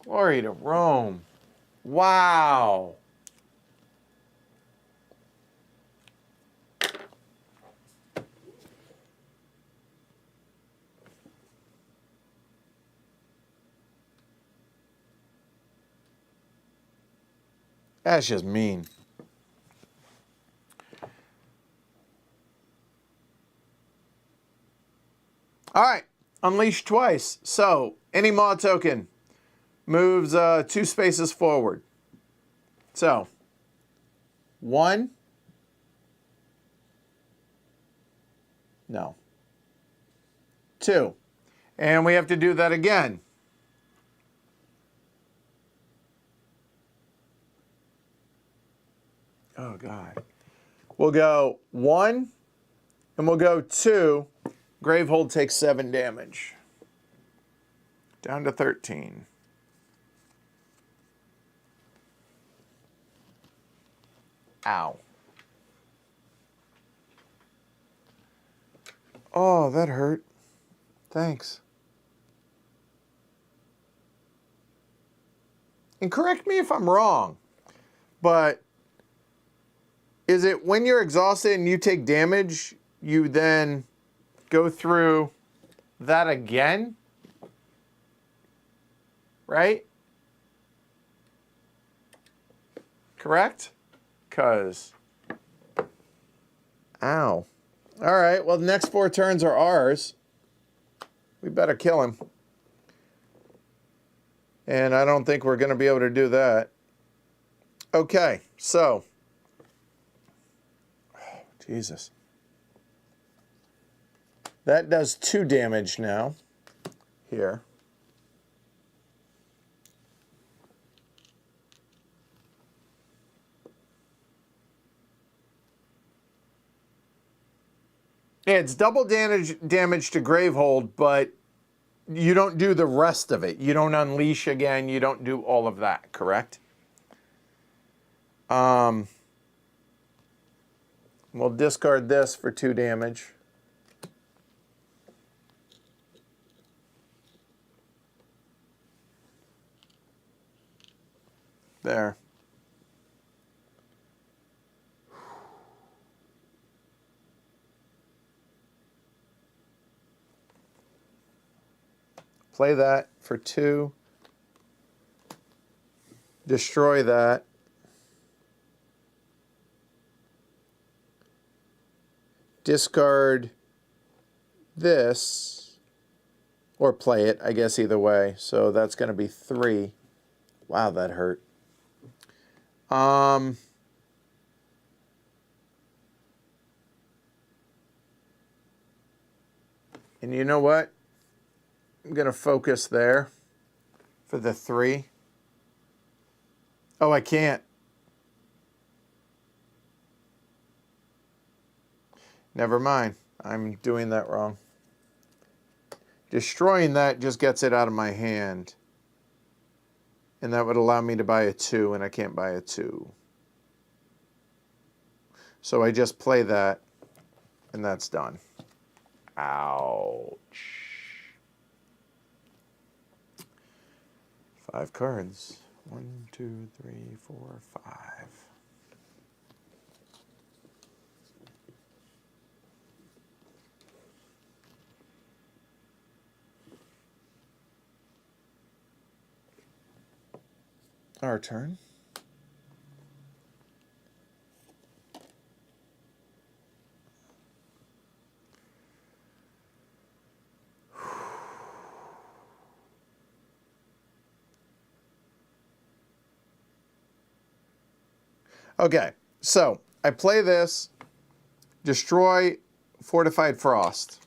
Glory to Rome. Wow. That's just mean. All right, unleash twice. So any Maw token moves 2 spaces forward. So 1, no, 2. And we have to do that again. Oh, God. We'll go 1, and we'll go 2. Gravehold takes 7 damage. Down to 13. Ow. Oh, that hurt. Thanks. And correct me if I'm wrong, but is it when you're exhausted and you take damage, you then go through that again? Right? Correct? Because, ow. All right, well, the next 4 turns are ours. We better kill him. And I don't think we're going to be able to do that. Okay, so. Oh, Jesus. That does 2 damage now. Here. Yeah, it's double damage to Gravehold, but you don't do the rest of it. You don't unleash again. You don't do all of that, correct? We'll discard this for 2 damage. There. Play that for 2. Destroy that. Discard this. Or play it, I guess, either way. So that's going to be 3. Wow, that hurt. And you know what? I'm going to focus there for the 3. Oh, I can't. Never mind. I'm doing that wrong. Destroying that just gets it out of my hand. And that would allow me to buy a 2, and I can't buy a 2. So I just play that, and that's done. Ouch. 5 cards. 1, 2, 3, 4, 5. Our turn. Okay, so I play this, destroy Fortified Frost.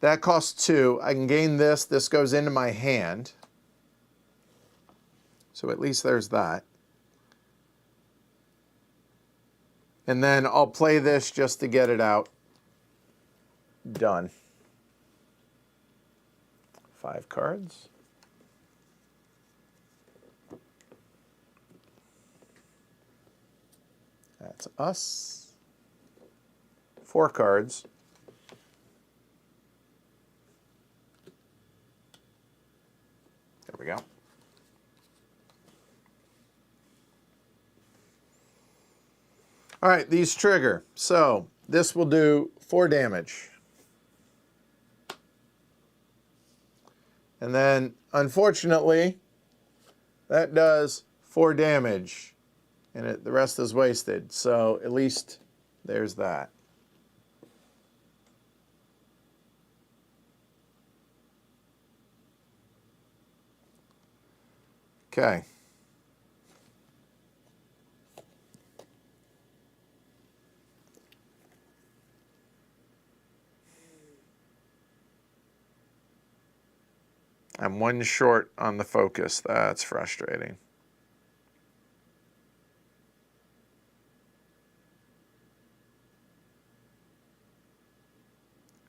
That costs 2. I can gain this. This goes into my hand. So at least there's that. And then I'll play this just to get it out. Done. 5 cards. That's us. 4 cards. There we go. All right, these trigger. So this will do 4 damage. And then, unfortunately, that does 4 damage, and the rest is wasted. So at least there's that. Okay. I'm 1 short on the focus. That's frustrating.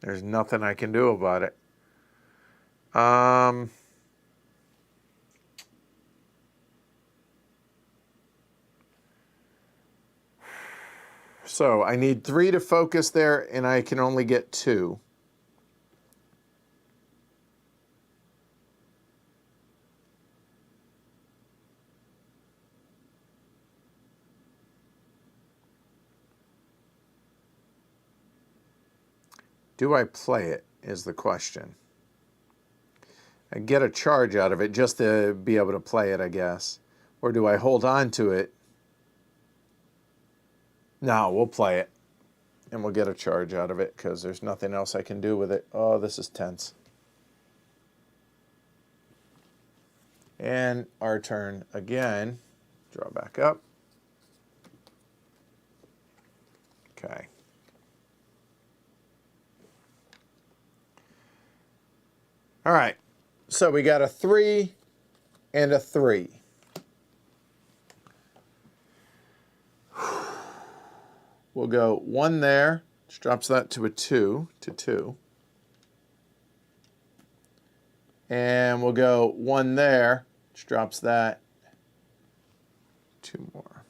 There's nothing I can do about it. So I need 3 to focus there, and I can only get 2. Do I play it is the question. I get a charge out of it just to be able to play it, I guess. Or do I hold on to it? No, we'll play it. And we'll get a charge out of it because there's nothing else I can do with it. Oh, this is tense. And our turn again. Draw back up. Okay. All right. So we got a 3 and a 3. We'll go 1 there, which drops that to a 2, to 2. And we'll go 1 there, which drops that 2 more.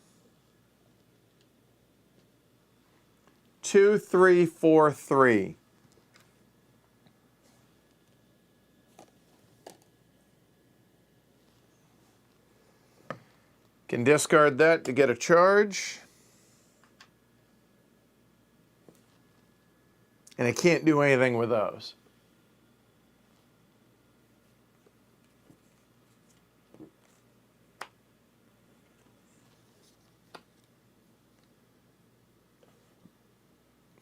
2, 3, 4, 3. Can discard that to get a charge. And I can't do anything with those.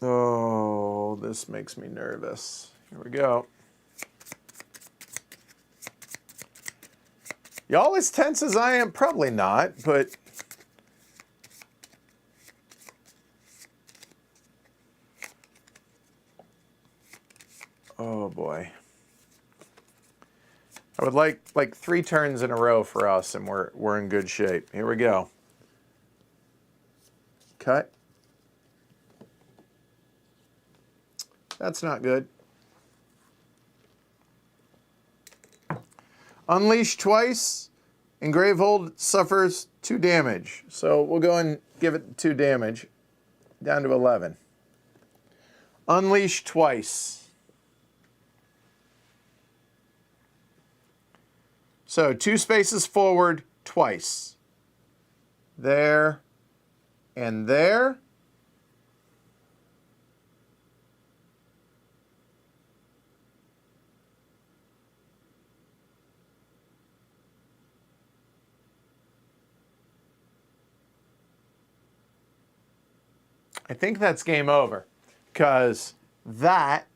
Oh, this makes me nervous. Here we go. Y'all as tense as I am? Probably not, but... Oh boy. I would like 3 turns in a row for us, and we're in good shape. Here we go. Cut. That's not good. Unleash twice, and Gravehold suffers 2 damage. So we'll go and give it 2 damage, down to 11. Unleash twice. So 2 spaces forward twice. There and there. I think that's game over, because that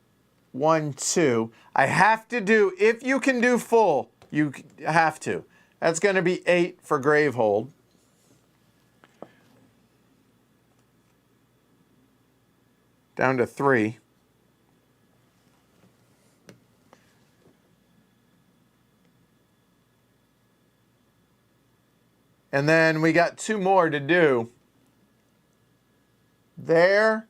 1, 2, I have to do, if you can do full, you have to. That's going to be 8 for Gravehold. Down to 3. And then we got 2 more to do. There.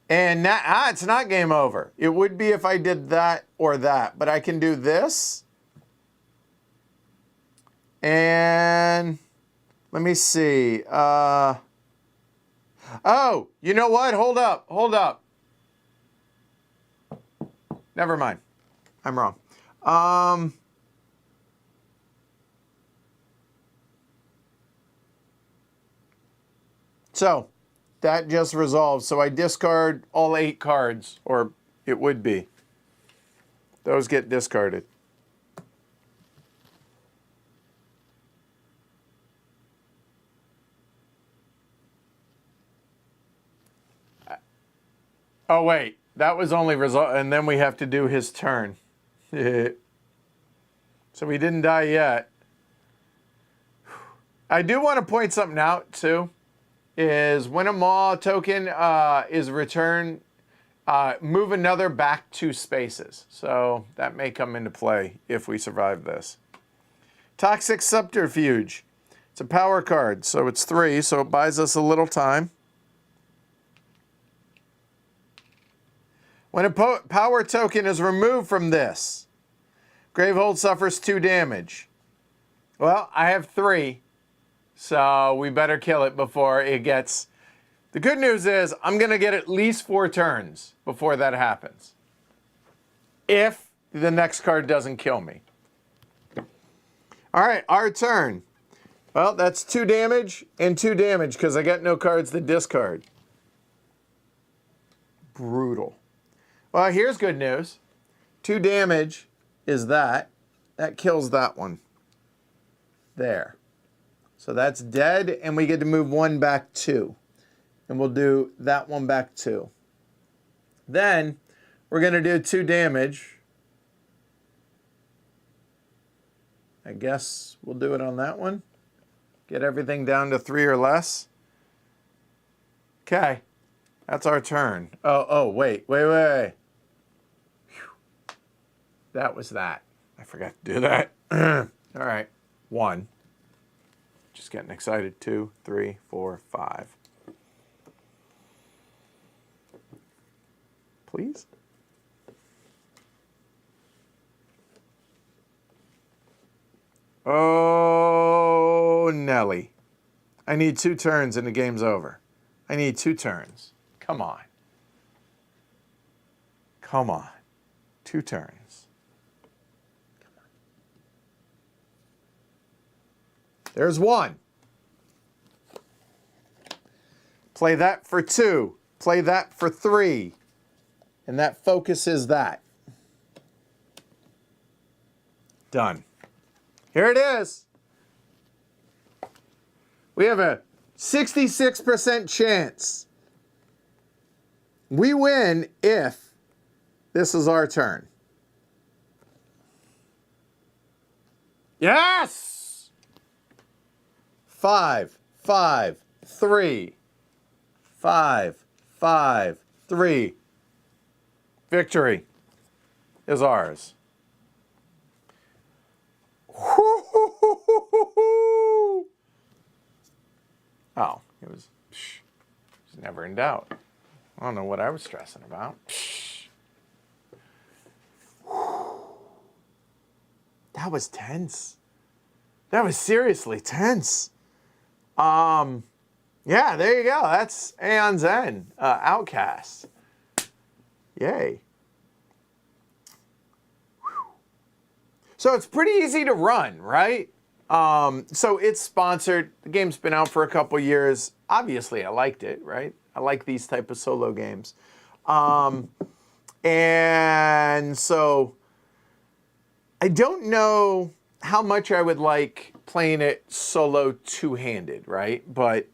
And now, it's not game over. It would be if I did that or that, but I can do this. And let me see. Oh, you know what? Hold up. Hold up. Never mind. I'm wrong. So that just resolves. So I discard all 8 cards, or it would be. Those get discarded. Oh, wait. That was only result, and then we have to do his turn. So we didn't die yet. I do want to point something out, too, is when a Maw token is returned, move another back 2 spaces. So that may come into play if we survive this. Toxic Subterfuge. It's a power card, so it's 3, so it buys us a little time. When a power token is removed from this, Gravehold suffers 2 damage. Well, I have 3, so we better kill it before it gets... The good news is I'm going to get at least 4 turns before that happens. If the next card doesn't kill me. All right, our turn. Well, that's 2 damage and 2 damage because I got no cards to discard. Brutal. Well, here's good news. 2 damage is that. That kills that one. There. So that's dead, and we get to move 1 back 2. And we'll do that one back 2. Then we're going to do 2 damage. I guess we'll do it on that one. Get everything down to 3 or less. Okay. That's our turn. Oh, wait. Whew. That was that. I forgot to do that. All right. 1. Just getting excited. 2, 3, 4, 5. Please? Oh, Nelly. I need 2 turns and the game's over. I need 2 turns. Come on. Come on. 2 turns. Come on. There's 1. Play that for 2. Play that for 3. And that focuses that. Done. Here it is. We have a 66% chance. We win if this is our turn. Yes! 5, 5, 3. 5, 5, 3. Victory is ours. Oh, it was never in doubt. I don't know what I was stressing about. That was tense. That was seriously tense. Yeah, there you go. That's Aeon's End, Outcasts. Yay. So it's pretty easy to run, right? So it's sponsored. The game's been out for a couple years. Obviously, I liked it, right? I like these type of solo games. And so I don't know how much I would like playing it solo two-handed, right? But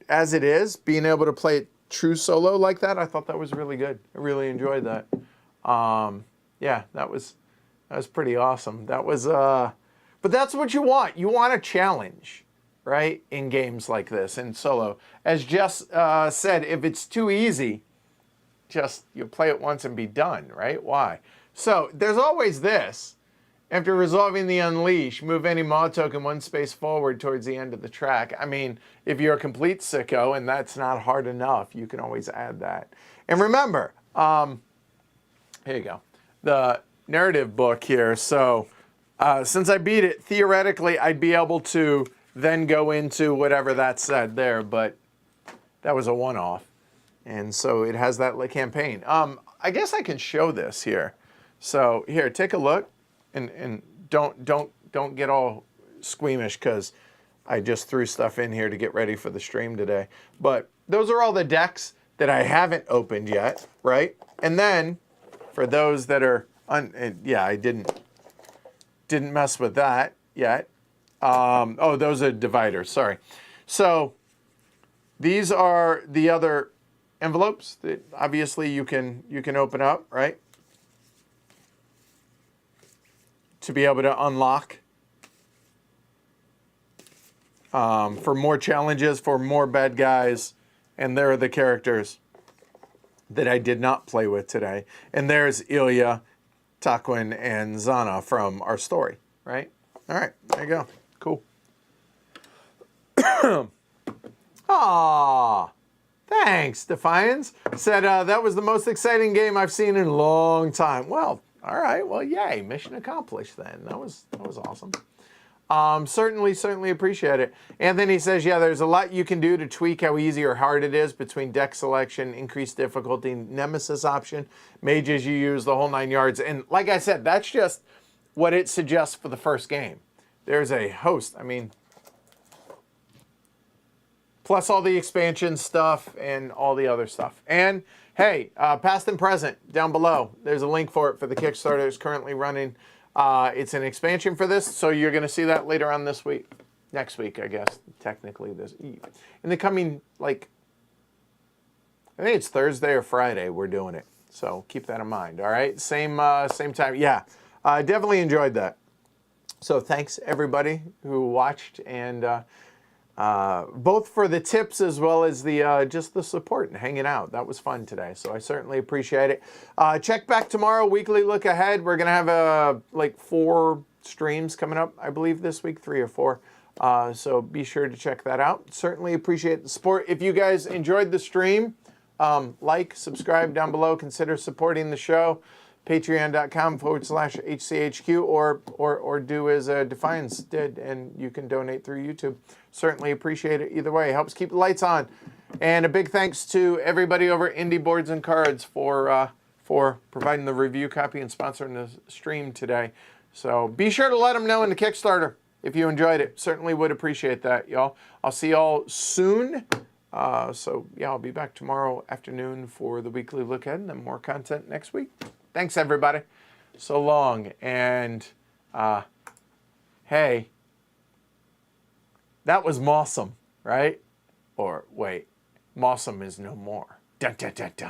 as it is, being able to play it true solo like that, I thought that was really good. I really enjoyed that. Yeah, that was pretty awesome. That was, but that's what you want. You want a challenge, right? In games like this, in solo. As Jess said, if it's too easy, just you play it once and be done, right? Why? So there's always this. After resolving the unleash, move any mod token 1 space forward towards the end of the track. I mean, if you're a complete sicko and that's not hard enough, you can always add that. And remember, here you go, the narrative book here. So since I beat it, theoretically, I'd be able to then go into whatever that said there, but that was a one-off. And so it has that campaign. I guess I can show this here. So here, take a look. And don't get all squeamish because I just threw stuff in here to get ready for the stream today. But those are all the decks that I haven't opened yet, right? And then for those that are, yeah, I didn't mess with that yet. Oh, those are dividers, sorry. So these are the other envelopes that obviously you can open up, right? To be able to unlock for more challenges, for more bad guys. And there are the characters that I did not play with today. And there's Ilya, Taquin, and Zana from our story, right? All right, there you go. Cool. Aw, thanks, Defiance. Said that was the most exciting game I've seen in a long time. Well, all right, well, yay, mission accomplished then. That was awesome. Certainly appreciate it. Anthony says, yeah, there's a lot you can do to tweak how easy or hard it is between deck selection, increased difficulty, nemesis option, mages you use, the whole 9 yards. And like I said, that's just what it suggests for the first game. There's a host, I mean, plus all the expansion stuff and all the other stuff. And hey, past and present down below. There's a link for it for the Kickstarter. It's currently running. It's an expansion for this, so you're going to see that later on this week. Next week, I guess, technically. In the coming, like, I think it's Thursday or Friday we're doing it. So keep that in mind, all right? Same time. Yeah, definitely enjoyed that. So thanks, everybody who watched, and both for the tips as well as the just the support and hanging out. That was fun today, so I certainly appreciate it. Check back tomorrow, weekly look ahead. We're going to have like 4 streams coming up, I believe, this week, 3 or 4. So be sure to check that out. Certainly appreciate the support. If you guys enjoyed the stream, like, subscribe down below. Consider supporting the show. Patreon.com/HCHQ or do as Defiance did, and you can donate through YouTube. Certainly appreciate it either way. It helps keep the lights on. And a big thanks to everybody over at Indie Boards and Cards for providing the review copy and sponsoring the stream today. So be sure to let them know in the Kickstarter if you enjoyed it. Certainly would appreciate that, y'all. I'll see y'all soon. So yeah, I'll be back tomorrow afternoon for the weekly look ahead, and then more content next week. Thanks, everybody. So long. And, hey, that was Mossum, right? Or, wait, Mossum is no more. Dun, dun, dun, dun.